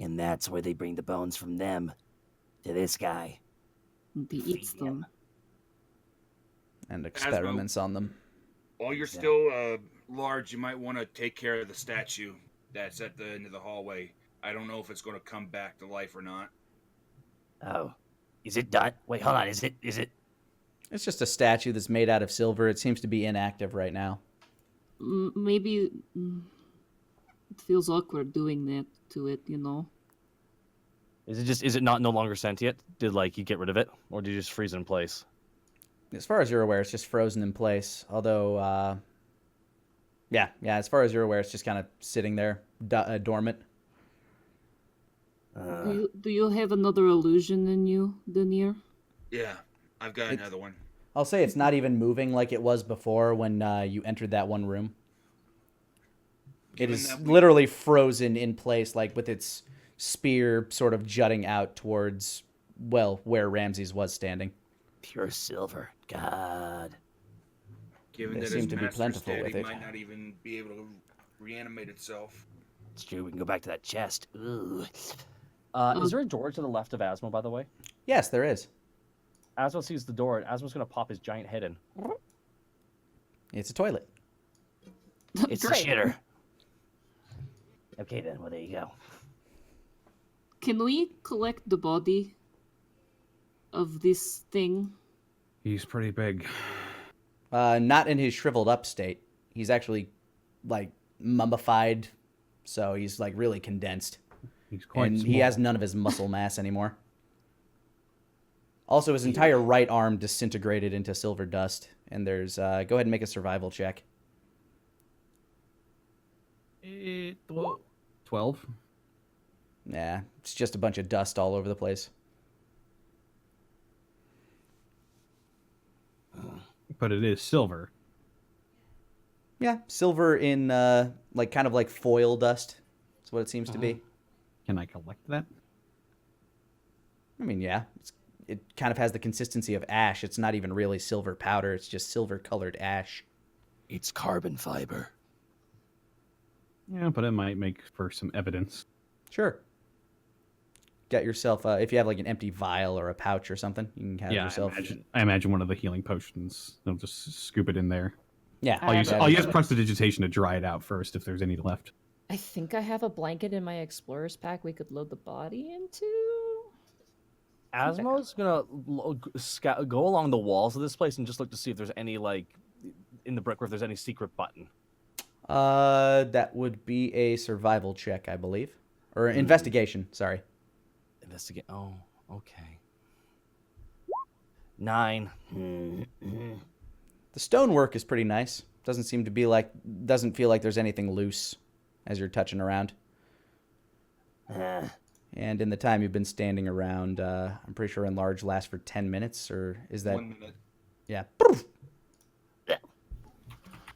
And that's where they bring the bones from them to this guy. He eats them. And experiments on them. While you're still large, you might want to take care of the statue that's at the end of the hallway. I don't know if it's going to come back to life or not. Oh. Is it done? Wait, hold on. Is it? It's just a statue that's made out of silver. It seems to be inactive right now. Maybe it feels awkward doing that to it, you know. Is it not no longer sentient? Did like you get rid of it, or did you just freeze it in place? As far as you're aware, it's just frozen in place. Although, yeah, as far as you're aware, it's just kind of sitting there, dormant. Do you have another illusion in you, Denier? Yeah, I've got another one. I'll say it's not even moving like it was before when you entered that one room. It is literally frozen in place, like with its spear sort of jutting out towards, well, where Ramses was standing. Pure silver. God. Given They that seem his to be master's plentiful dead, with he it. might not even be able to reanimate itself. It's true. We can go back to that chest. Ooh. Is there a door to the left of Asmo, by the way? Yes, there is. Asmo sees the door, and Asmo's going to pop his giant head in. It's a toilet. It's a shitter. Okay, then. Well, there you go. Can we collect the body of this thing? He's pretty big. Not in his shriveled up state. He's actually, like, mummified, so he's, like, really condensed. He's quite And small. he has none of his muscle mass anymore. Also, his entire right arm disintegrated into silver dust. And there's, go ahead and make a survival check. 12. Nah, it's just a bunch of dust all over the place. But it is silver. Yeah, silver in, like, kind of like foil dust. That's what it seems to be. Can I collect that? I mean, yeah. It kind of has the consistency of ash. It's not even really silver powder. It's just silver-colored ash. It's carbon fiber. Yeah, but it might make for some evidence. Sure. Get yourself, if you have, like, an empty vial or a pouch or something, you can have yourself... I imagine one of the healing potions. They'll just scoop it in there. Yeah. I'll use prestidigitation to dry it out first if there's any left. I think I have a blanket in my explorer's pack we could load the body into. Asmo's gonna go along the walls of this place and just look to see if there's any, like, in the brickwork, if there's any secret button. That would be a survival check, I believe. Or investigation, sorry. Investigate. Oh, okay. 9. The stonework is pretty nice. Doesn't feel like there's anything loose as you're touching around. And in the time you've been standing around, I'm pretty sure enlarge lasts for 10 minutes, or is that... 1 minute. Yeah.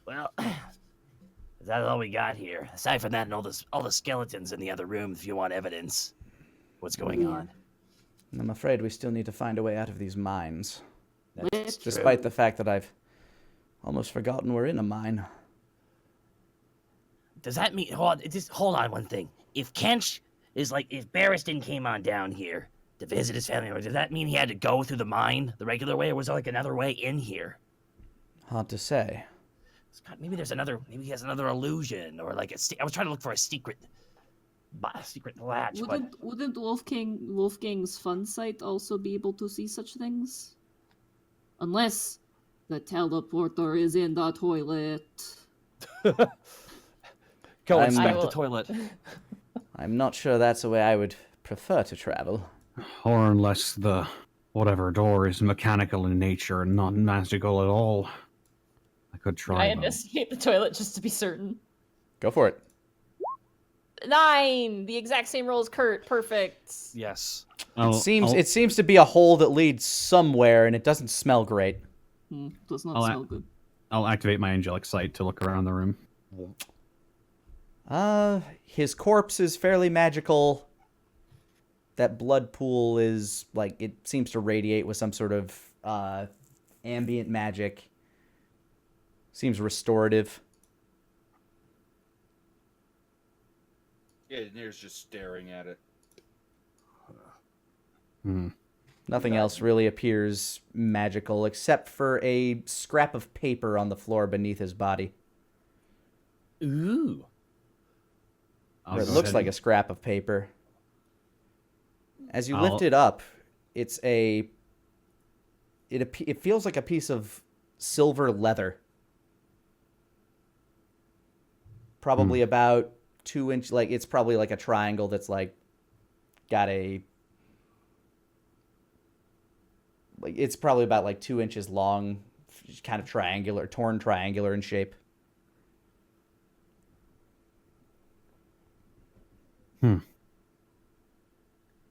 Well, as That's all we got here. Aside from that and all the skeletons in the other room if you want evidence. What's going on? I'm afraid we still need to find a way out of these mines. That's true. Despite the fact that I've almost forgotten we're in a mine. Does that mean... Hold on one thing. If Kench is like... If Barristan came on down here to visit his family, does that mean he had to go through the mine the regular way, or was there like another way in here? Hard to say. Maybe there's another... Maybe he has another illusion, or like I was trying to look for a secret latch, Wouldn't Wolfgang's fun sight also be able to see such things? Unless the teleporter is in the toilet. Go I'm- inspect the toilet. I'm not sure that's the way I would prefer to travel. Or unless the whatever door is mechanical in nature and not magical at all. I could try. I though. investigate the toilet just to be certain. Go for it. 9! The exact same roll as Kurt. Perfect. Yes. It seems to be a hole that leads somewhere, and it doesn't smell great. Does not I'll smell good. I'll activate my angelic sight to look around the room. His corpse is fairly magical. That blood pool is, like, it seems to radiate with some sort of ambient magic. Seems restorative. Yeah, Daenerys just staring at it. Nothing else really appears magical except for a scrap of paper on the floor beneath his body. Ooh. Or it looks like a scrap of paper. As you lift it up, it feels like a piece of silver leather. Probably about 2 inch, like it's probably like a triangle that's like got a, like it's probably about like 2 inches long, kind of triangular, torn triangular in shape.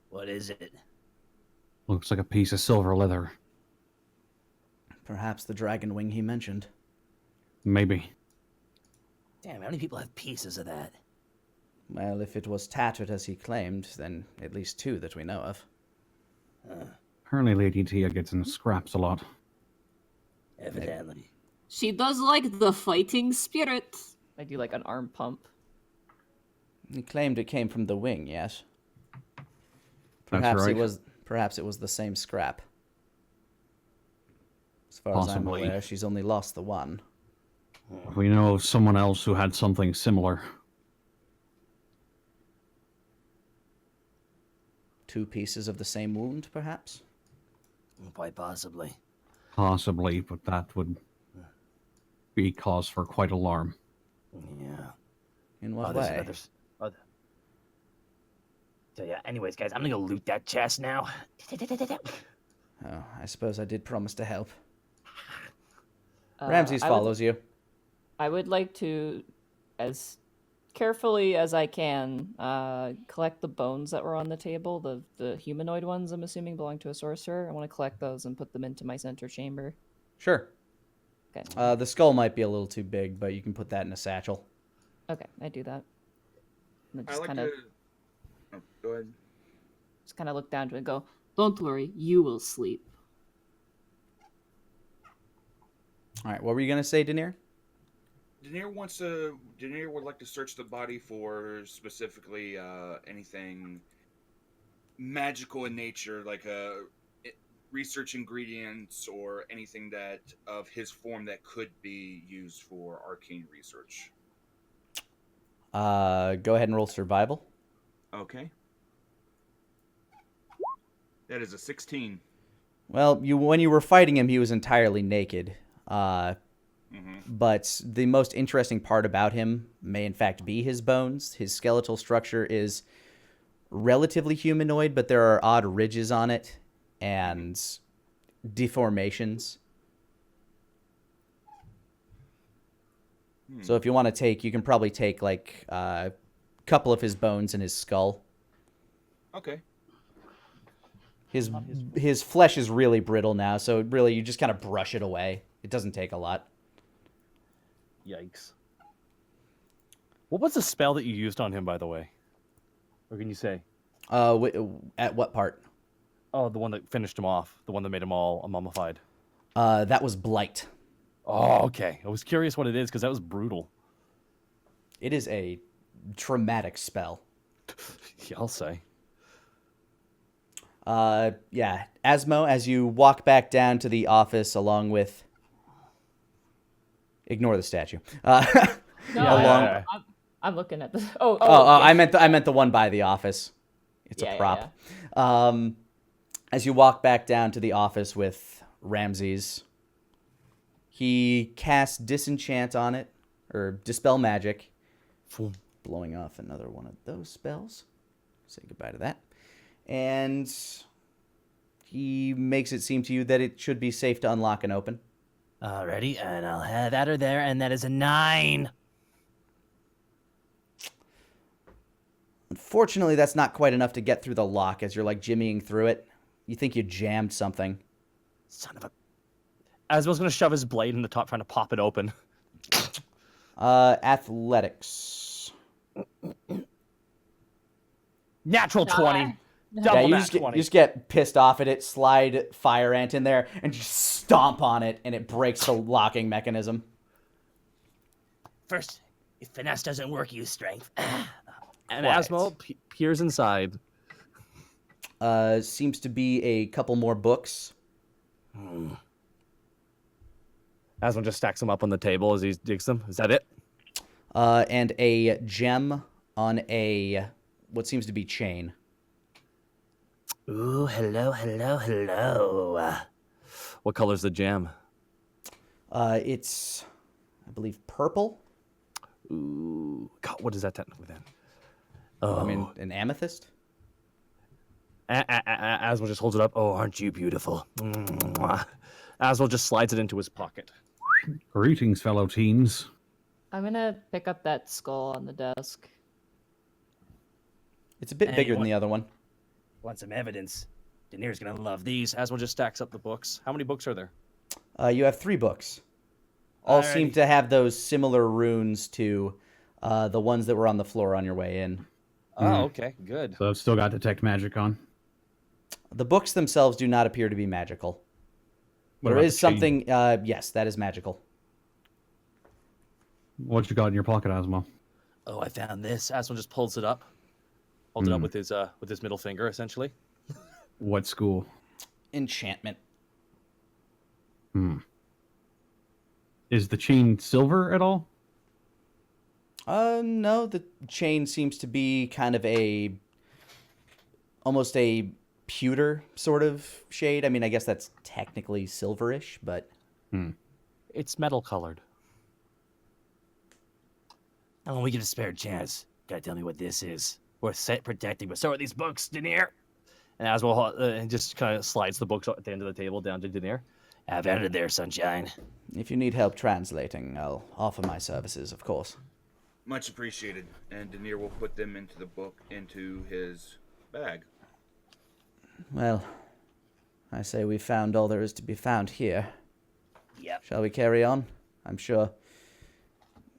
What is it? Looks like a piece of silver leather. Perhaps the dragon wing he mentioned. Maybe. Damn, how many people have pieces of that? Well, if it was tattered as he claimed, then at least 2 that we know of. Apparently Lady Tia gets in scraps a lot. Evidently. She does like the fighting spirit. I do like an arm pump. He claimed it came from the wing, yes. That's Perhaps right. Perhaps it was the same scrap. As far as I'm Possibly. aware, she's only lost the one. We know of someone else who had something similar. 2 pieces of the same wound, perhaps? Quite possibly. Possibly, but that would be cause for quite alarm. Yeah. In what there's way? another... So yeah, anyways, guys, I'm gonna go loot that chest now. Oh, I suppose I did promise to help. Ramses follows you. I would like to, as carefully as I can, collect the bones that were on the table. The humanoid ones, I'm assuming, belong to a sorcerer. I want to collect those and put them into my center chamber. Sure. Okay. The skull might be a little too big, but you can put that in a satchel. Okay, I do that. And then I just like kind of to... Oh, go ahead. just kind of look down to it and go, Don't worry, you will sleep. All right, what were you going to say, Daenerys? Daenerys would like to search the body for specifically anything magical in nature, like research ingredients or anything that of his form that could be used for arcane research. Go ahead and roll survival. Okay. That is a 16. Well, when you were fighting him, he was entirely naked. But the most interesting part about him may in fact be his bones. His skeletal structure is relatively humanoid, but there are odd ridges on it and deformations. So if you want to take, you can probably take like a couple of his bones and his skull. Okay. His flesh is really brittle now, so really you just kind of brush it away. It doesn't take a lot. Yikes. What was the spell that you used on him, by the way? Or can you say? At what part? Oh, the one that finished him off. The one that made him all mummified. That was Blight. Oh, okay. I was curious what it is, because that was brutal. It is a traumatic spell. Yeah, I'll say. Yeah. Asmo, as you walk back down to the office along with... Ignore the statue. No, Yeah. I'm looking at the. Yeah. I meant the one by the office. It's a prop. As you walk back down to the office with Ramses, he casts Disenchant on it, or Dispel Magic, blowing off another one of those spells. Say goodbye to that. And he makes it seem to you that it should be safe to unlock and open. Alrighty, and I'll have that or there, and that is a 9. Unfortunately, that's not quite enough to get through the lock as you're like jimmying through it. You think you jammed something. Son of a... Asmo's going to shove his blade in the top, trying to pop it open. Athletics. Natural 20. Yeah, Double you nat just, 20. you just get pissed off at it, slide Fire Ant in there, and just stomp on it, and it breaks the locking mechanism. First, if finesse doesn't work, use strength. And Quiet. Asmo peers inside. Seems to be a couple more books. Asmo just stacks them up on the table as he digs them. Is that it? And a gem on a what seems to be chain. Ooh, hello, hello, hello. What color's the gem? It's, I believe, purple. Ooh, God, what is that technically then? I mean, an amethyst. Asmo just holds it up. Oh, aren't you beautiful? Asmo just slides it into his pocket. Greetings, fellow teens. I'm gonna pick up that skull on the desk. It's a bit Hey, bigger than what- the other one. Want some evidence? Daenerys gonna love these. Asmo just stacks up the books. How many books are there? You have 3 books. All seem Alrighty. to have those similar runes to the ones that were on the floor on your way in. Oh, okay, good. So I've still got detect magic on. The books themselves do not appear to be magical. What There about is the chain? something, yes, that is magical. What you got in your pocket, Asmo? Oh, I found this. Asmo just pulls it up, holds it up with his middle finger, essentially. What school? Enchantment. Is the chain silver at all? No, the chain seems to be kind of almost a pewter sort of shade. I mean, I guess that's technically silverish, but It's metal colored. How long we get a spare chance? Gotta tell me what this is. Worth protecting, but so are these books, Daenerys. And Asmo just kind of slides the books at the end of the table down to Daenerys. Have at it there, sunshine. if you need help translating, I'll offer my services, of course. Much appreciated. And Daenerys will put them into the book, into his bag. Well, I say we found all there is to be found here. Yep. Shall we carry on? I'm sure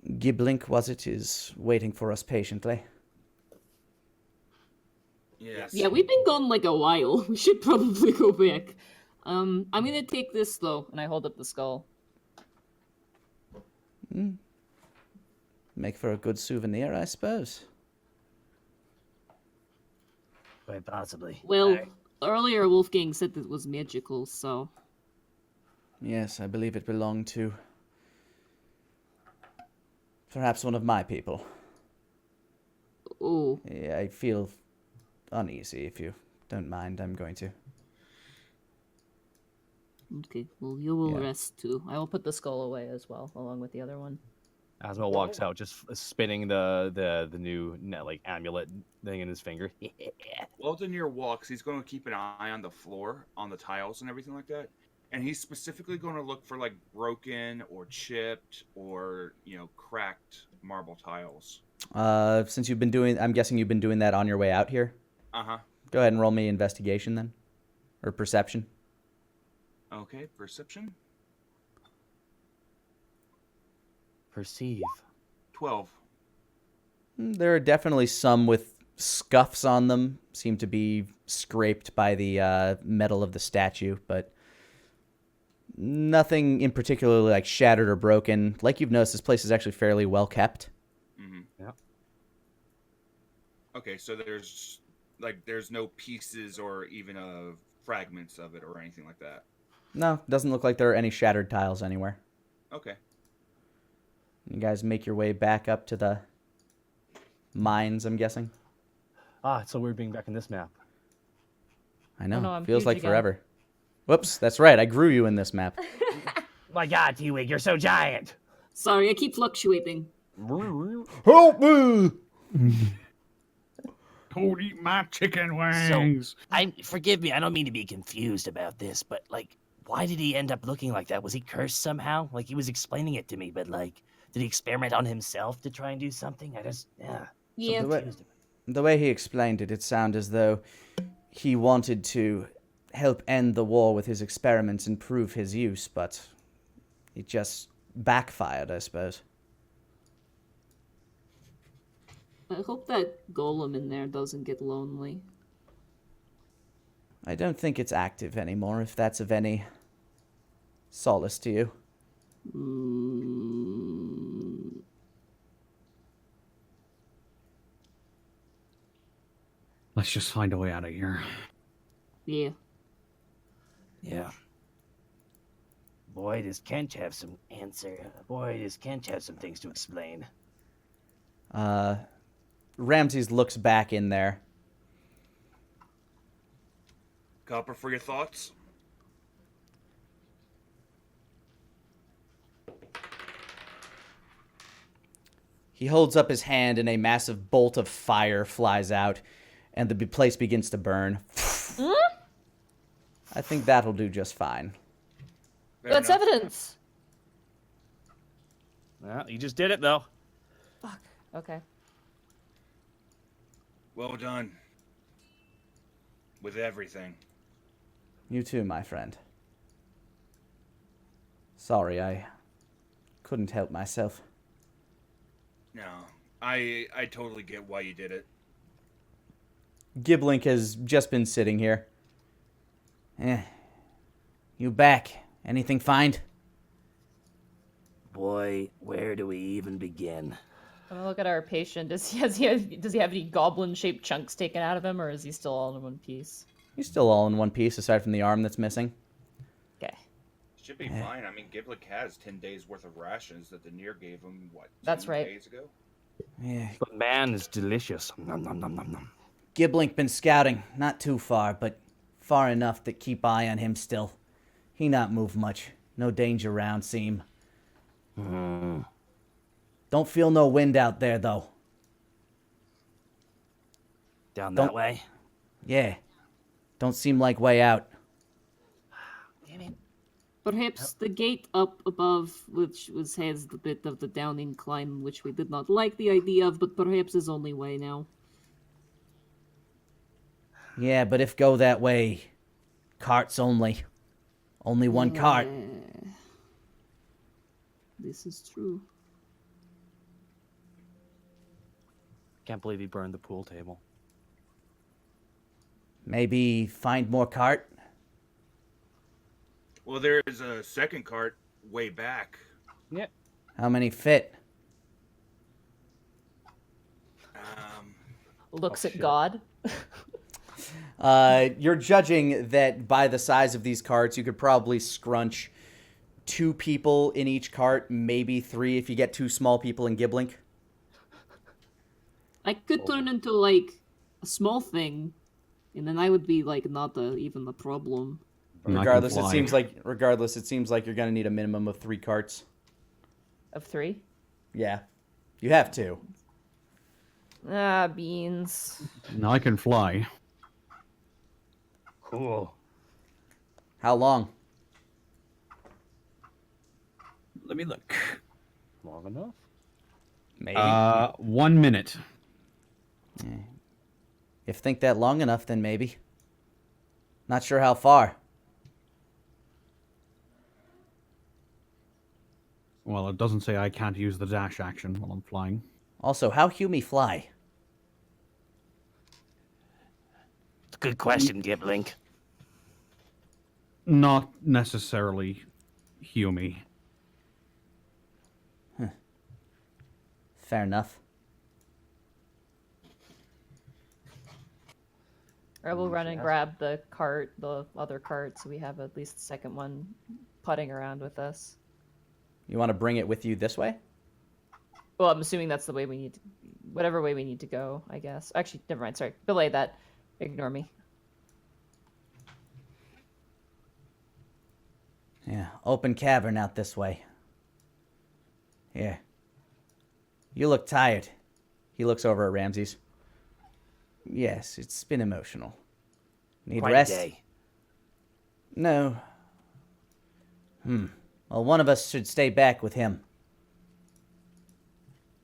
Giblink, was it, is waiting for us patiently. Yes. Yeah, we've been gone like a while. We should probably go back. I'm gonna take this though. And I hold up the skull. Make for a good souvenir, I suppose. Quite possibly. Well, Alright. earlier Wolfgang said it was magical, so Yes, I believe it belonged to perhaps one of my people. oh, Yeah, I feel uneasy. If you don't mind, I'm going to. okay. Well, you will Yeah. rest too. I will put the skull away as well, along with the other one. Asmo walks out, just spinning the new like amulet thing in his finger. While Daenerys walks, he's going to keep an eye on the floor, on the tiles and everything like that. And he's specifically going to look for like broken or chipped or, cracked marble tiles. Since you've been doing, I'm guessing you've been doing that on your way out here. Uh-huh. Go ahead and roll me investigation then, or perception. Okay, perception. Perceive. 12. There are definitely some with scuffs on them. Seem to be scraped by the metal of the statue, but nothing in particular like shattered or broken. Like you've noticed, this place is actually fairly well kept. Mm-hmm. Yeah. Okay, so there's no pieces or even fragments of it or anything like that. No, doesn't look like there are any shattered tiles anywhere. Okay. You guys make your way back up to the mines, I'm guessing. Ah, it's so weird being back in this map. I know. no, I'm Feels huge like again. Forever. Whoops, that's right. I grew you in this map. My God, T-Wig, you're so giant. Sorry, I keep fluctuating. Help me! Don't eat my chicken wings. Forgive me, I don't mean to be confused about this, but like, why did he end up looking like that? Was he cursed somehow? Like, he was explaining it to me, but like, did he experiment on himself to try and do something? Yeah. The way he explained it, it sounded as though he wanted to help end the war with his experiments and prove his use, but it just backfired, I suppose. I hope that golem in there doesn't get lonely. I don't think it's active anymore, if that's of any solace to you. Mm, Let's just find a way out of here. yeah. Yeah. Boy, does Kench have some answer. Boy, does Kench have some things to explain. Ramses looks back in there. Copper, for your thoughts? He holds up his hand and a massive bolt of fire flies out, and the place begins to burn. I think that'll do just fine. Fair That's enough. evidence. Well, you just did it, though. Okay. Well done. With everything. You too, my friend. Sorry, I couldn't help myself. No, I totally get why you did it. Giblink has just been sitting here. You back? Anything find? Boy, where do we even begin? I'm gonna look at our patient. Does he have any goblin-shaped chunks taken out of him, or is he still all in one piece? He's still all in one piece, aside from the arm that's missing. Okay. Should be fine. I mean, Giblick has 10 days worth of rations that the Nier gave him, what, That's 2 right. days ago? Yeah. But man is delicious. Nom, nom, nom, nom, nom. Giblink been scouting, not too far, but far enough to keep eye on him still. He not move much. No danger round, seem. Don't feel no wind out there, though. Down Don't- that way? Yeah. Don't seem like way out. Damn it. Perhaps the gate up above, which has the bit of the down incline, which we did not like the idea of, but perhaps is only way now. Yeah, but if go that way, carts only. Only one cart. This is true. Can't believe he burned the pool table. Maybe find more cart? Well, there is a second cart way back. Yeah. How many fit? Looks at shit. God. You're judging that by the size of these carts, you could probably scrunch 2 people in each cart, maybe 3 if you get 2 small people in Giblink. I could turn into, like, a small thing, and then I would be, like, not even the problem. And I can Regardless, fly. it seems like you're gonna need a minimum of 3 carts. Of 3. Yeah, you have to. Ah, beans. Now I can fly. Cool. How long? Let me look. Long enough? Maybe. 1 minute. If think that long enough, then maybe. Not sure how far. Well, it doesn't say I can't use the dash action while I'm flying. Also, how Hume fly? Good question, Gibling. Not necessarily Hume. Fair enough. I will run and grab the cart, the other cart, so we have at least the second one putting around with us. You want to bring it with you this way? Well, I'm assuming that's the way we need to, whatever way we need to go, I guess. Actually, never mind, sorry. Belay that. Ignore me. Yeah, open cavern out this way. Here. You look tired. He looks over at Ramses. Yes, it's been emotional. Need Quite rest? a day. No. Well, one of us should stay back with him.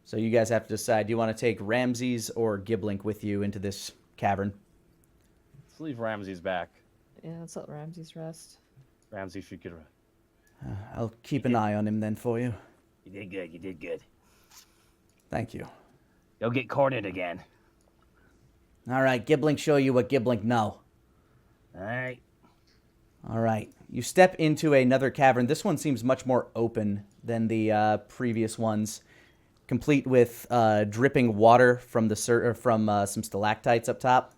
So you guys have to decide. Do you want to take Ramses or Giblink with you into this cavern? Let's leave Ramses back. Yeah, let's let Ramses rest. Ramses should get a... I'll keep an eye on him then for you. You did good. You did good. Thank you. Don't get cornered again. All right, Giblink show you what Giblink know. All right. All right. You step into another cavern. This one seems much more open than the previous ones, complete with dripping water from some stalactites up top.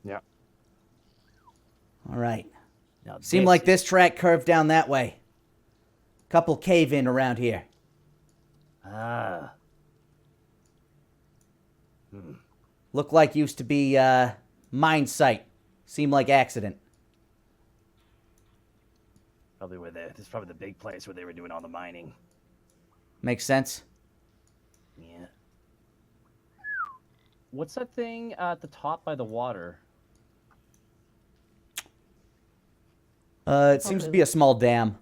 Yeah. All right. Now Seemed like this track curved down that way. Couple cave in around here. Ah. Look like used to be mine site. Seemed like accident. Probably where this is probably the big place where they were doing all the mining. Makes sense. Yeah. What's that thing at the top by the water? It seems to be a small dam,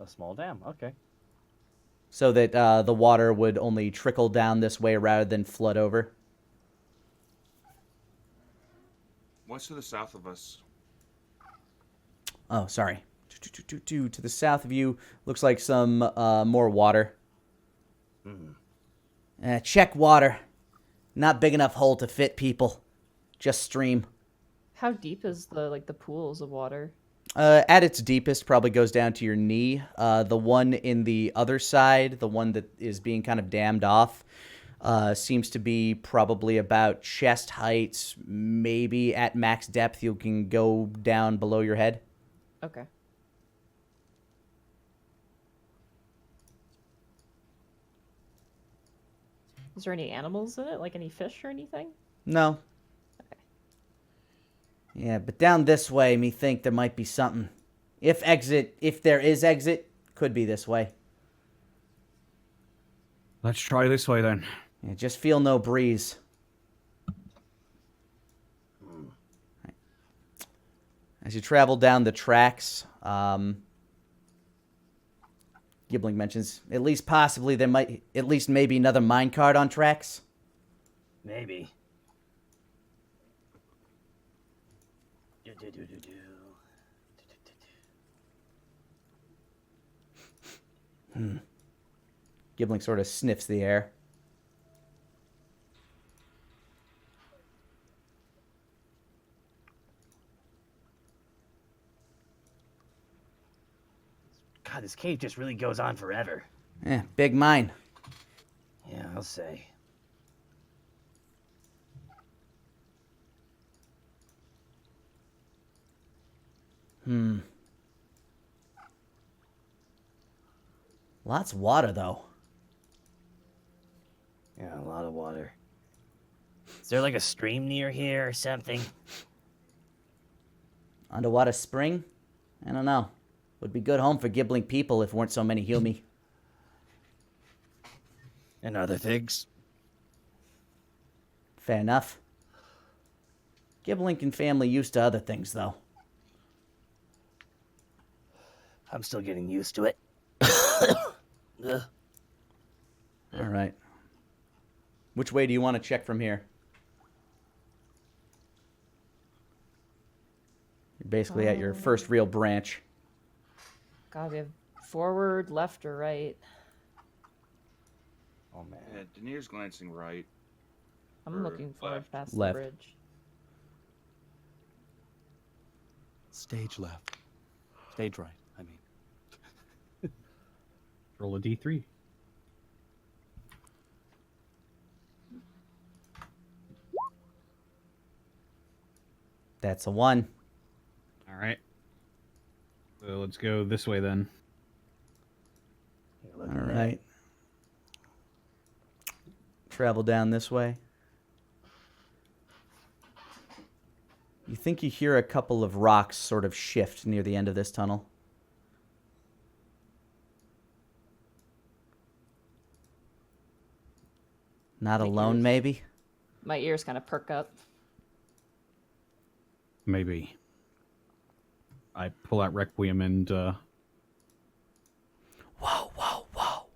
A small dam. Okay. so that the water would only trickle down this way rather than flood over. What's to the south of us? Oh, sorry. To the south of you, looks like some more water. Check water. Not big enough hole to fit people. Just stream. How deep is the pools of water? At its deepest, probably goes down to your knee. The one in the other side, the one that is being kind of dammed off, seems to be probably about chest height. Maybe at max depth, you can go down below your head. Okay. Is there any animals in it? Like any fish or anything? No. Okay. Yeah, but down this way, me think there might be something. If there is exit, could be this way. Let's try this way then. Yeah, just feel no breeze. As you travel down the tracks, Gibbling mentions at least possibly there might at least maybe another minecart on tracks. Maybe. Gibbling sort of sniffs the air. God, this cave just really goes on forever. Big mine. Yeah, I'll say. Lots of water though. Yeah, a lot of water. Is there like a stream near here or something? Underwater spring? I don't know. Would be good home for Gibbling people if weren't so many Hume. And other things? Fair enough. Gibbling and family used to other things though. I'm still getting used to it. Ugh. All right. Which way do you want to check from here? You're basically at your first real branch. God, we have forward, left, or right. Oh man. Yeah, Daenerys glancing right. I'm Or looking forward left. past Left. the bridge. Stage left. Stage right, I mean. Roll a d3. That's a 1. All right. So let's go this way then. All right. Travel down this way. You think you hear a couple of rocks sort of shift near the end of this tunnel. Not alone, maybe? My ears kind of perk up. Maybe. I pull out Requiem and, Whoa, whoa, whoa.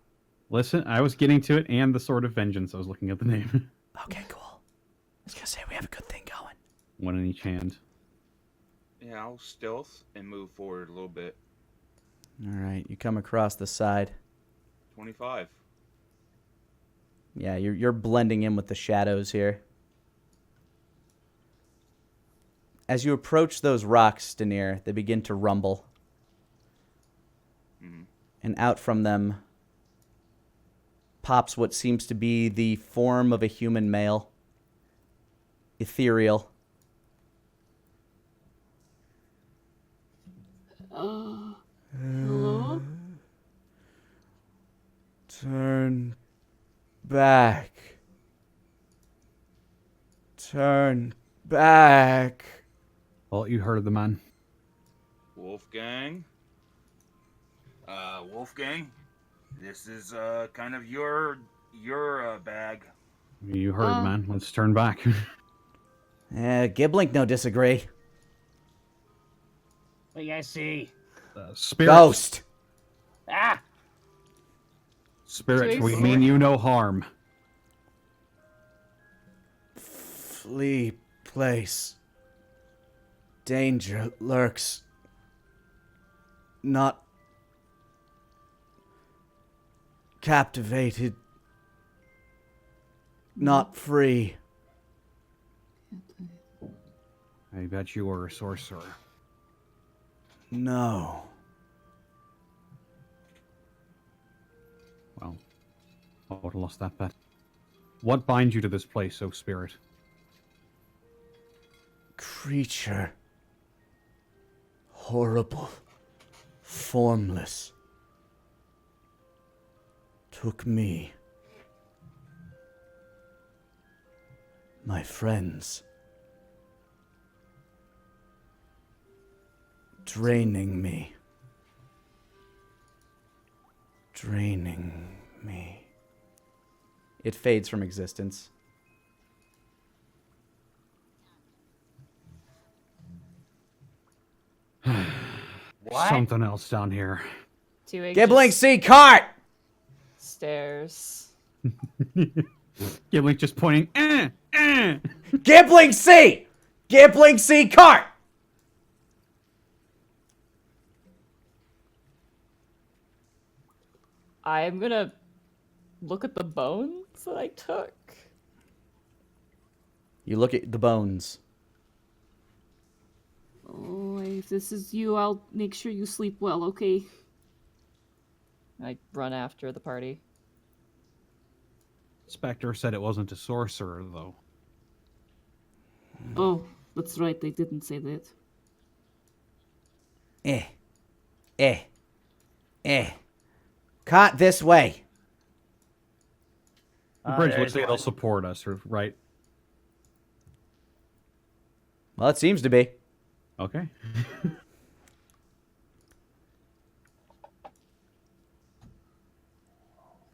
listen, I was getting to it, and the Sword of Vengeance. I was looking at the name. Okay, cool. I was gonna say we have a good thing going. One in each hand. Yeah, I'll stealth and move forward a little bit. All right, you come across the side. 25. Yeah, you're blending in with the shadows here. As you approach those rocks, Daenerys, they begin to rumble. Mm-hmm. And out from them pops what seems to be the form of a human male. Ethereal. Hello? Turn back. Turn back. Well, you heard the man. Wolfgang. Wolfgang, this is kind of your bag. You heard the man. Let's turn back. Giblink no disagree. What do you guys see? Spirits. Ghost. Ah! Spirits, we Jason. mean you no harm. Flee place. Danger lurks. Not captivated. Not free. I bet you were a sorcerer. No. Well, I would have lost that bet. What binds you to this place, O spirit? Creature. Horrible. Formless. Took me. My friends. Draining me. Draining me. It fades from existence. Something else down here. 2 Giblink, see cart! Stairs. Giblink just pointing. Giblink, see! Giblink, see cart! I'm gonna look at the bones that I took. You look at the bones. Oh, if this is you, I'll make sure you sleep well, okay? I run after the party. Spectre said it wasn't a sorcerer, though. Oh, that's right, they didn't say that. Cart this way. The bridge there's looks like it'll one. support us, right? Well, it seems to be. Okay.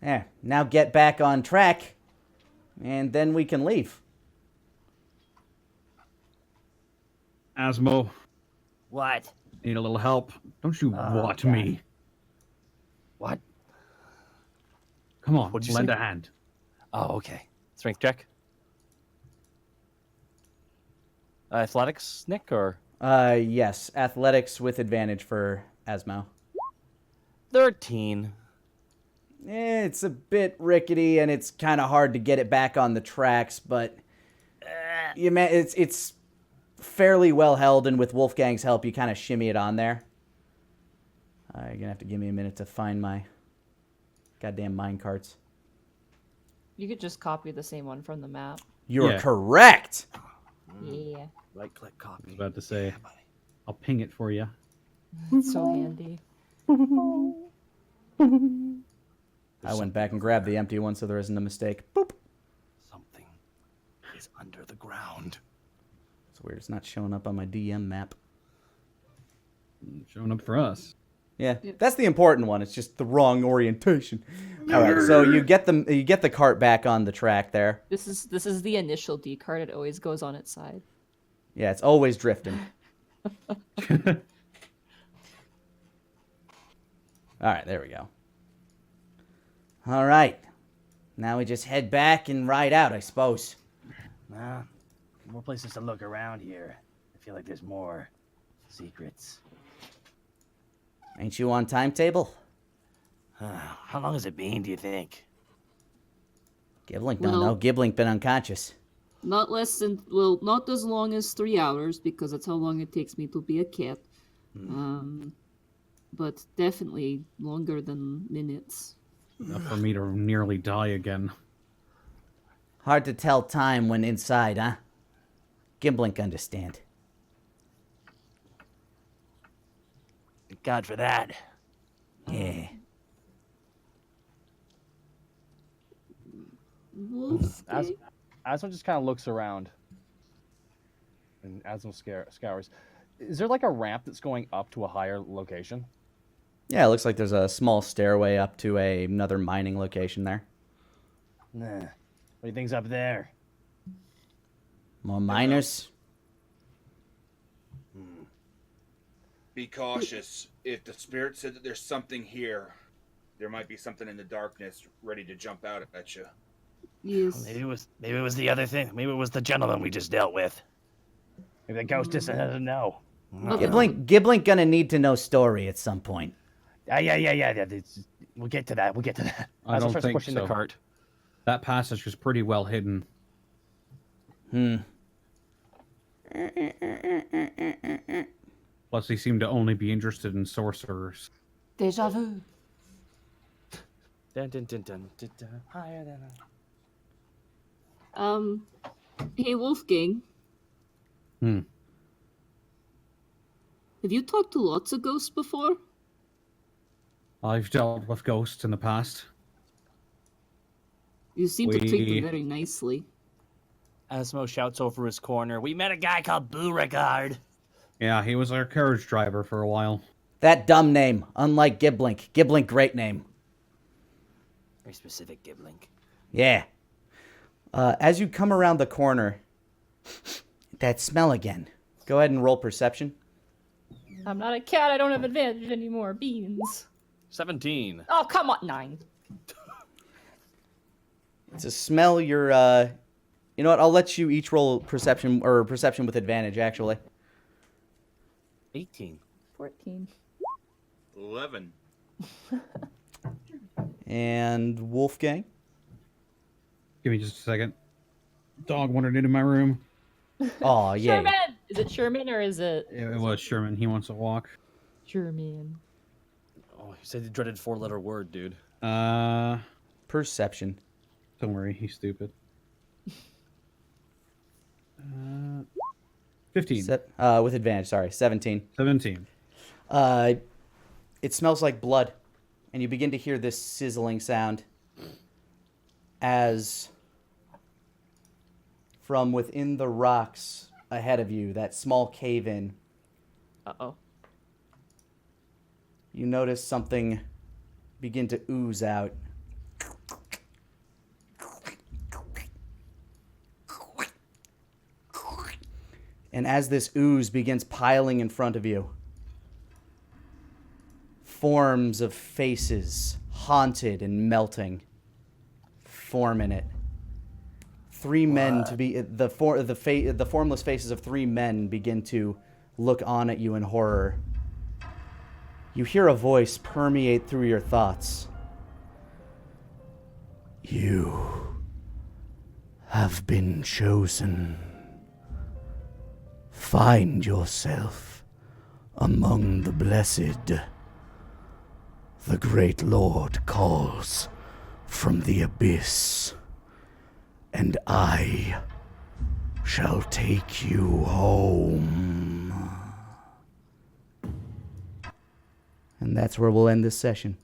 There. Now get back on track, and then we can leave. Asmo, What? need a little help? Don't you watch me. What? Come on, What'd you lend say? a hand. Oh, okay. Strength check. Athletics, Nick, or Yes. Athletics with advantage for Asmo. 13. It's a bit rickety, and it's kind of hard to get it back on the tracks, but it's fairly well held, and with Wolfgang's help, you kind of shimmy it on there. You're going to have to give me a minute to find my goddamn mine carts. You could just copy the same one from the map. You're correct! Yeah. Right-click copy. I was about to say, I'll ping it for you. It's so handy. I went back and grabbed the empty one so there isn't a mistake. Boop! Something is under the ground. It's weird, it's not showing up on my DM map. Showing up for us. Yeah, that's the important one. It's just the wrong orientation. All right, so you get the cart back on the track there. This is the initial D card. It always goes on its side. Yeah, it's always drifting. All right, there we go. All right, now we just head back and ride out, I suppose. Nah, more places to look around here. I feel like there's more secrets. Ain't you on timetable? How long has it been, do you think? Giblink don't Well- know. Giblink been unconscious. Not less than, not as long as 3 hours, because that's how long it takes me to be a cat. But definitely longer than minutes. Enough for me to nearly die again. Hard to tell time when inside, huh? Giblink understand. Thank God for that. Yeah. Wolfgang? Asmo just kind of looks around. And Asmo scours. Is there like a ramp that's going up to a higher location? Yeah, it looks like there's a small stairway up to another mining location there. Nah. What do you think's up there? More miners? Be cautious. If the spirit said that there's something here, there might be something in the darkness ready to jump out at you. Yes. Maybe it was the other thing. Maybe it was the gentleman we just dealt with. Maybe the ghost just doesn't know. Giblink gonna need to know story at some point. Yeah. We'll get to that. I Asmo don't starts think pushing so. the cart. That passage was pretty well hidden. Plus, they seem to only be interested in sorcerers. Deja vu. Dun, dun, dun, dun, dun, dun. Higher than Hey Wolfgang. Hmm. Have you talked to lots of ghosts before? I've dealt with ghosts in the past. You seem to treat We- them very nicely. Asmo shouts over his corner. We met a guy called Beauregard. Yeah, he was our carriage driver for a while. That dumb name, unlike Giblink. Giblink, great name. Very specific, Giblink. Yeah. As you come around the corner, that smell again. Go ahead and roll perception. I'm not a cat. I don't have advantage anymore. Beans. 17. Oh, come on. 9. It's a smell you're, you know what? I'll let you each roll perception with advantage, actually. 18. 14. 11. And Wolfgang? Give me just a second. Dog wandered into my room. Oh, yeah. Sherman! Is it Sherman or is it It was Sherman. He wants to walk. Sherman? Oh, he said the dreaded 4-letter word, dude. Perception. Don't worry, he's stupid. 15. With advantage, sorry. 17. 17. It smells like blood, and you begin to hear this sizzling sound as from within the rocks ahead of you, that small cave-in, Uh-oh. you notice something begin to ooze out. And as this ooze begins piling in front of you, forms of faces, haunted and melting, form in it. Three men to be the formless faces of three men begin to look on at you in horror. You hear a voice permeate through your thoughts. You have been chosen. Find yourself among the blessed. The great Lord calls from the abyss, and I shall take you home. And that's where we'll end this session.